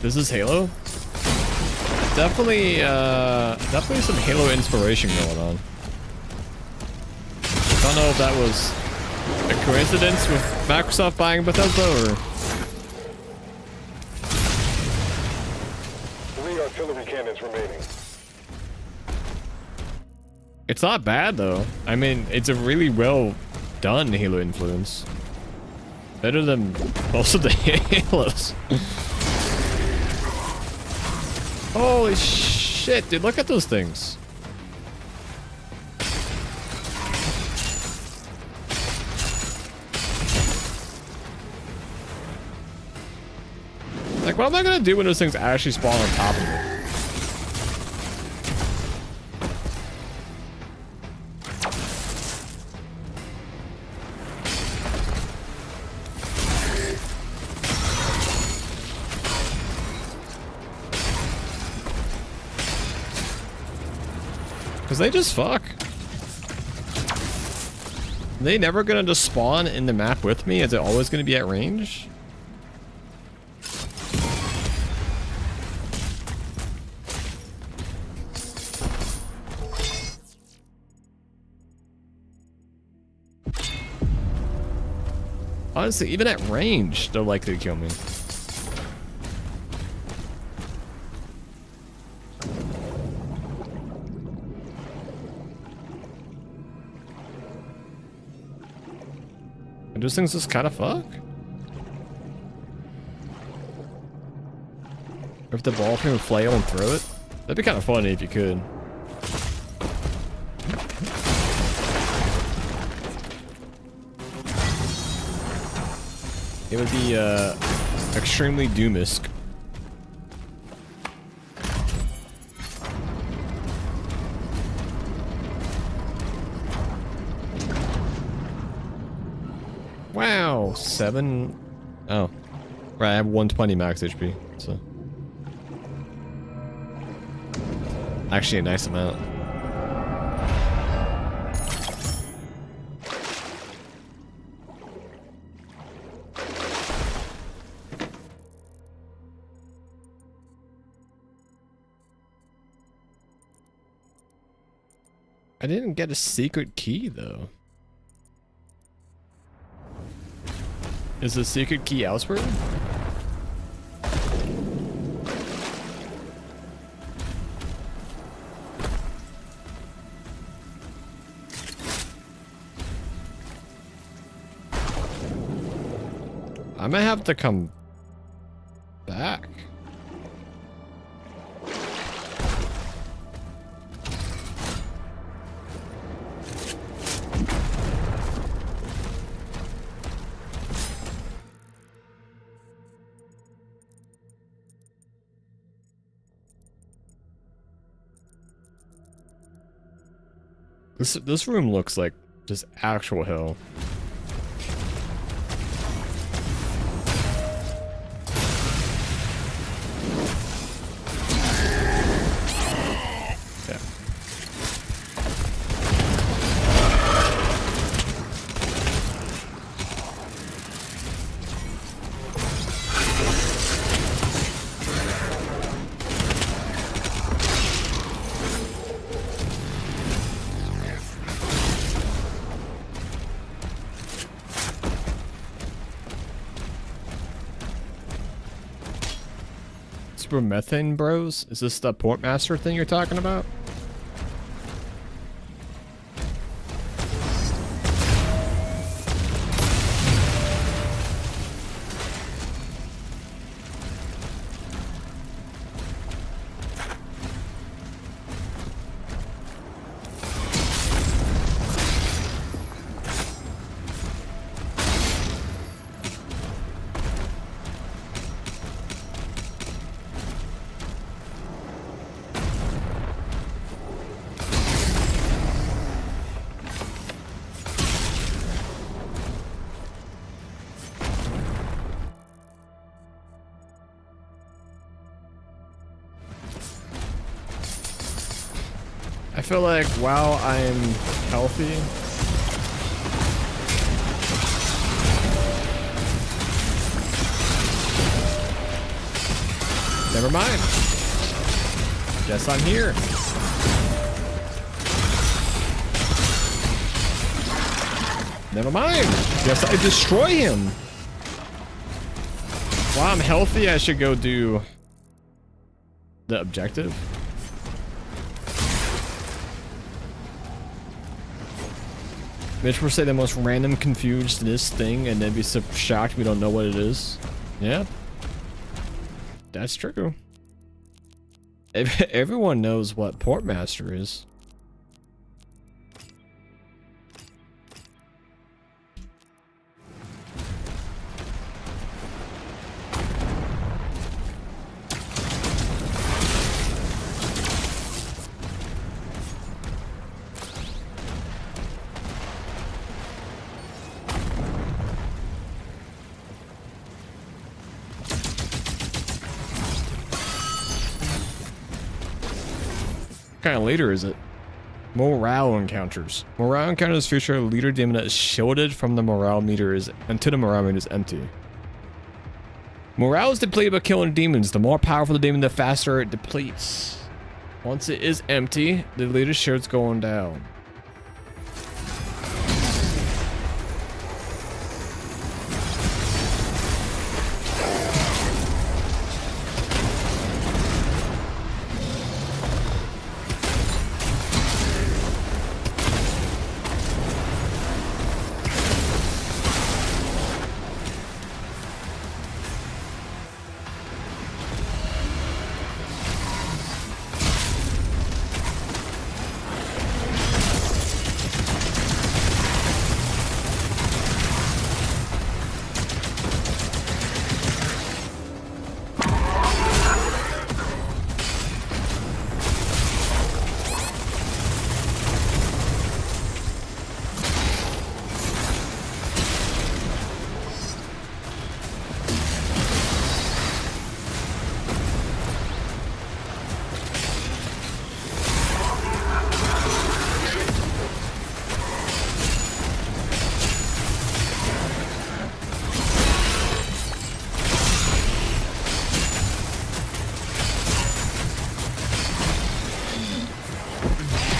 This is Halo? Definitely some Halo inspiration going on. Don't know if that was a coincidence with Microsoft buying Bethesda or artillery cannons remaining. It's not bad though. I mean, it's a really well done Halo influence. Better than most of the Halos. Holy shit, dude, look at those things. Like, what am I gonna do when those things actually spawn on top of me? Cause they just fuck. Are they never gonna just spawn in the map with me? Is it always gonna be at range? Honestly, even at range, they're likely to kill me. And those things just kind of fuck? Or if the ball can flail and throw it? That'd be kind of funny if you could. It would be extremely doomisk. Wow, 7. Oh, right. I have 120 max HP, so actually a nice amount. I didn't get a secret key though. Is the secret key elsewhere? I might have to come back. This room looks like just actual hell. Yeah. Super methane bros? Is this the Portmaster thing you're talking about? I feel like while I'm healthy, never mind. Guess I'm here. Never mind. Guess I destroy him. While I'm healthy, I should go do the objective? Mitch will say the most random confused this thing and then be so shocked we don't know what it is. Yeah. That's true. Everyone knows what Portmaster is. What kind of leader is it? Morale encounters. Morale encounters feature a leader demon that is shielded from the morale meter until the morale meter is empty. Morale is depleted by killing demons. The more powerful the demon, the faster it depletes. Once it is empty, the leader's shield's going down.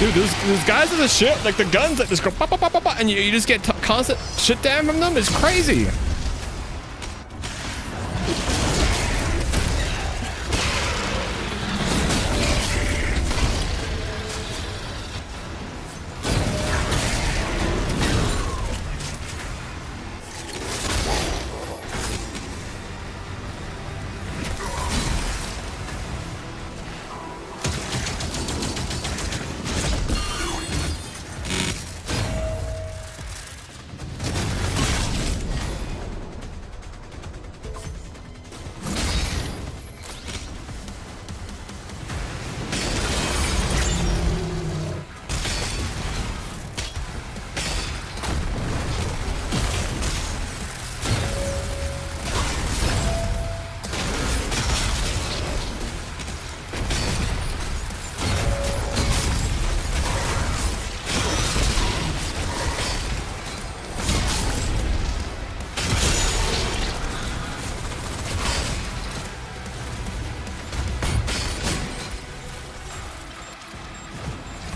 Dude, those guys are the shit. Like the guns that just go pop, pop, pop, pop, pop, and you just get constant shit down from them. It's crazy.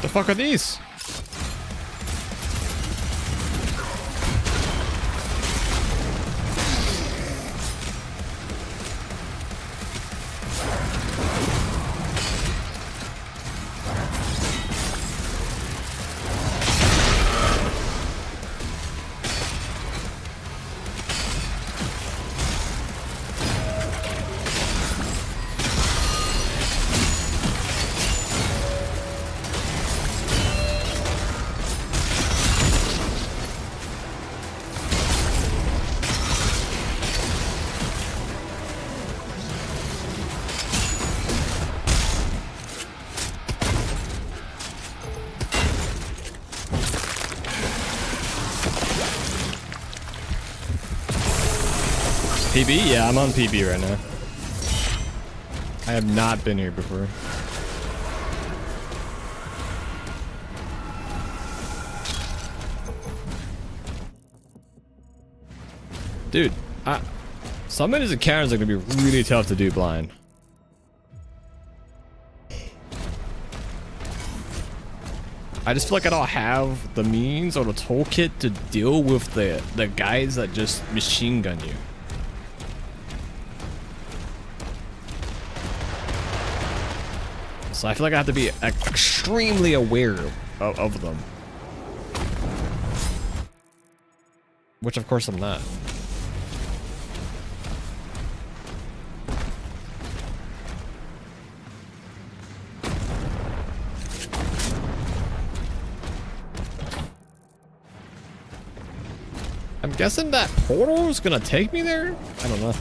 The fuck are these? PB? Yeah, I'm on PB right now. I have not been here before. Dude, some of these encounters are gonna be really tough to do blind. I just feel like I don't have the means or the toolkit to deal with the guys that just machine gun you. So I feel like I have to be extremely aware of them. Which of course I'm not. I'm guessing that portal is gonna take me there? I don't know.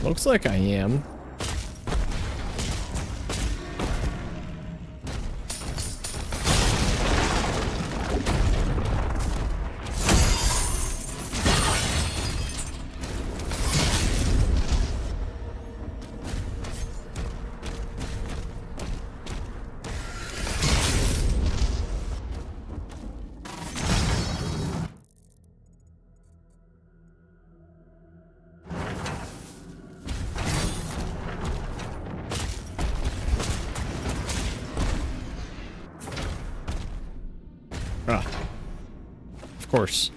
Looks like I am. Ah. Of course.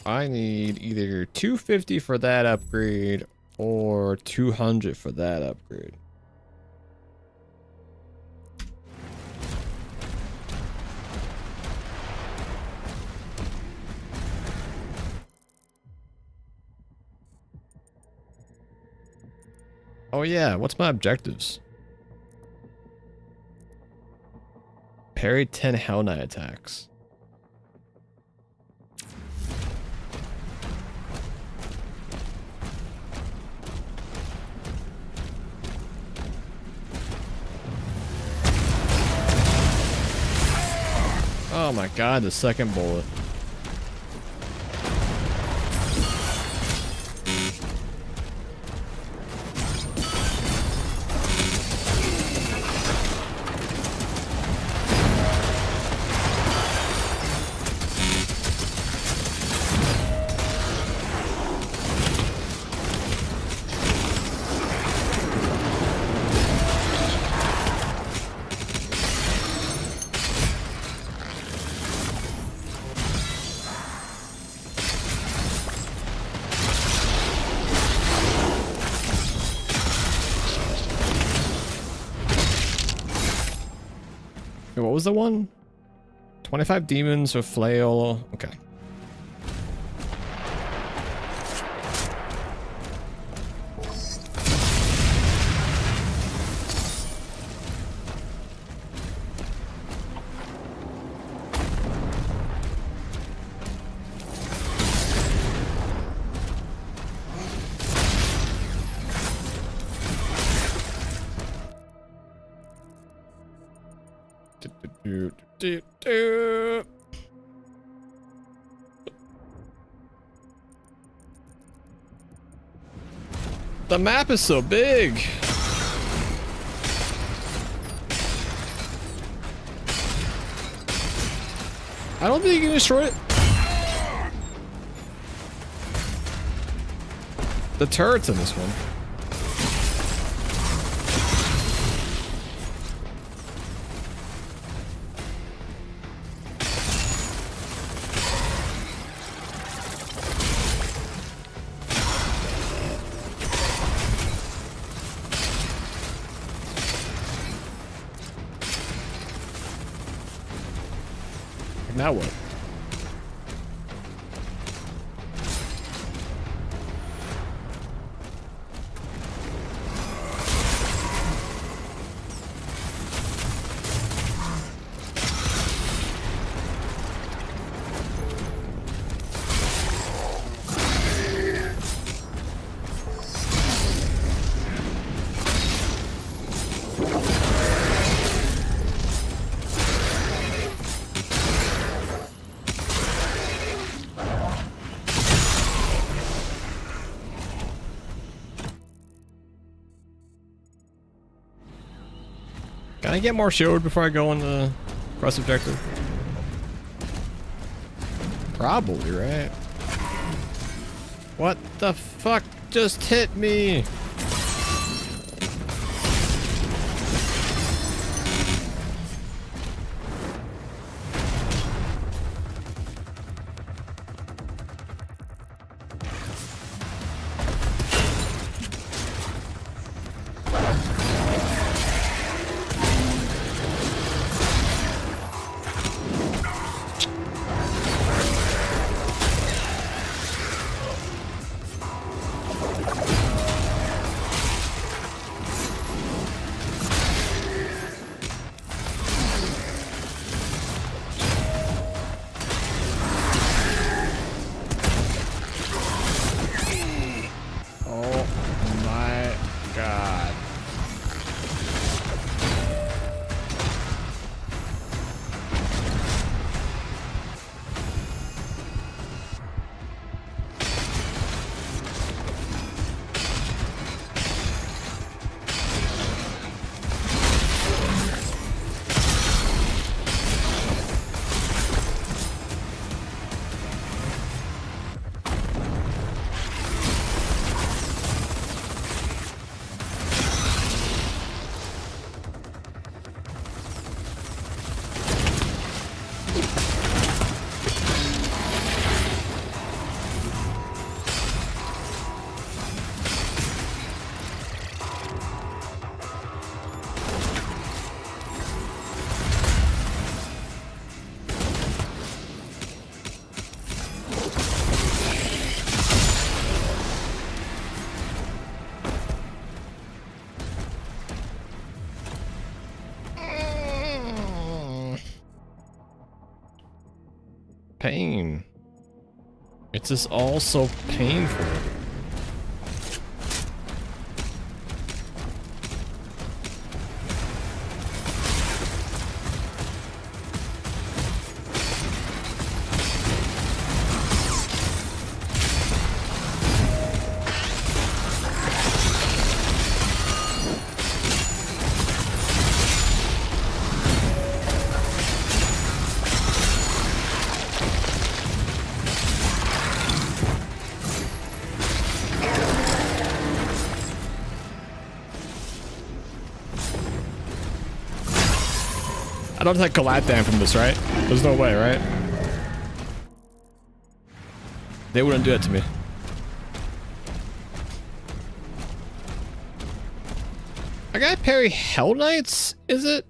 I need either 250 for that upgrade or 200 for that upgrade. Oh yeah, what's my objectives? Parry 10 Hell Knight attacks. Oh my god, the second bullet. What was the one? 25 demons with flail. Okay. The map is so big. I don't think you can destroy it. The turrets in this one. Now what? Can I get more shield before I go on the quest objective? Probably, right? What the fuck just hit me? Pain. It's just all so painful. I don't take Galathan from this, right? There's no way, right? They wouldn't do it to me. I gotta parry Hell Knights, is it?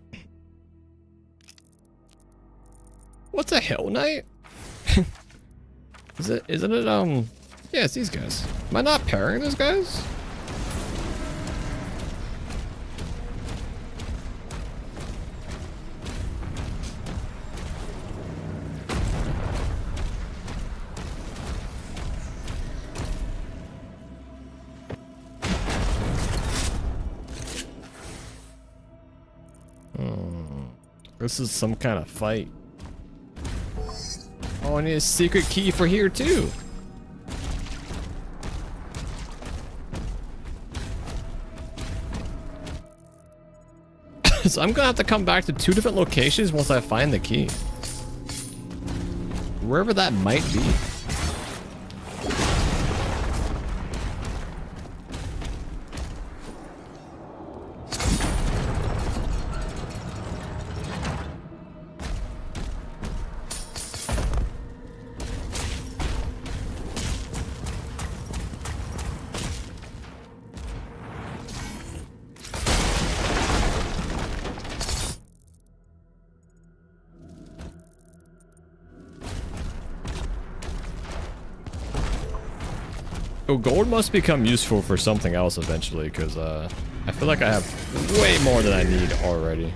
What's a Hell Knight? Isn't it, yeah, it's these guys. Am I not parrying those guys? This is some kind of fight. Oh, I need a secret key for here too. So I'm gonna have to come back to 2 different locations once I find the key. Wherever that might be. Oh, gold must become useful for something else eventually, because I feel like I have way more than I need already.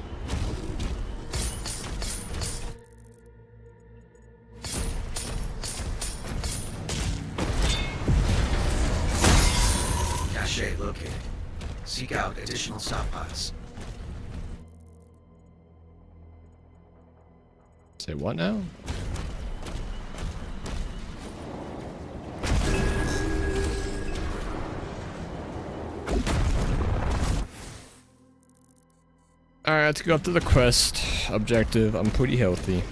Cache located. Seek out additional stockpiles. Say what now? Alright, let's go up to the quest objective. I'm pretty healthy.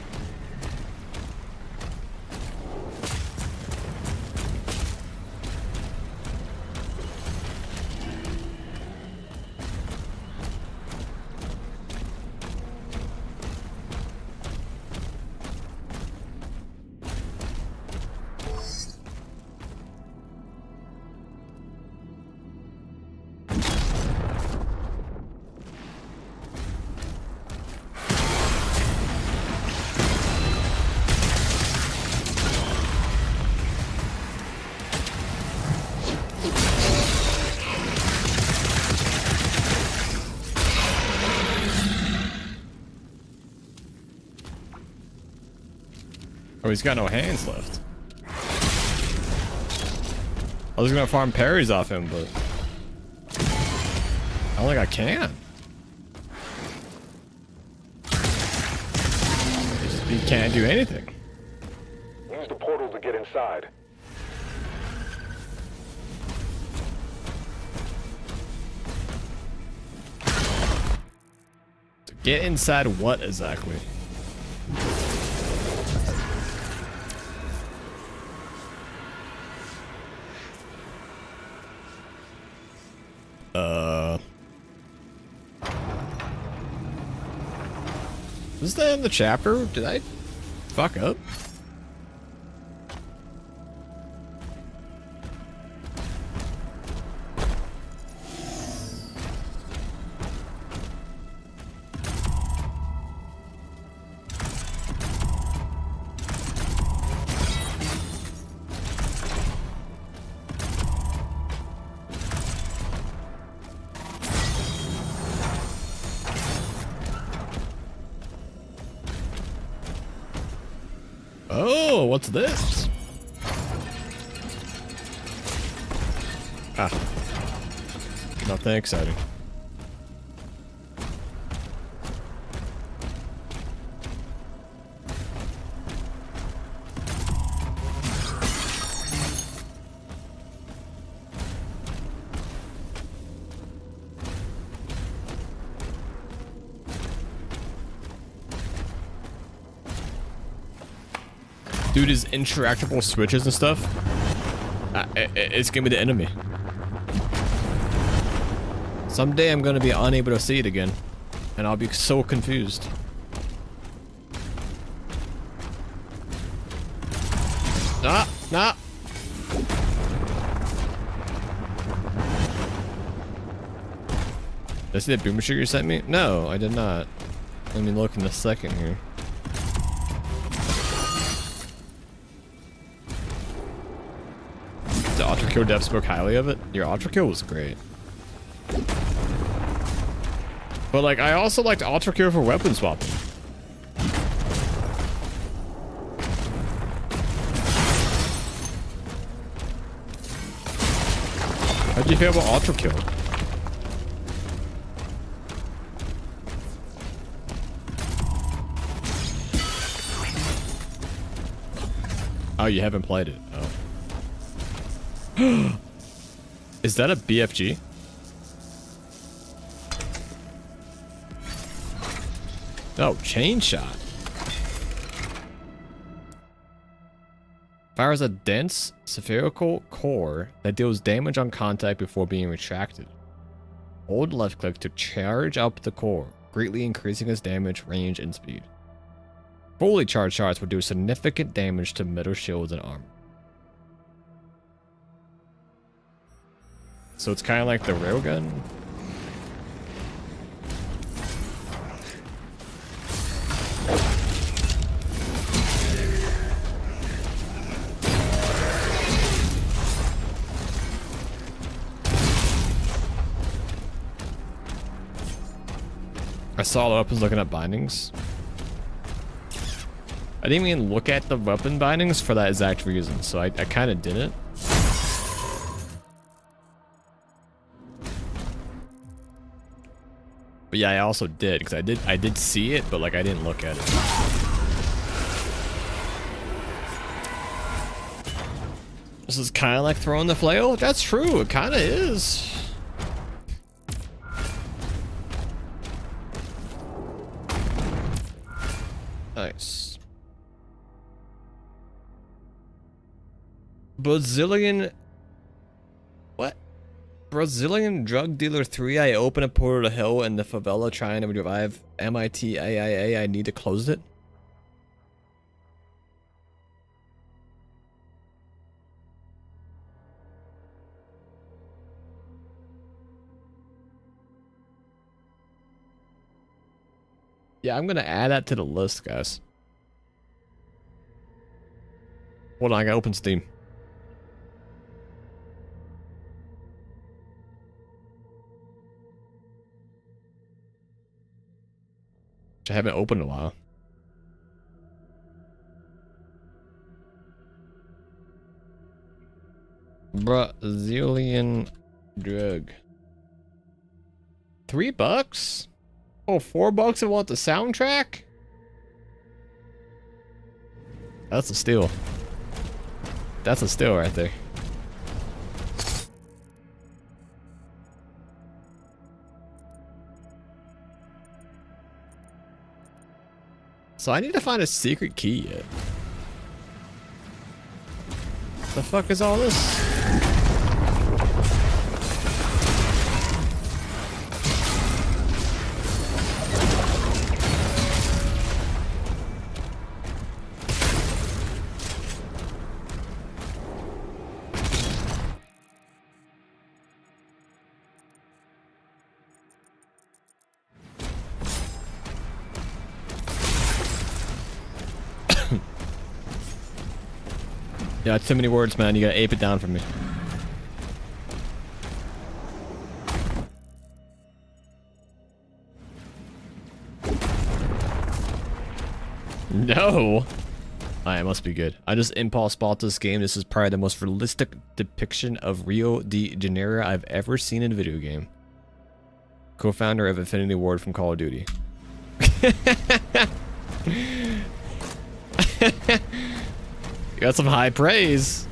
Oh, he's got no hands left. I was gonna farm parries off him, but I don't think I can. He can't do anything. Use the portal to get inside. To get inside what exactly? Is that in the chapter? Did I fuck up? Oh, what's this? Ah. Nothing exciting. Dude, his interactable switches and stuff, it's gonna be the enemy. Someday I'm gonna be unable to see it again, and I'll be so confused. Nah, nah. Did I see that boomer sugar you sent me? No, I did not. Let me look in a second here. The Ultra Kill Dev spoke highly of it. Your Ultra Kill was great. But like, I also liked Ultra Kill for weapon swapping. How'd you feel about Ultra Kill? Oh, you haven't played it. Oh. Is that a BFG? Oh, chain shot. Fires a dense spherical core that deals damage on contact before being retracted. Hold left click to charge up the core, greatly increasing its damage, range, and speed. Fully charged shots will do significant damage to metal shields and armor. So it's kind of like the railgun. I saw the weapons looking at bindings. I didn't even look at the weapon bindings for that exact reason, so I kind of didn't. But yeah, I also did, because I did see it, but like I didn't look at it. This is kind of like throwing the flail? That's true, it kind of is. Brazilian. What? Brazilian drug dealer 3. I open a portal to hell in the favela trying to revive MITAIA. I need to close it. Yeah, I'm gonna add that to the list, guys. Hold on, I gotta open Steam. Which I haven't opened in a while. Brazilian drug. $3? Oh, $4 I want the soundtrack? That's a steal. That's a steal right there. So I need to find a secret key yet. The fuck is all this? Yeah, too many words, man. You gotta ape it down for me. No! Alright, must be good. I just impulse bought this game. This is probably the most realistic depiction of Rio de Janeiro I've ever seen in a video game. Co-founder of Infinity Ward from Call of Duty. You got some high praise.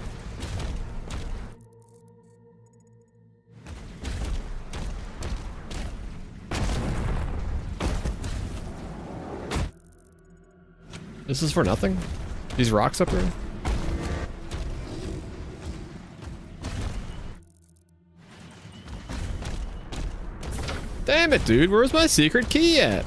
This is for nothing? These rocks up here? Damn it, dude. Where's my secret key at?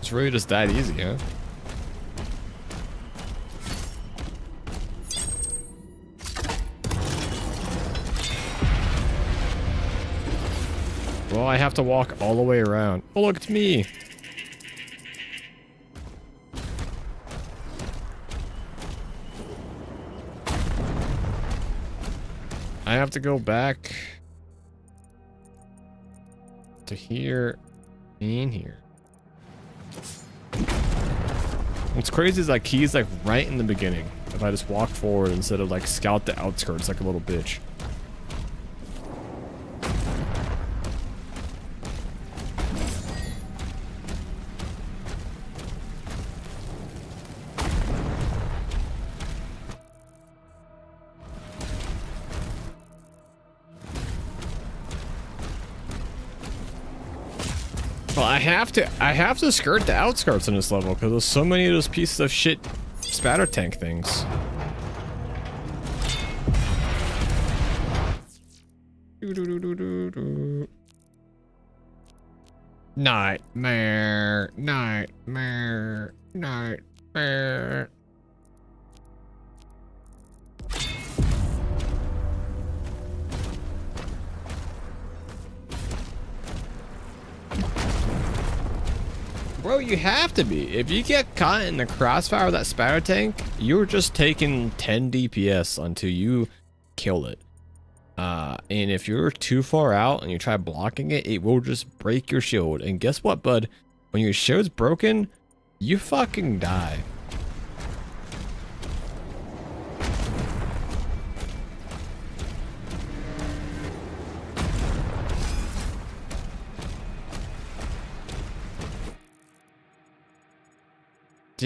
It's really just died easy, huh? Well, I have to walk all the way around. Oh, look, it's me. I have to go back to here and here. What's crazy is that key's like right in the beginning. If I just walk forward instead of like scout the outskirts like a little bitch. Well, I have to skirt the outskirts in this level because there's so many of those pieces of shit spatter tank things. Nightmare, nightmare, nightmare. Bro, you have to be. If you get caught in the crossfire of that spatter tank, you're just taking 10 DPS until you kill it. And if you're too far out and you try blocking it, it will just break your shield. And guess what, bud? When your shield's broken, you fucking die.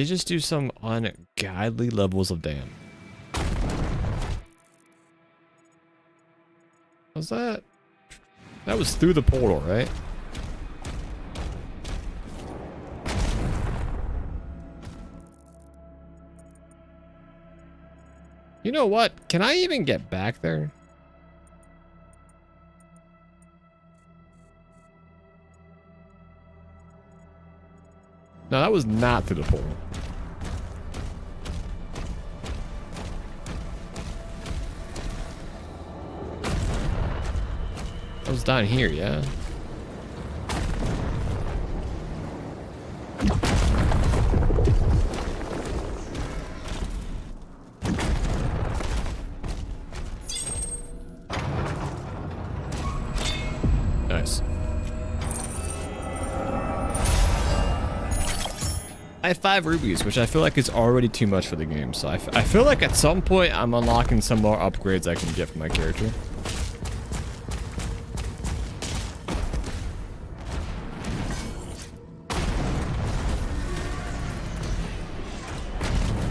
they just do some ungodly levels of damage? Was that? That was through the portal, right? You know what? Can I even get back there? No, that was not through the portal. That was down here, yeah. Nice. I have 5 rubies, which I feel like is already too much for the game. So I feel like at some point I'm unlocking some more upgrades I can get for my character.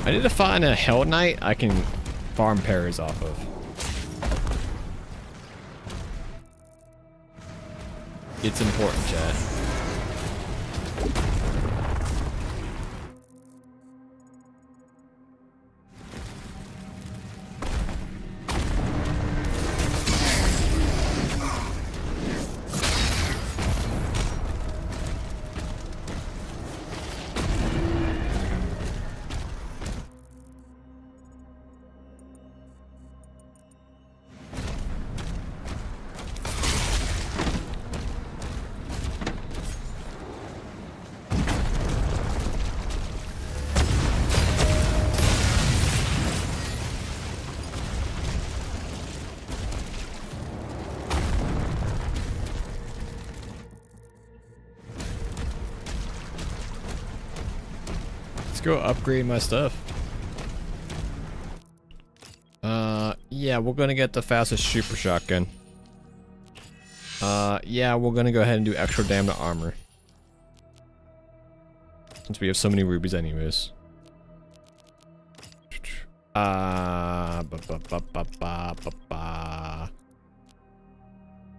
I need to find a Hell Knight I can farm parries off of. It's important, chat. Let's go upgrade my stuff. Yeah, we're gonna get the fastest super shotgun. Yeah, we're gonna go ahead and do extra damage to armor. Since we have so many rubies anyways.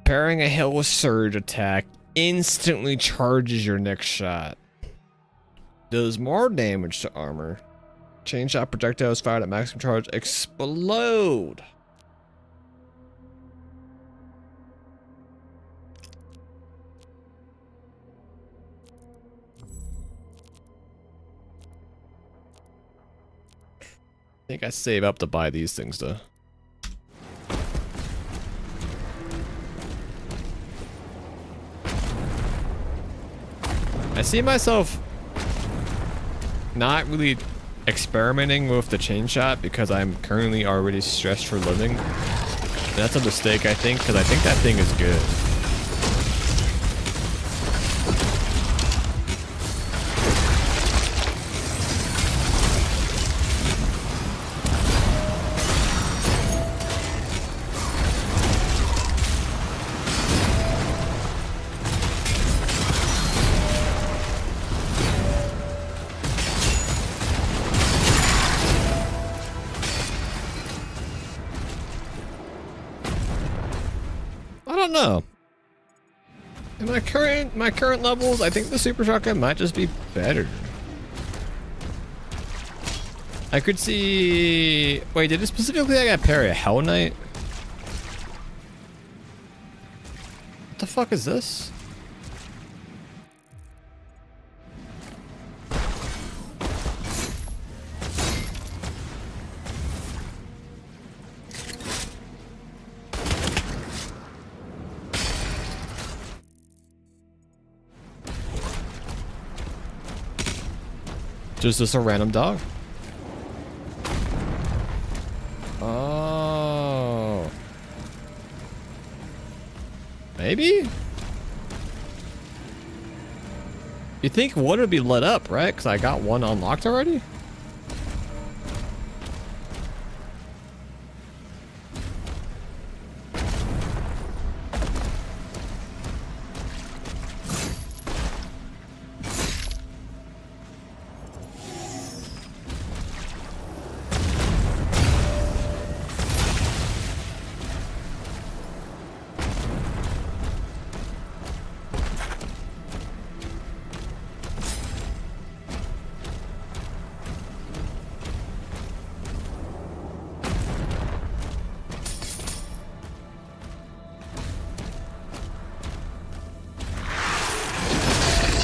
Pairing a Hell Surge attack instantly charges your next shot. Does more damage to armor. Chain shot projectiles fired at maximum charge explode. I think I save up to buy these things though. I see myself not really experimenting with the chain shot because I'm currently already stressed for living. And that's a mistake, I think, because I think that thing is good. I don't know. In my current levels, I think the super shotgun might just be better. I could see. Wait, did it specifically I got parry a Hell Knight? What the fuck is this? Just a random dog. Oh. Maybe? You think one would be lit up, right? Because I got one unlocked already?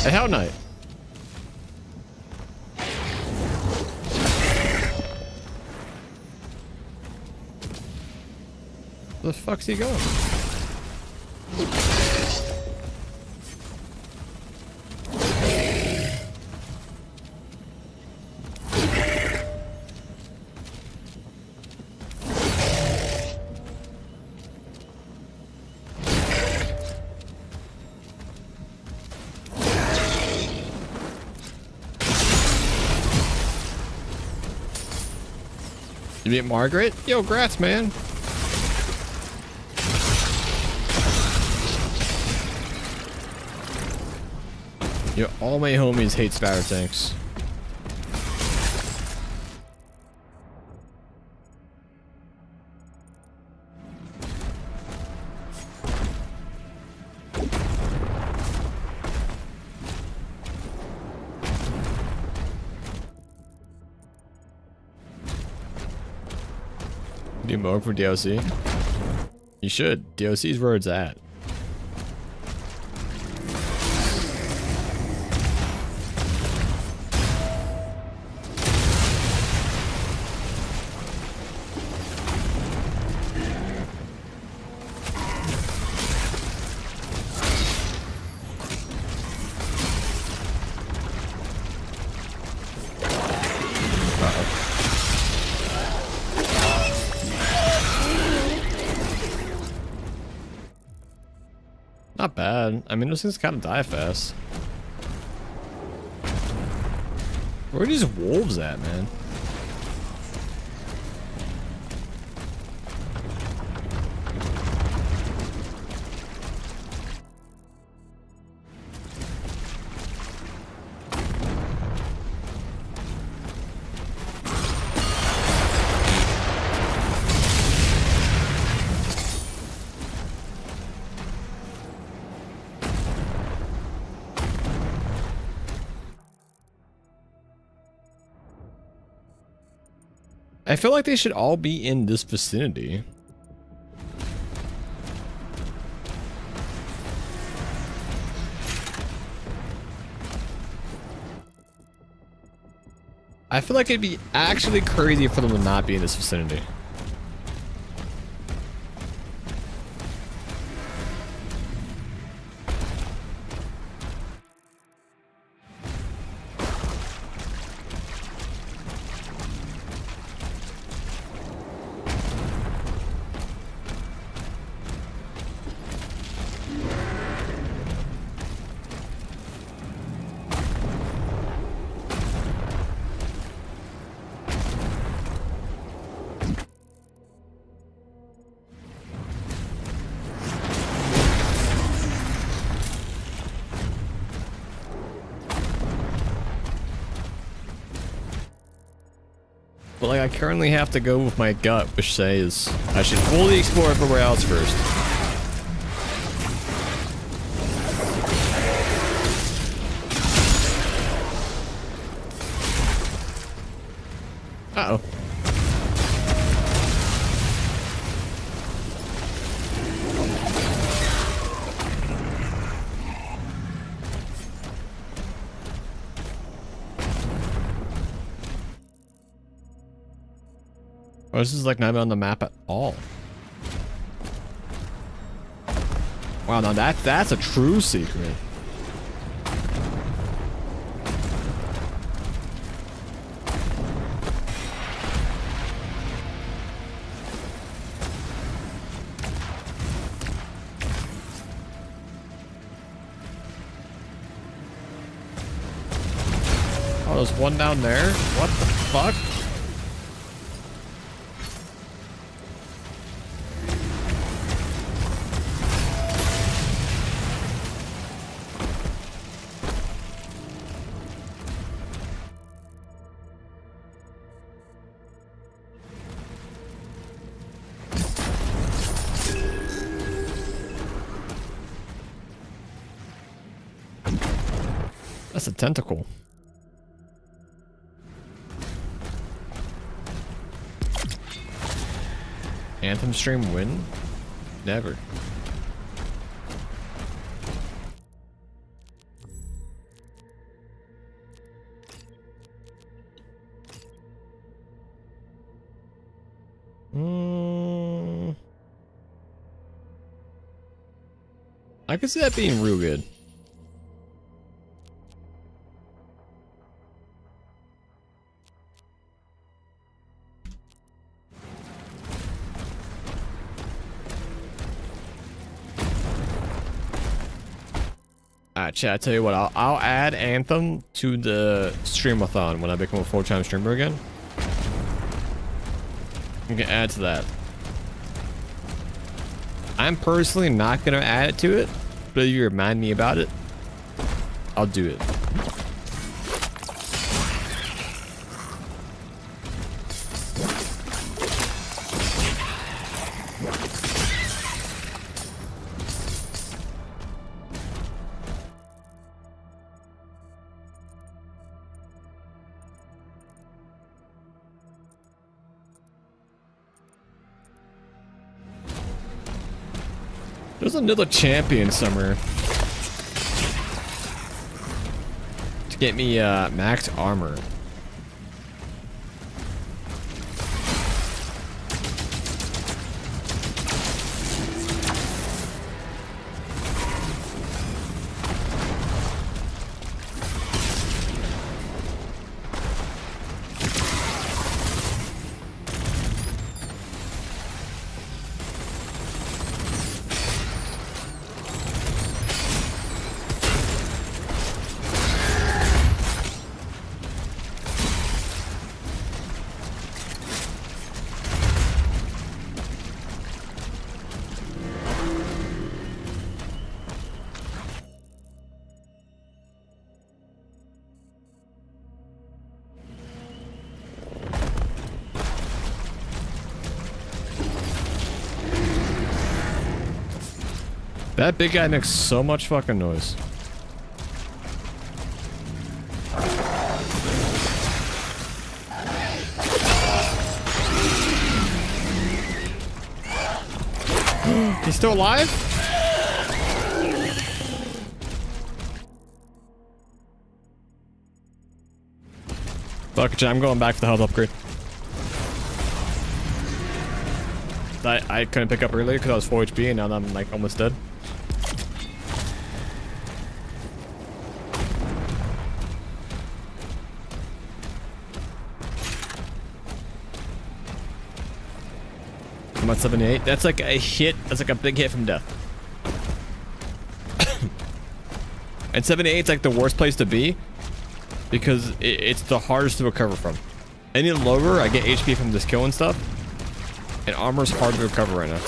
A Hell Knight. Where the fuck's he going? You meet Margaret? Yo, grats, man. Yo, all my homies hate spatter tanks. Do mode for DLC? You should. DLC is where it's at. Not bad. I mean, those things kind of die fast. Where are these wolves at, man? I feel like they should all be in this vicinity. I feel like it'd be actually crazy for them to not be in this vicinity. But like, I currently have to go with my gut, which says I should fully explore everywhere else first. Uh-oh. Oh, this is like not on the map at all. Wow, now that's a true secret. Oh, there's one down there? What the fuck? That's a tentacle. Anthem stream win? Never. I could see that being real good. Alright, chat, I tell you what, I'll add Anthem to the streamathon when I become a full-time streamer again. You can add to that. I'm personally not gonna add it to it, but if you remind me about it, I'll do it. There's another champion somewhere to get me max armor. That big guy makes so much fucking noise. He's still alive? Fuck it, I'm going back for the health upgrade. I couldn't pick up earlier because I was 4 HP and now I'm like almost dead. I'm at 78. That's like a hit. That's like a big hit from death. And 78 is like the worst place to be because it's the hardest to recover from. Any lower, I get HP from this kill and stuff. And armor's hard to recover right now.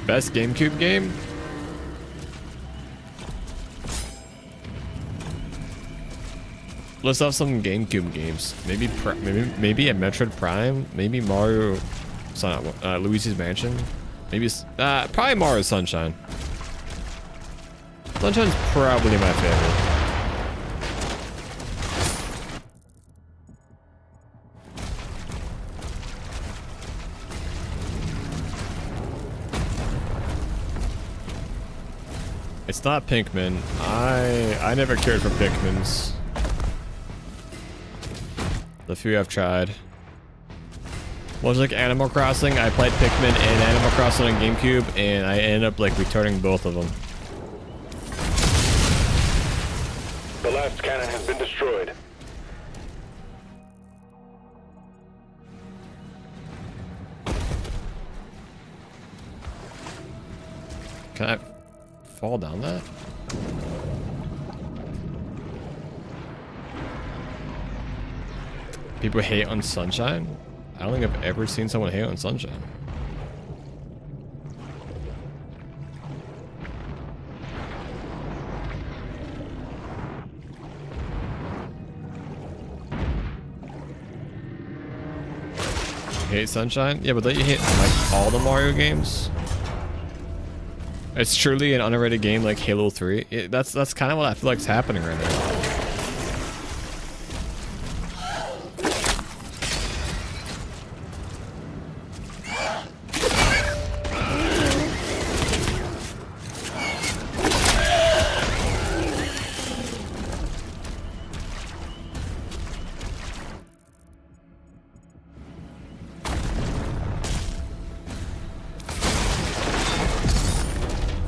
Best GameCube game? Let's have some GameCube games. Maybe a Metroid Prime. Maybe Mario, Luigi's Mansion. Maybe probably Mario Sunshine. Sunshine's probably my favorite. It's not Pikmin. I never cared for Pikmins. The few I've tried. Well, it's like Animal Crossing. I played Pikmin and Animal Crossing on GameCube, and I ended up like returning both of them. The last cannon has been destroyed. Can I fall down that? People hate on Sunshine? I don't think I've ever seen someone hate on Sunshine. Hate Sunshine? Yeah, but don't you hate like all the Mario games? It's truly an underrated game like Halo 3. That's kind of what I feel like is happening right now.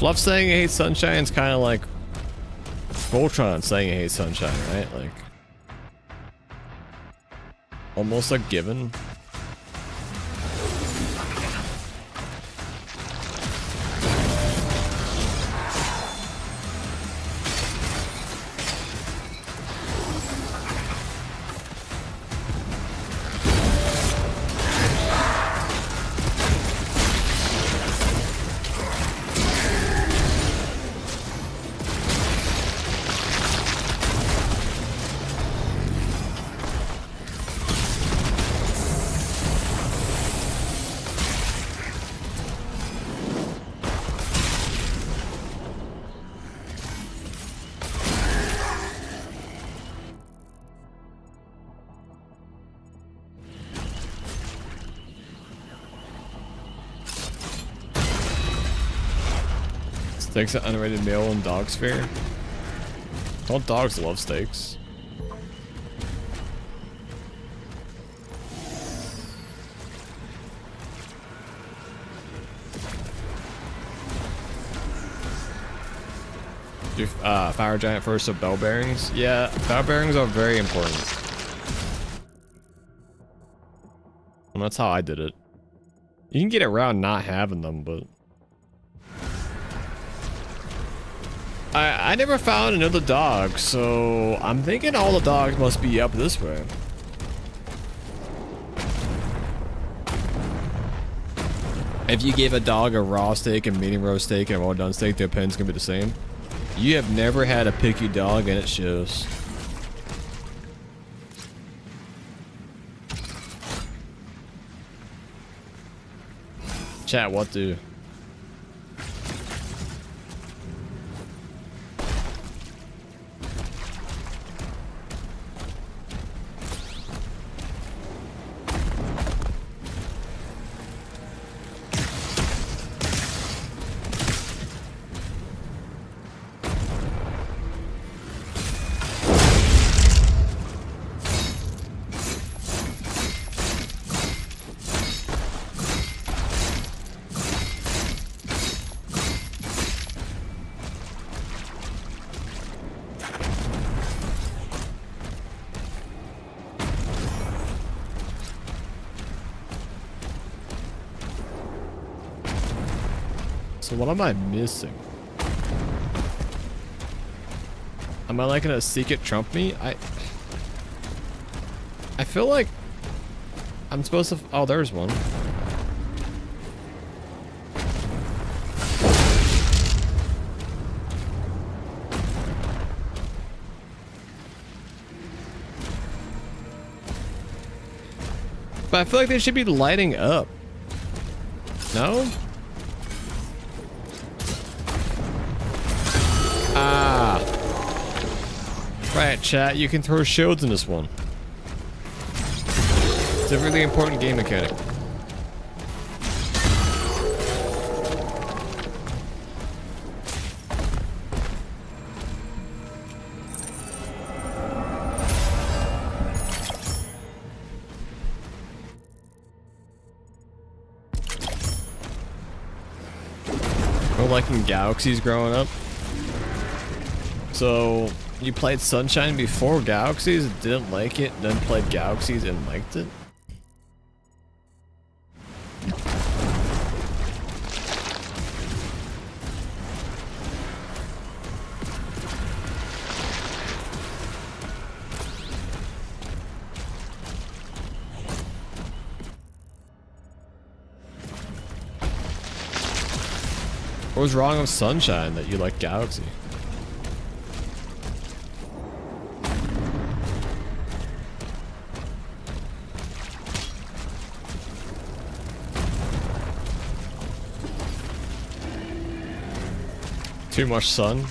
Fluff saying he hates sunshine is kind of like Voltron saying he hates sunshine, right? Like, almost a given. Steaks an underrated meal in dog sphere. Don't dogs love steaks? Do fire giant first of bell bearings? Yeah, bell bearings are very important. And that's how I did it. You can get around not having them, but I never found another dog, so I'm thinking all the dogs must be up this way. If you gave a dog a raw steak and medium roast steak and a well done steak, their opinions gonna be the same. You have never had a picky dog, and it shows. Chat, what do? So what am I missing? Am I like gonna seek it trump me? I feel like I'm supposed to. Oh, there's one. But I feel like they should be lighting up. No? Ah. Right, chat, you can throw shields in this one. It's a really important game mechanic. We're liking Galaxies growing up. So, you played Sunshine before Galaxies, didn't like it, then played Galaxies and liked it? What was wrong with Sunshine that you like Galaxy? Too much sun?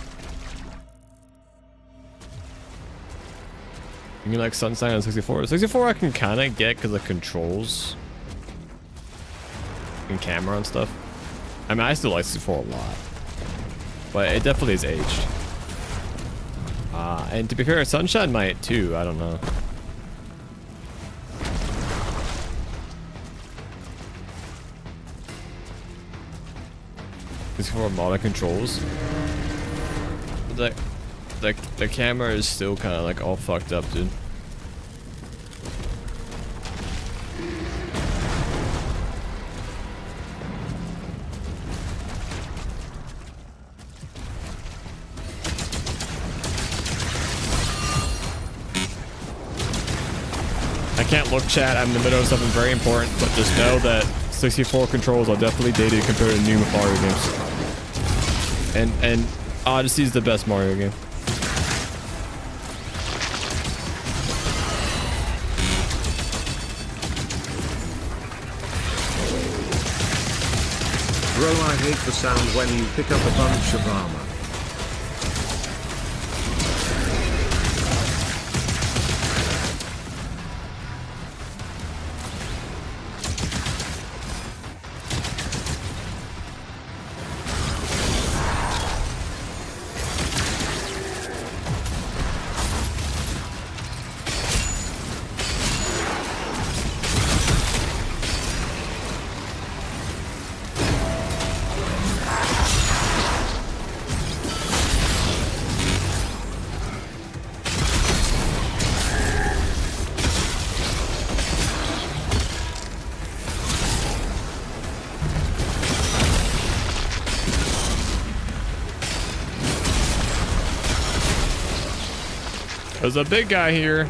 You mean like Sunshine on 64? 64 I can kind of get because of controls and camera and stuff. I mean, I still like 64 a lot, but it definitely is aged. And to be fair, Sunshine might too, I don't know. 64 modern controls. But the camera is still kind of like all fucked up, dude. I can't look, chat. I'm in the middle of something very important, but just know that 64 controls are definitely dated compared to new Mario games. And Odyssey is the best Mario game. Bro, I hate the sound when you pick up a bunch of armor. There's a big guy here.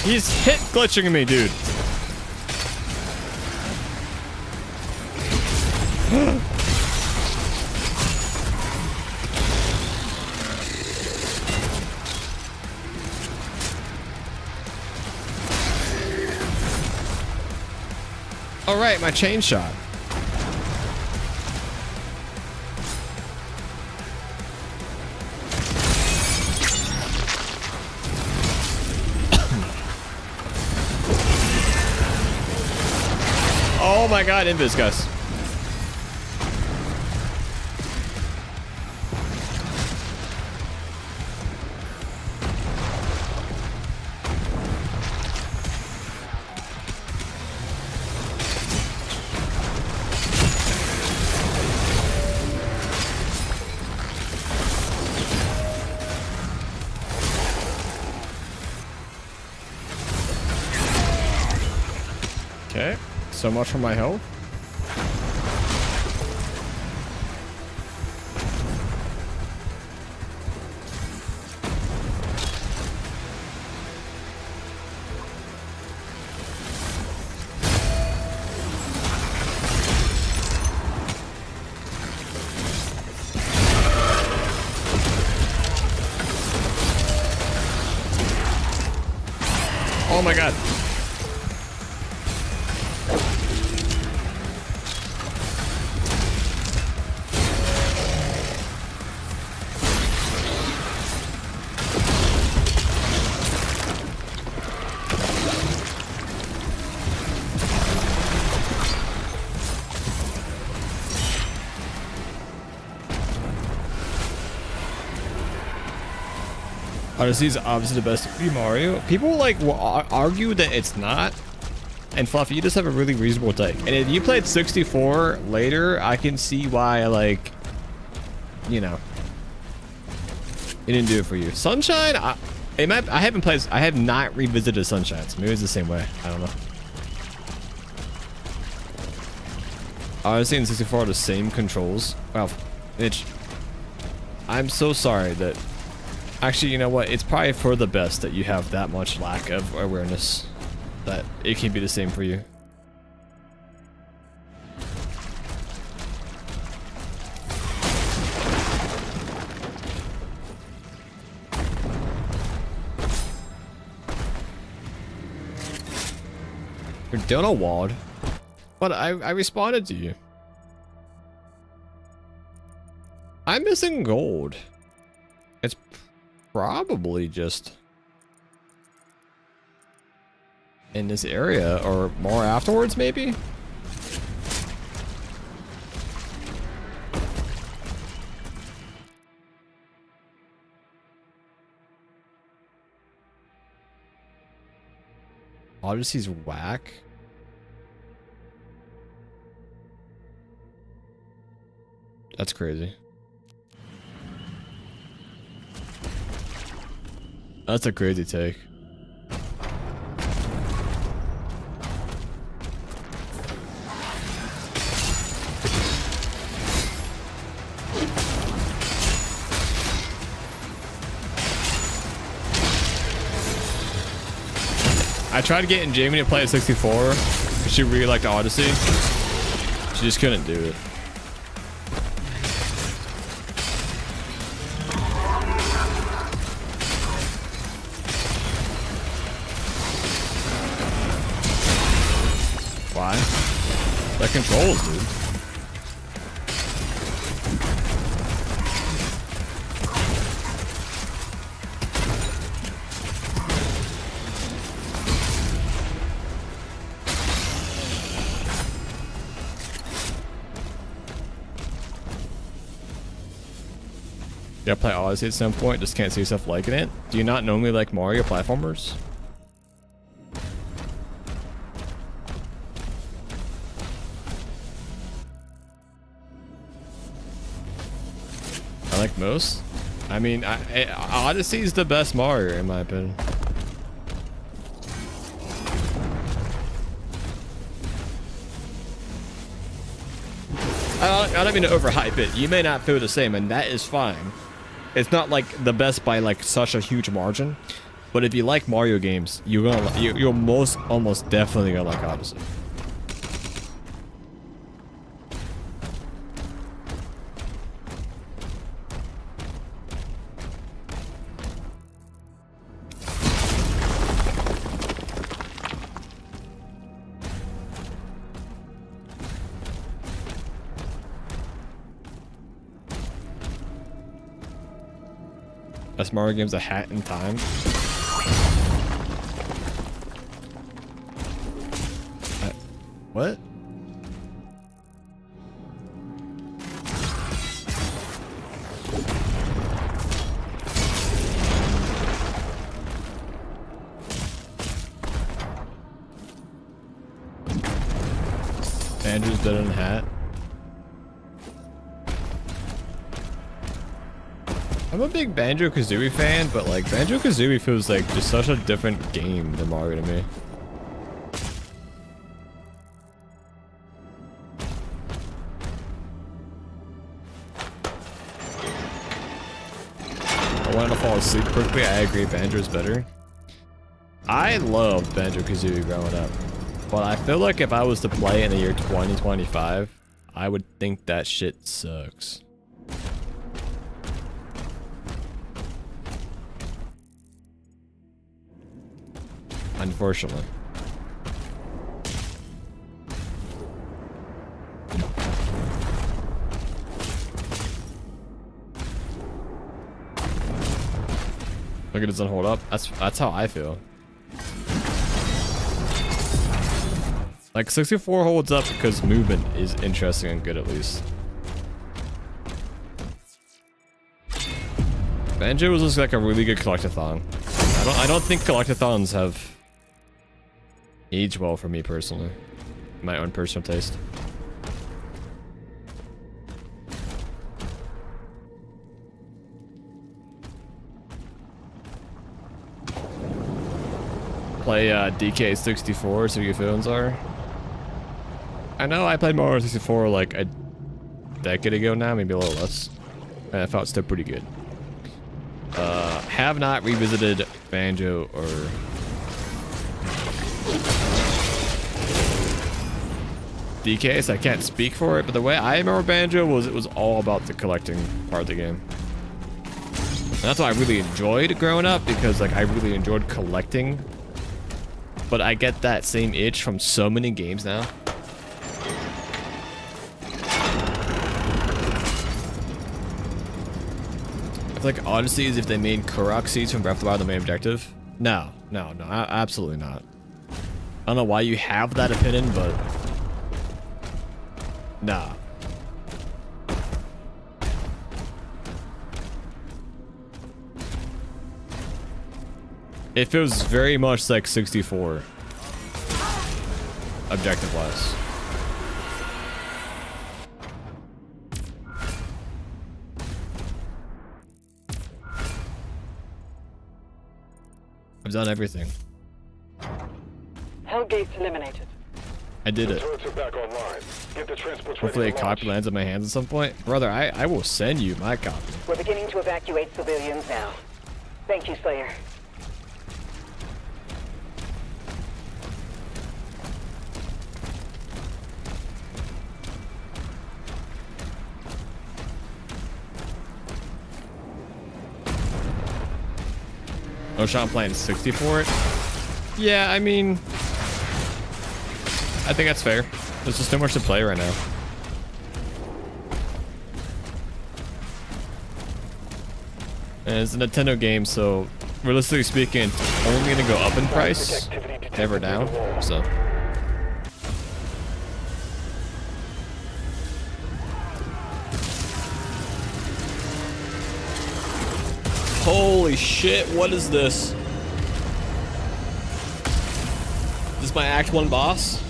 He's hit glitching me, dude. All right, my chain shot. Oh my god, invis, guys. Okay, so much for my health. Oh my god. Odyssey is obviously the best Mario. People like will argue that it's not. And Fluffy, you just have a really reasonable take. And if you played 64 later, I can see why, like, you know, it didn't do it for you. Sunshine, I have not revisited Sunshine, so maybe it's the same way. I don't know. Odyssey and 64 are the same controls. Wow, Mitch, I'm so sorry that. Actually, you know what? It's probably for the best that you have that much lack of awareness. That it can be the same for you. You're doing a wad. But I responded to you. I'm missing gold. It's probably just in this area or more afterwards, maybe. Odyssey's whack. That's crazy. That's a crazy take. I tried getting Jamie to play at 64 because she really liked Odyssey. She just couldn't do it. Why? The controls, dude. Yeah, play Odyssey at some point, just can't see yourself liking it. Do you not normally like Mario platformers? I like most. I mean, Odyssey is the best Mario in my opinion. I don't mean to overhype it. You may not feel the same, and that is fine. It's not like the best by like such a huge margin, but if you like Mario games, you're almost definitely gonna like Odyssey. Best Mario game's A Hat in Time. What? Andrew's better than Hat. I'm a big Banjo-Kazooie fan, but like Banjo-Kazooie feels like just such a different game than Mario to me. I wanted to fall asleep quickly. I agree, Banjo's better. I loved Banjo-Kazooie growing up, but I feel like if I was to play in the year 2025, I would think that shit sucks. Unfortunately. Look, it doesn't hold up. That's how I feel. Like 64 holds up because movement is interesting and good at least. Banjo was just like a really good collectathon. I don't think collectathons have aged well for me personally. My own personal taste. Play DK64, see what your feelings are. I know I played Mario 64 like a decade ago now, maybe a little less. And I felt still pretty good. Have not revisited Banjo or DK, so I can't speak for it, but the way I remember Banjo was it was all about the collecting part of the game. And that's what I really enjoyed growing up, because like I really enjoyed collecting. But I get that same itch from so many games now. I feel like Odyssey is if they made Korok seeds from Breath of the Wild the main objective. No, absolutely not. I don't know why you have that opinion, but nah. It feels very much like 64. objective-wise. I've done everything. Hellgate's eliminated. I did The it. turrets are back online. Get the transports ready Hopefully a for copy launch. lands in my hands at some point. Brother, I will send you my copy. We're beginning to evacuate civilians now. Thank you, Slayer. Oh, Sean playing 60 for it? Yeah, I mean, I think that's fair. There's just too much to play right now. And it's a Nintendo game, so realistically speaking, it's only gonna go up in price, never down. So. Holy shit, what is this? This is my Act 1 boss?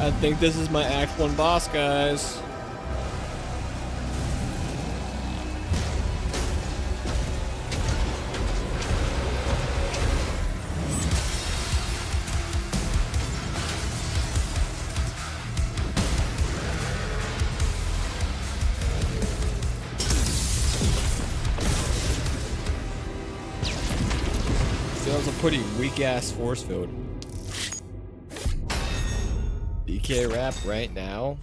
I think this is my Act 1 boss, guys. That was a pretty weak-ass force field. DK wrap right now.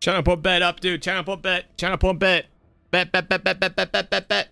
Trying to put bet up, dude. Trying to put bet. Trying to put bet. Bet, bet, bet, bet, bet, bet, bet, bet, bet.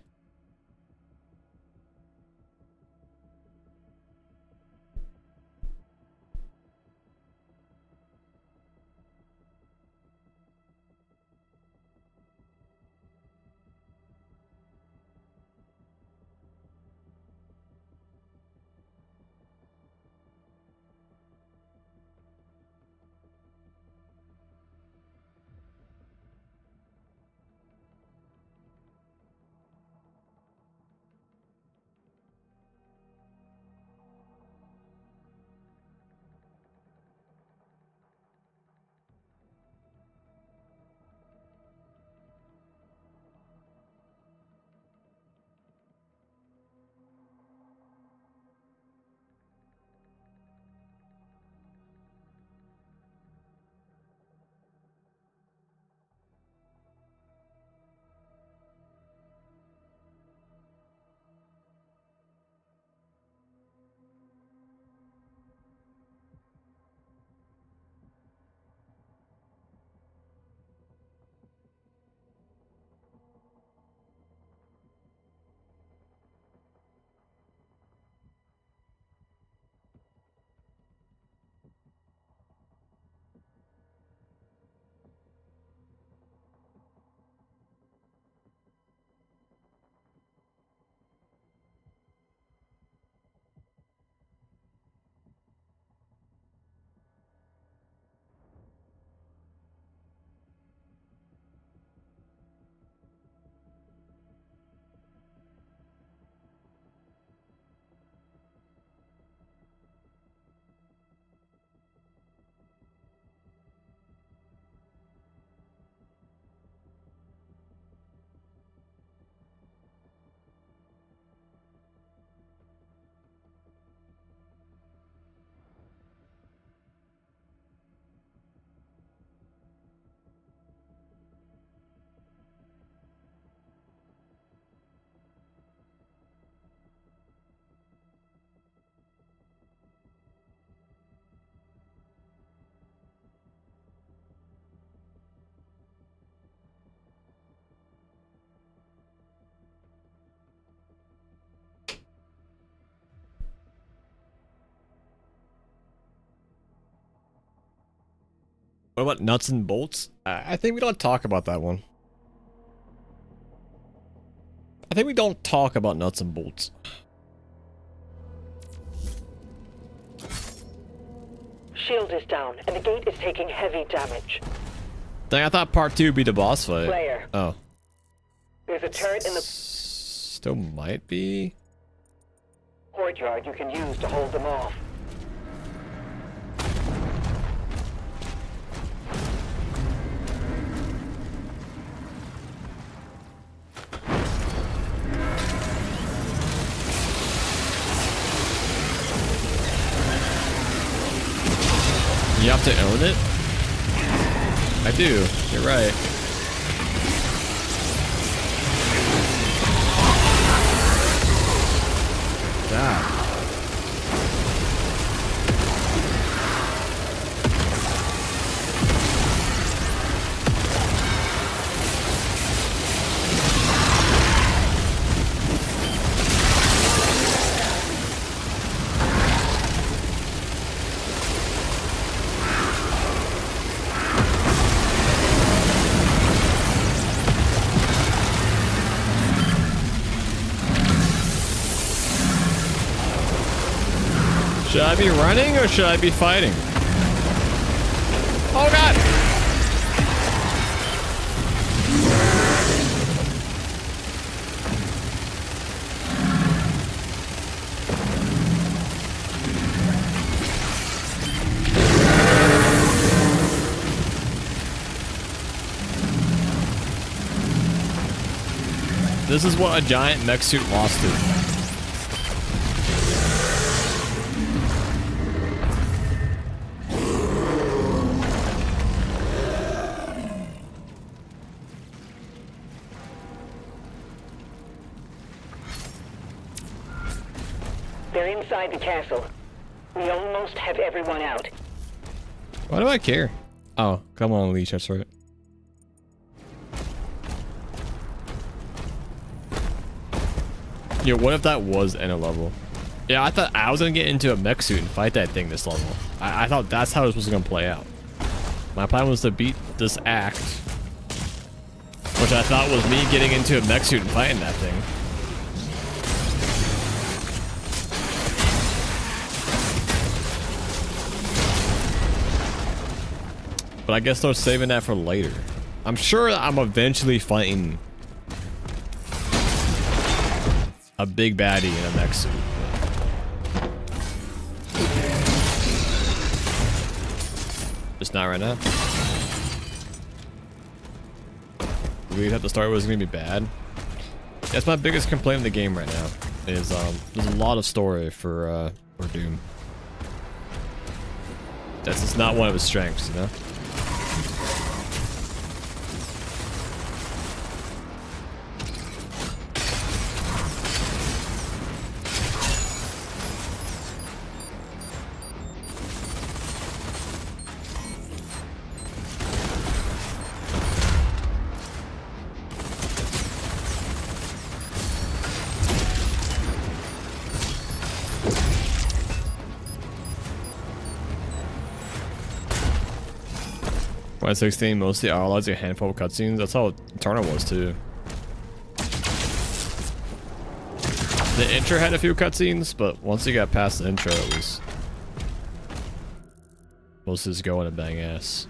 What about nuts and bolts? I think we don't talk about that one. I think we don't talk about nuts and bolts. Shield is down, and the gate is taking heavy damage. Dang, I thought part 2 would be the boss fight. Player. Oh. There's a turret in the Still might be. courtyard you can use to hold them off. You have to own it? I do. You're right. God. Should I be running or should I be fighting? Oh god! This is what a giant mech suit lost to. They're inside the castle. We almost have everyone out. Why do I care? Oh, come on, Leash, that's right. Yeah, what if that was end of level? Yeah, I thought I was gonna get into a mech suit and fight that thing this level. I thought that's how it was gonna play out. My plan was to beat this act, which I thought was me getting into a mech suit and fighting that thing. But I guess they're saving that for later. I'm sure I'm eventually fighting a big baddie in a mech suit. Just not right now. We'd have to start was gonna be bad. That's my biggest complaint in the game right now. Is there's a lot of story for Doom. That's just not one of his strengths, you know? When 16, mostly RLs, a handful of cutscenes. That's how Eternal was too. The intro had a few cutscenes, but once you got past the intro, it was most is going to bang ass.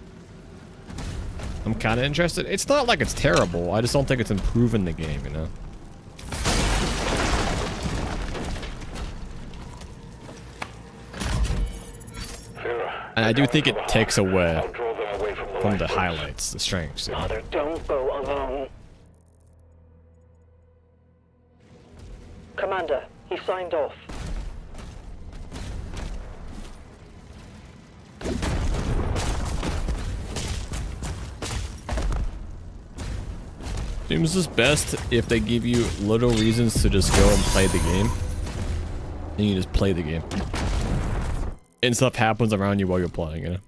I'm kind of interested. It's not like it's terrible. I just don't think it's improving the game, you know. And I do think it takes away from the highlights, the strengths. You know? Father, don't go alone. Commander, he signed off. Seems just best if they give you little reasons to just go and play the game. And you just play the game. And stuff happens around you while you're playing, you know?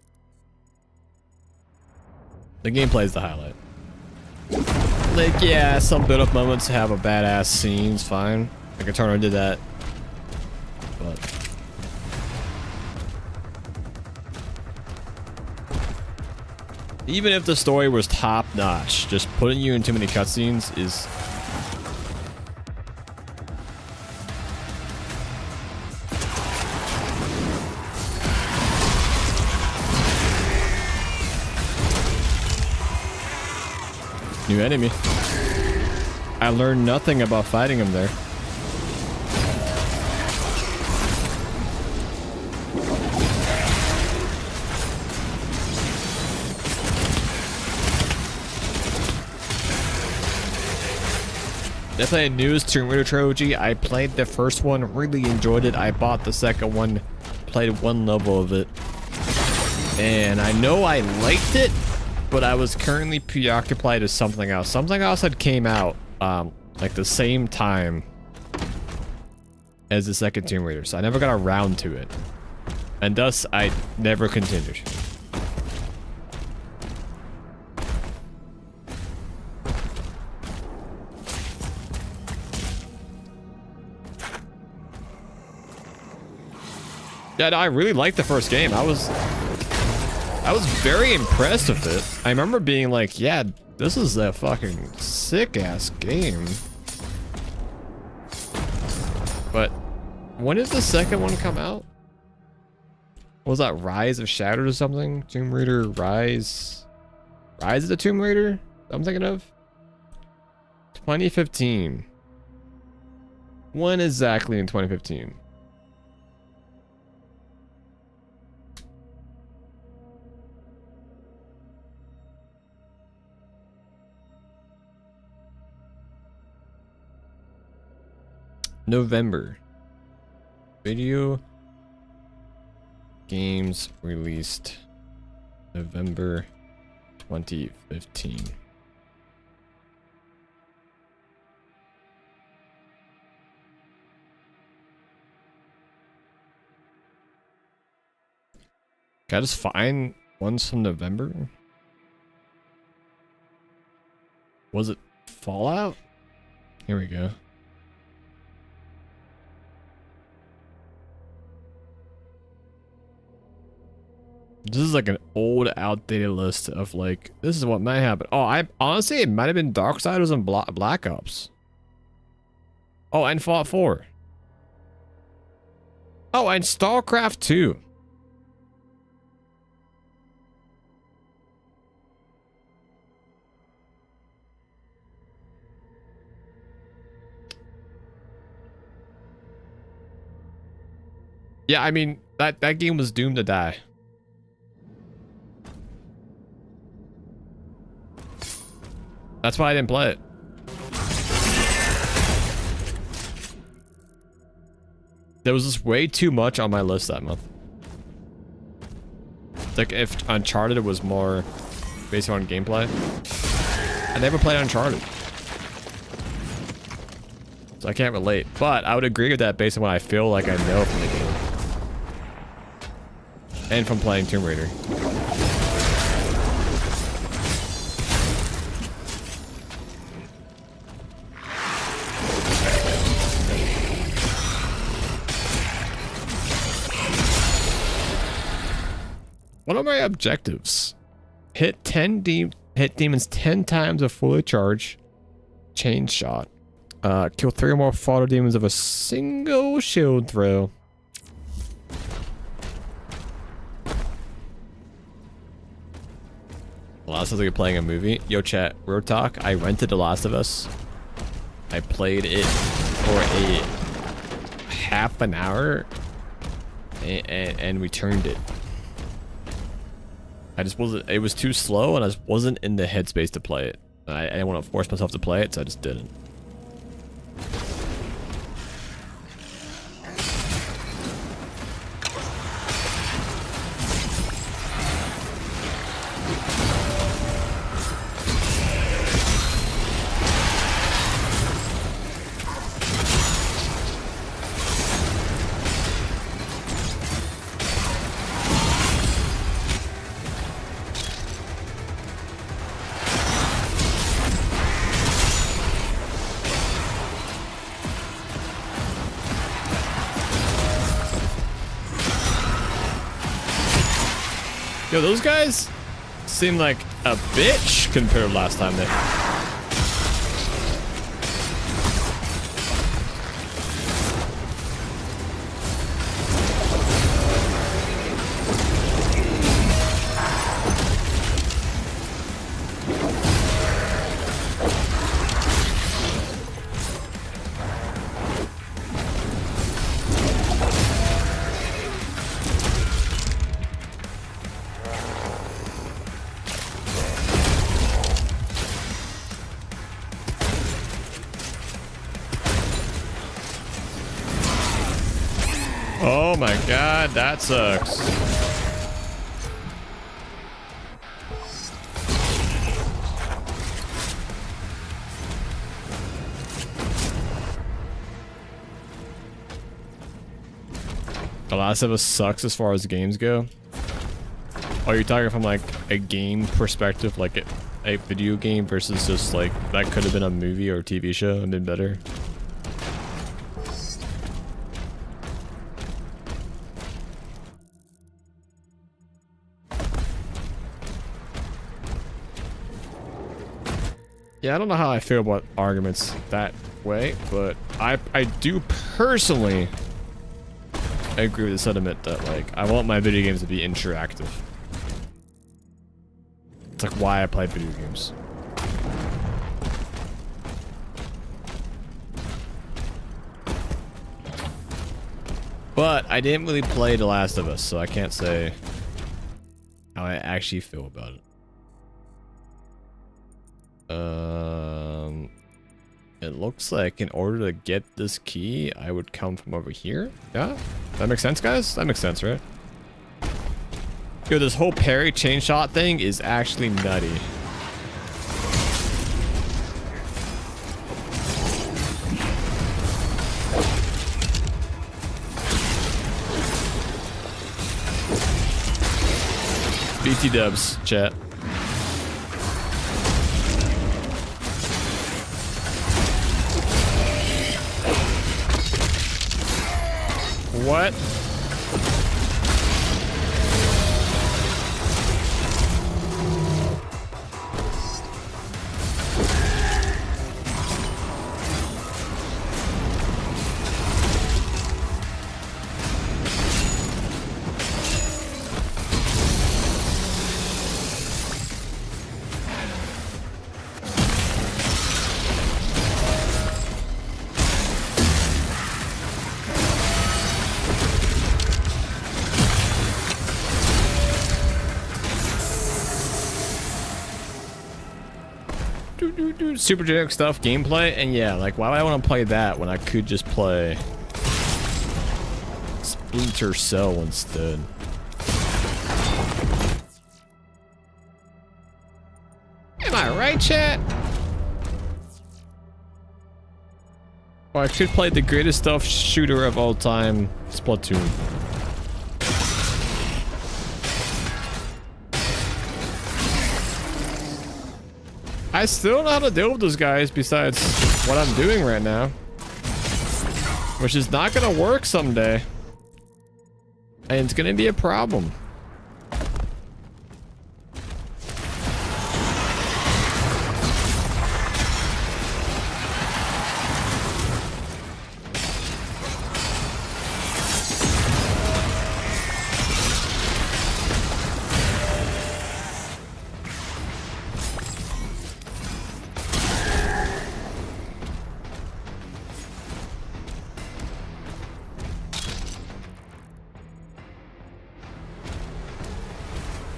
The gameplay is the highlight. Like, yeah, some build-up moments have a badass scenes, fine. Like, Eternal did that. But... Even if the story was top notch, just putting you in too many cutscenes is. New enemy. I learned nothing about fighting him there. Definitely a newest Tomb Raider trilogy. I played the first one, really enjoyed it. I bought the second one, played one level of it. And I know I liked it, but I was currently preoccupied with something else. Something else had came out like the same time as the second Tomb Raider, so I never got around to it. And thus, I never continued. Yeah, no, I really liked the first game. I was very impressed with it. I remember being like, yeah, this is a fucking sick-ass game. But when did the second one come out? Was that Rise of Shadows or something? Tomb Raider Rise of the Tomb Raider? I'm thinking of 2015. When exactly in 2015? November. Video games released November 2015. Can I just find ones from November? Was it Fallout? Here we go. This is like an old, outdated list of like, this is what might happen. Oh, I honestly, it might have been Darksiders and Black Ops. Oh, and Fallout 4. Oh, and StarCraft 2. Yeah, I mean, that game was doomed to die. That's why I didn't play it. There was just way too much on my list that month. It's like if Uncharted was more based on gameplay. I never played Uncharted, so I can't relate. But I would agree with that based on what I feel like I know from the game. And from playing Tomb Raider. One of my objectives: hit demons 10 times a fully charged chain shot. Kill 3 or more fodder demons of a single shield throw. Last of Us, like playing a movie. Yo, chat, real talk. I rented The Last of Us. I played it for a half an hour and returned it. I just wasn't, it was too slow and I just wasn't in the headspace to play it. I didn't want to force myself to play it, so I just didn't. Yo, those guys seemed like a bitch compared to last time. Oh my god, that sucks. The Last of Us sucks as far as games go. Oh, you're talking from like a game perspective, like a video game versus just like that could have been a movie or a TV show and been better. Yeah, I don't know how I feel about arguments that way, but I do personally agree with the sentiment that like I want my video games to be interactive. It's like why I play video games. But I didn't really play The Last of Us, so I can't say how I actually feel about it. It looks like in order to get this key, I would come from over here. Yeah? That makes sense, guys? That makes sense, right? Yo, this whole parry chain shot thing is actually nutty. BT dubs, chat. What? Super generic stuff, gameplay, and yeah, like why would I want to play that when I could just play Splinter Cell instead? Am I right, chat? Or I could play the greatest stealth shooter of all time, Splatoon. I still don't know how to deal with those guys besides what I'm doing right now. Which is not gonna work someday. And it's gonna be a problem.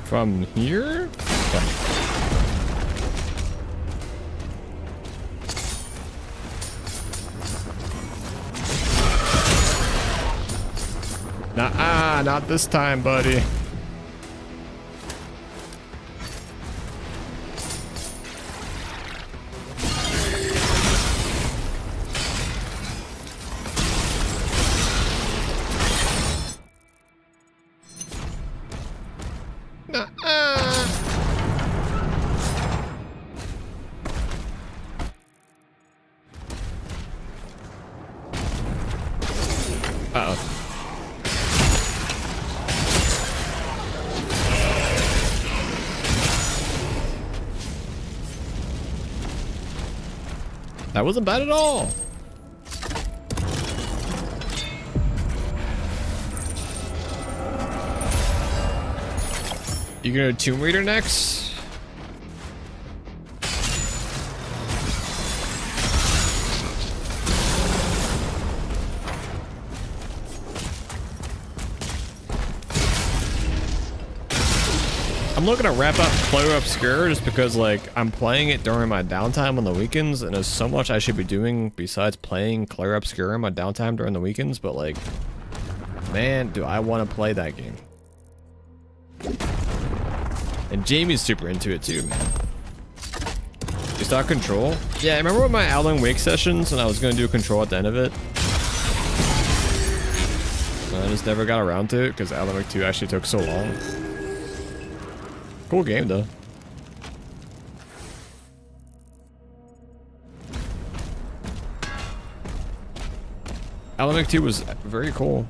From here? Okay. Nuh-uh, not this time, buddy. That wasn't bad at all. You gonna Tomb Raider next? I'm looking to wrap up Player Obscure just because like I'm playing it during my downtime on the weekends and there's so much I should be doing besides playing Player Obscure in my downtime during the weekends, but like, man, do I want to play that game. And Jamie's super into it too, man. You start Control? Yeah, I remember with my Alan Wake sessions and I was going to do Control at the end of it. I just never got around to it because Alan Wake 2 actually took so long. Cool game though. Alan Wake 2 was very cool.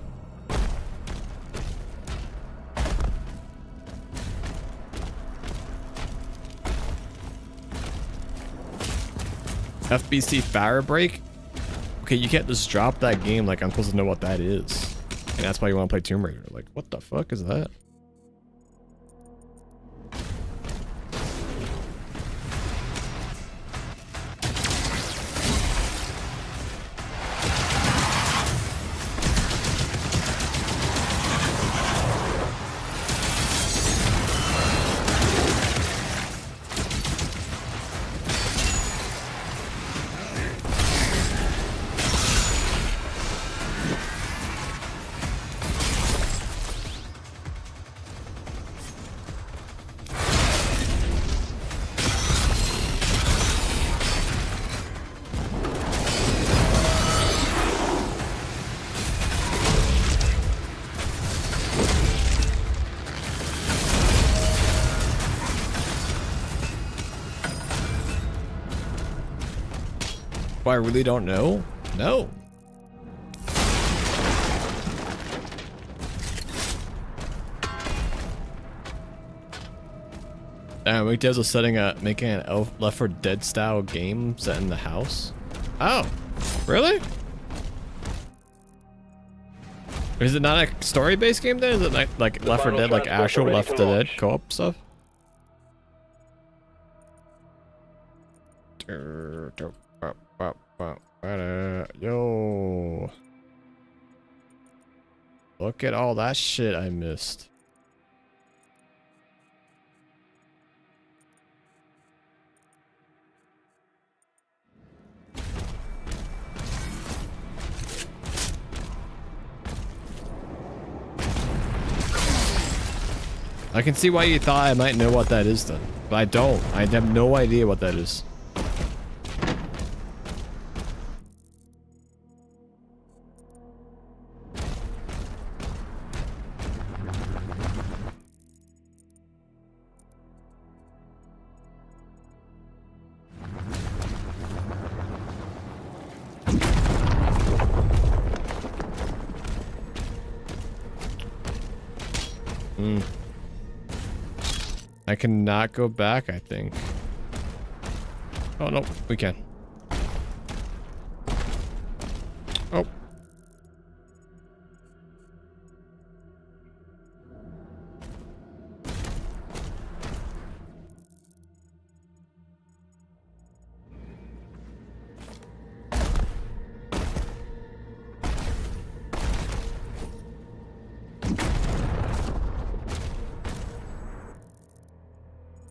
FBC Fire Break? Okay, you can't just drop that game like I'm supposed to know what that is. And that's why you want to play Tomb Raider. Like, what the fuck is that? I really don't know? No. Wake Devs is making an Left 4 Dead style game set in the house. Oh, really? Is it not a story-based game then? Is it like Left 4 Dead, like actual Left 4 Dead co-op stuff? Yo. Look at all that shit I missed. I can see why you thought I might know what that is then, but I don't. I have no idea what that is. I cannot go back, I think. Oh, no, we can. Oh.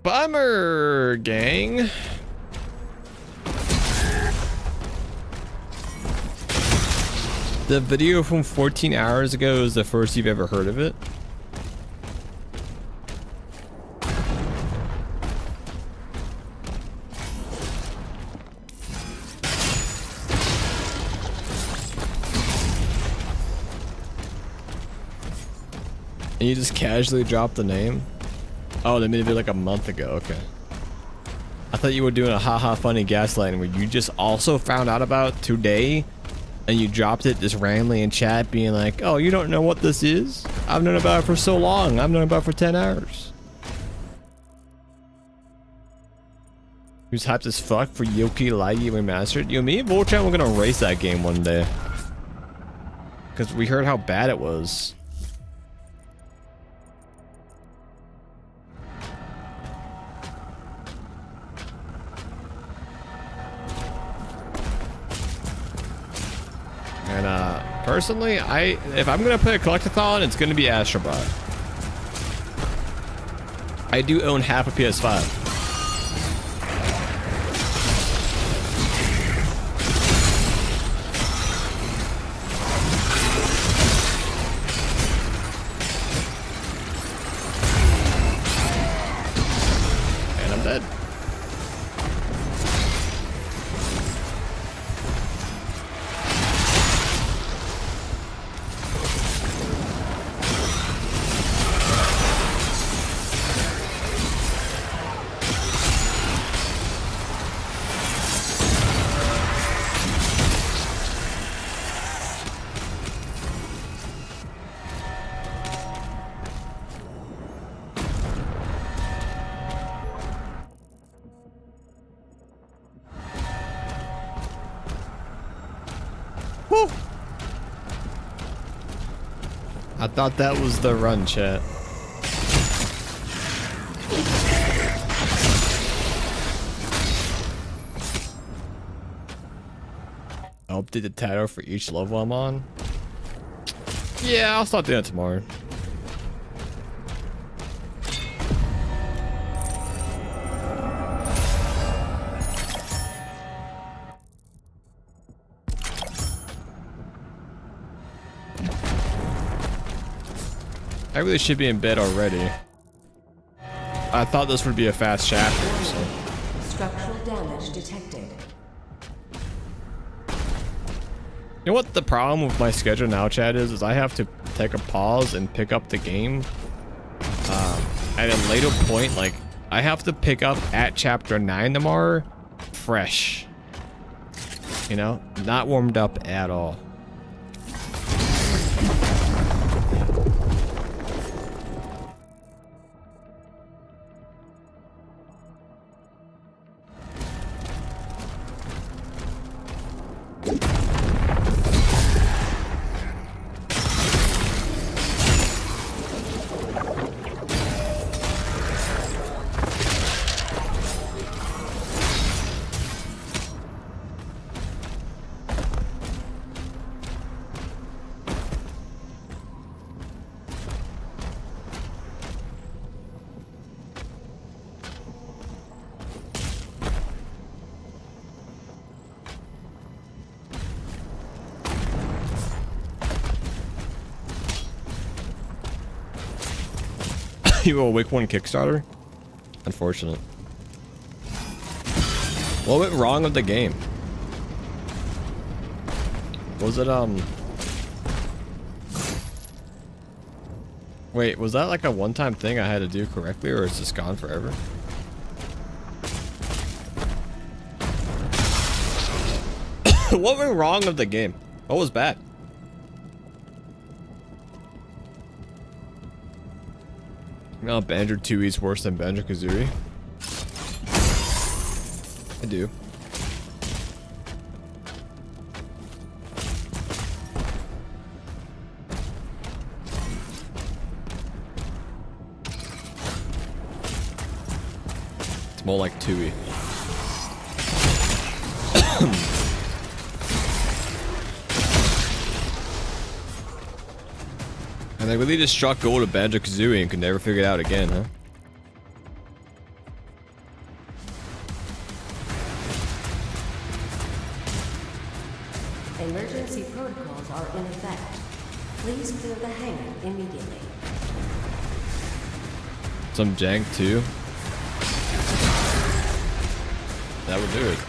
Bummer, gang. The video from 14 hours ago is the first you've ever heard of it. And you just casually dropped the name? Oh, they made it like a month ago. Okay. I thought you were doing a haha funny gaslighting where you just also found out about today and you dropped it just randomly in chat being like, oh, you don't know what this is? I've known about it for so long. I've known about it for 10 hours. Who's hyped as fuck for Yoki Lagi Remastered? You, me and Voltron were gonna race that game one day. Because we heard how bad it was. And personally, if I'm gonna play a collectathon, it's gonna be Astrobot. I do own half a PS5. And I'm dead. Woo! I thought that was the run, chat. I'll update the title for each level I'm on. Yeah, I'll start doing it tomorrow. I really should be in bed already. I thought this would be a fast chapter, so. Structural damage detected. You know what the problem with my schedule now, Chad, is I have to take a pause and pick up the game. At a later point, like, I have to pick up at chapter 9 tomorrow, fresh. You know, not warmed up at all. You will Wake 1 Kickstarter? Unfortunate. What went wrong with the game? Was it, Wait, was that like a one-time thing I had to do correctly, or is this gone forever? What went wrong with the game? What was bad? No, Banjo 2E is worse than Banjo Kazooie. I do. It's more like 2E. And they really just struck gold at Banjo Kazooie and could never figure it out again, huh? Emergency protocols are in effect. Please clear the hangar immediately. Some jank too. That would do it.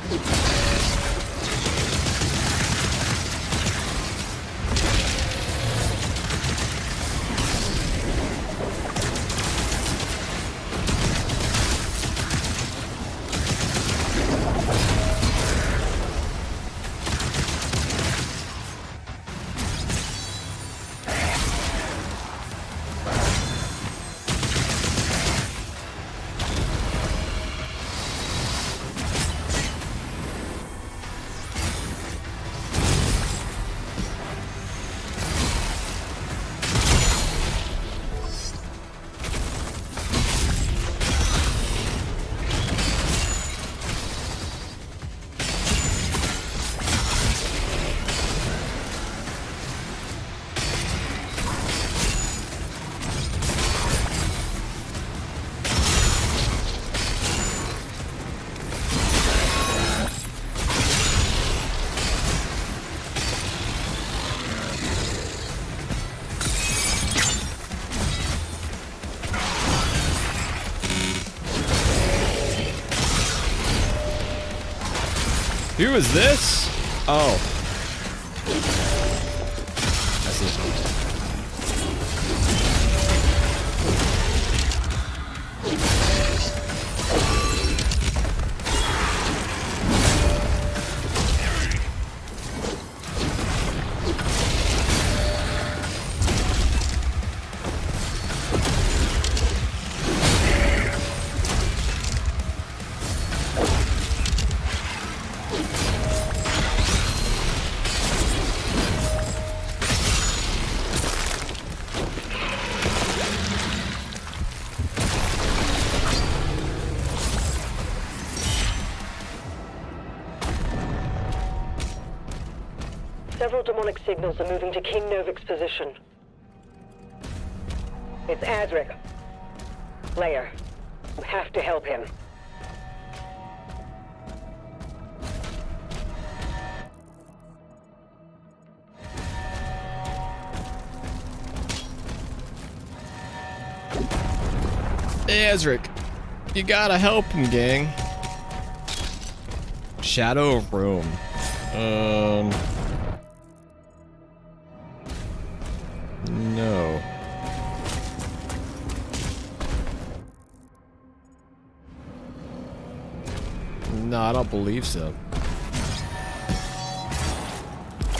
Who is this? Oh. I see. Several demonic signals are moving to King Novik's position. It's Azric. Lair, you have to help him. Azric, you gotta help him, gang. Shadow Room. No. No, I don't believe so.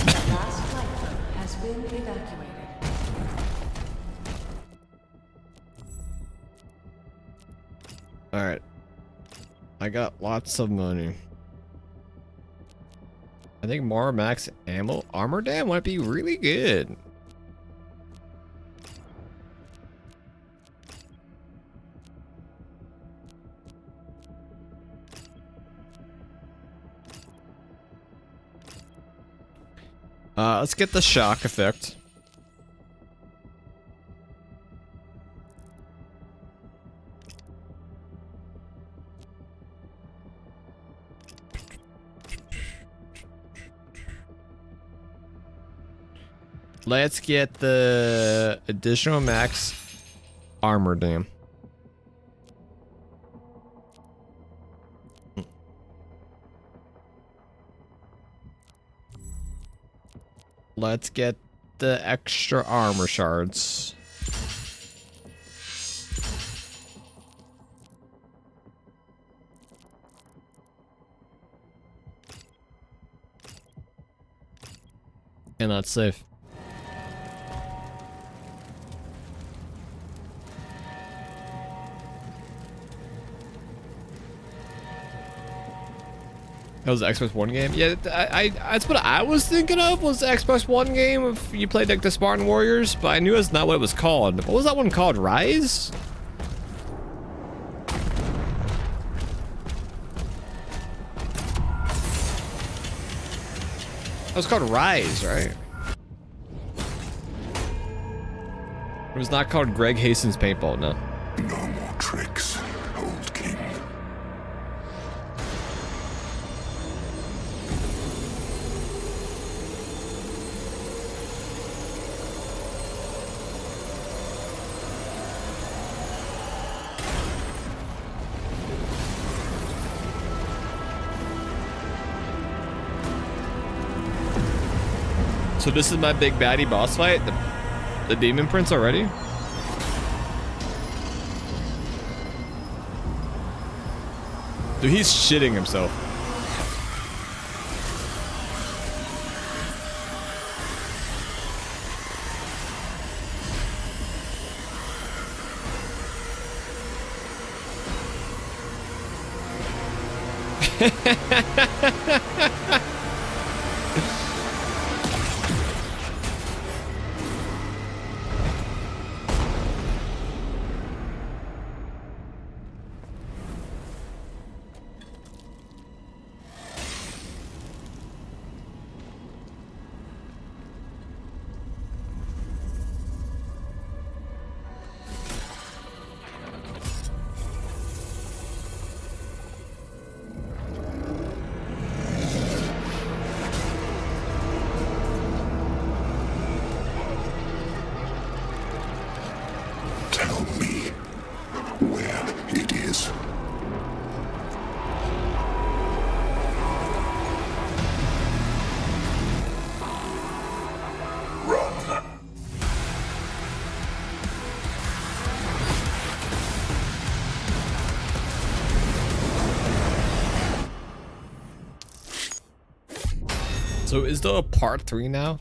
Last Playtrhough has been evacuated. Alright. I got lots of money. I think more max ammo armor dam might be really good. Let's get the shock effect. Let's get the additional max armor dam. Let's get the extra armor shards. And that's safe. That was the Xbox One game? Yeah, that's what I was thinking of, was the Xbox One game if you played like the Spartan Warriors, but I knew that's not what it was called. What was that one called? Rise? That was called Rise, right? It was not called Greg Hastings Paintball, no. No more tricks, old king. So this is my big baddie boss fight? The Demon Prince already? Dude, he's shitting himself. So is there a part 3 now?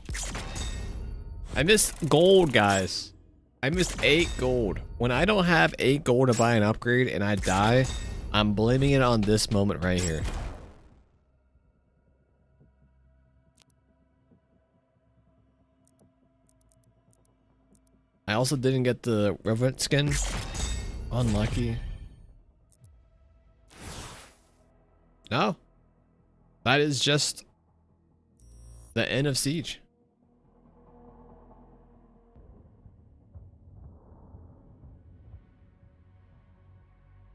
I missed gold, guys. I missed 8 gold. When I don't have 8 gold to buy an upgrade and I die, I'm blaming it on this moment right here. I also didn't get the Revenant skin. Unlucky. No. That is just the end of Siege.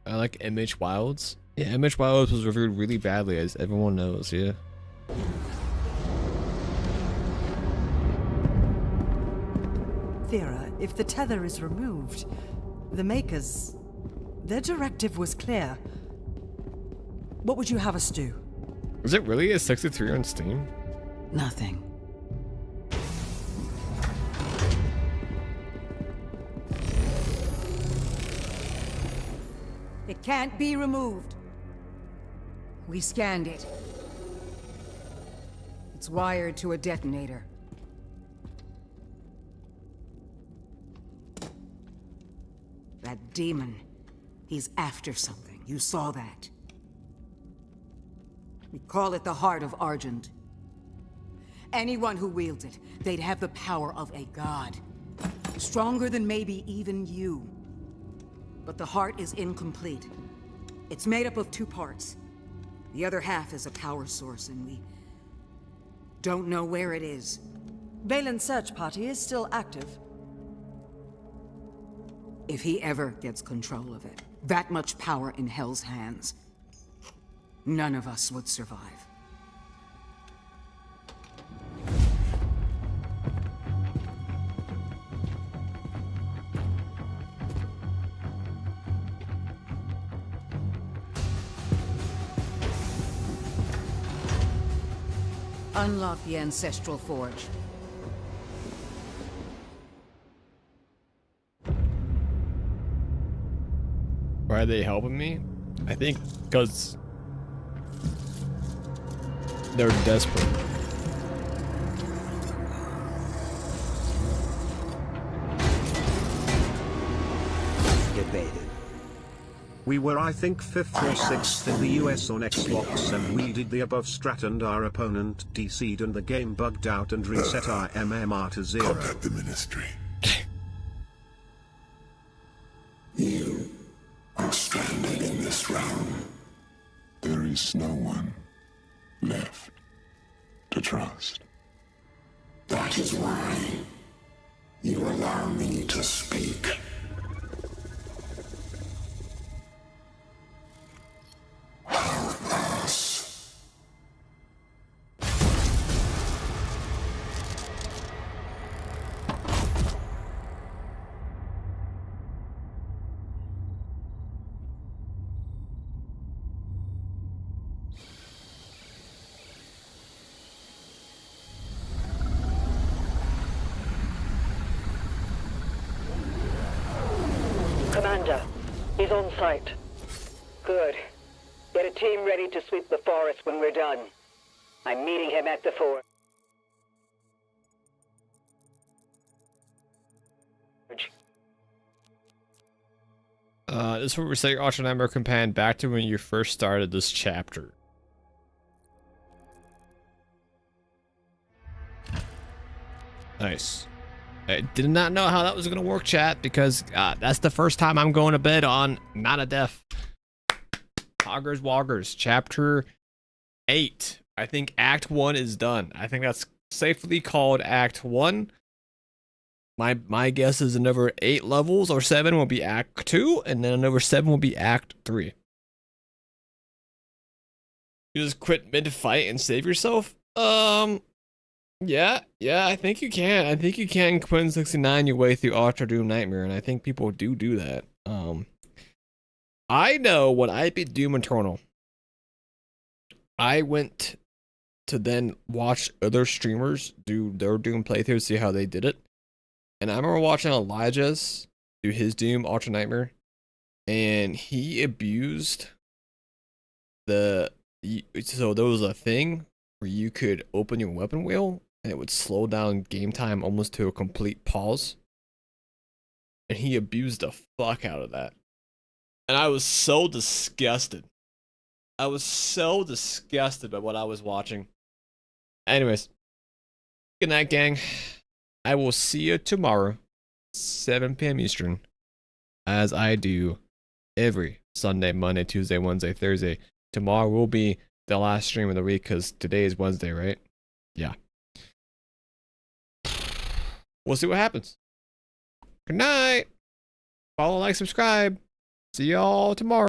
I like MH Wilds. Yeah, MH Wilds was reviewed really badly, as everyone knows, yeah. Thera, if the tether is removed, the Makers... their directive was clear. What would you have us do? Is it really a 63 on Steam? Nothing. It can't be removed. We scanned it. It's wired to a detonator. That demon, he's after something. You saw that. We call it the Heart of Argent. Anyone who wields it, they'd have the power of a god. Stronger than maybe even you. But the heart is incomplete. It's made up of 2 parts. The other half is a power source, and we don't know where it is. Valen's search party is still active. If he ever gets control of it, that much power in Hell's hands, none of us would survive. Unlock the Ancestral Forge. Why are they helping me? I think because they're desperate. Debated. We were I think 5th or 6th in the US on Xbox and we did the above strat and our opponent DC'd and the game bugged out and reset our MMR to 0. Contact the ministry. You are stranded in this realm. There is no one left to trust. That is why you allow me to speak. Help us. Commander, he's on site. Good. Get a team ready to sweep the forest when we're done. I'm meeting him at the forge. This will reset your Ultra Nightmare companion back to when you first started this chapter. Nice. I did not know how that was going to work, chat, because that's the first time I'm going to bed on Not a Death. Hoggers Woggers, chapter 8. I think Act 1 is done. I think that's safely called Act 1. My guess is another 8 levels or 7 will be Act 2, and then another 7 will be Act 3. You just quit mid-fight and save yourself? Yeah, I think you can. I think you can quit 69 your way through Ultra Doom Nightmare, and I think people do that. I know when I beat Doom Eternal, I went to then watch other streamers do their Doom playthroughs, see how they did it. And I remember watching Elijah's do his Doom Ultra Nightmare, and he abused so there was a thing where you could open your weapon wheel and it would slow down game time almost to a complete pause. And he abused the fuck out of that. And I was so disgusted. I was so disgusted by what I was watching. Anyways, good night, gang. I will see you tomorrow, 7 p.m. Eastern, as I do every Sunday, Monday, Tuesday, Wednesday, Thursday. Tomorrow will be the last stream of the week because today is Wednesday, right? Yeah. We'll see what happens. Good night. Follow, like, subscribe. See y'all tomorrow.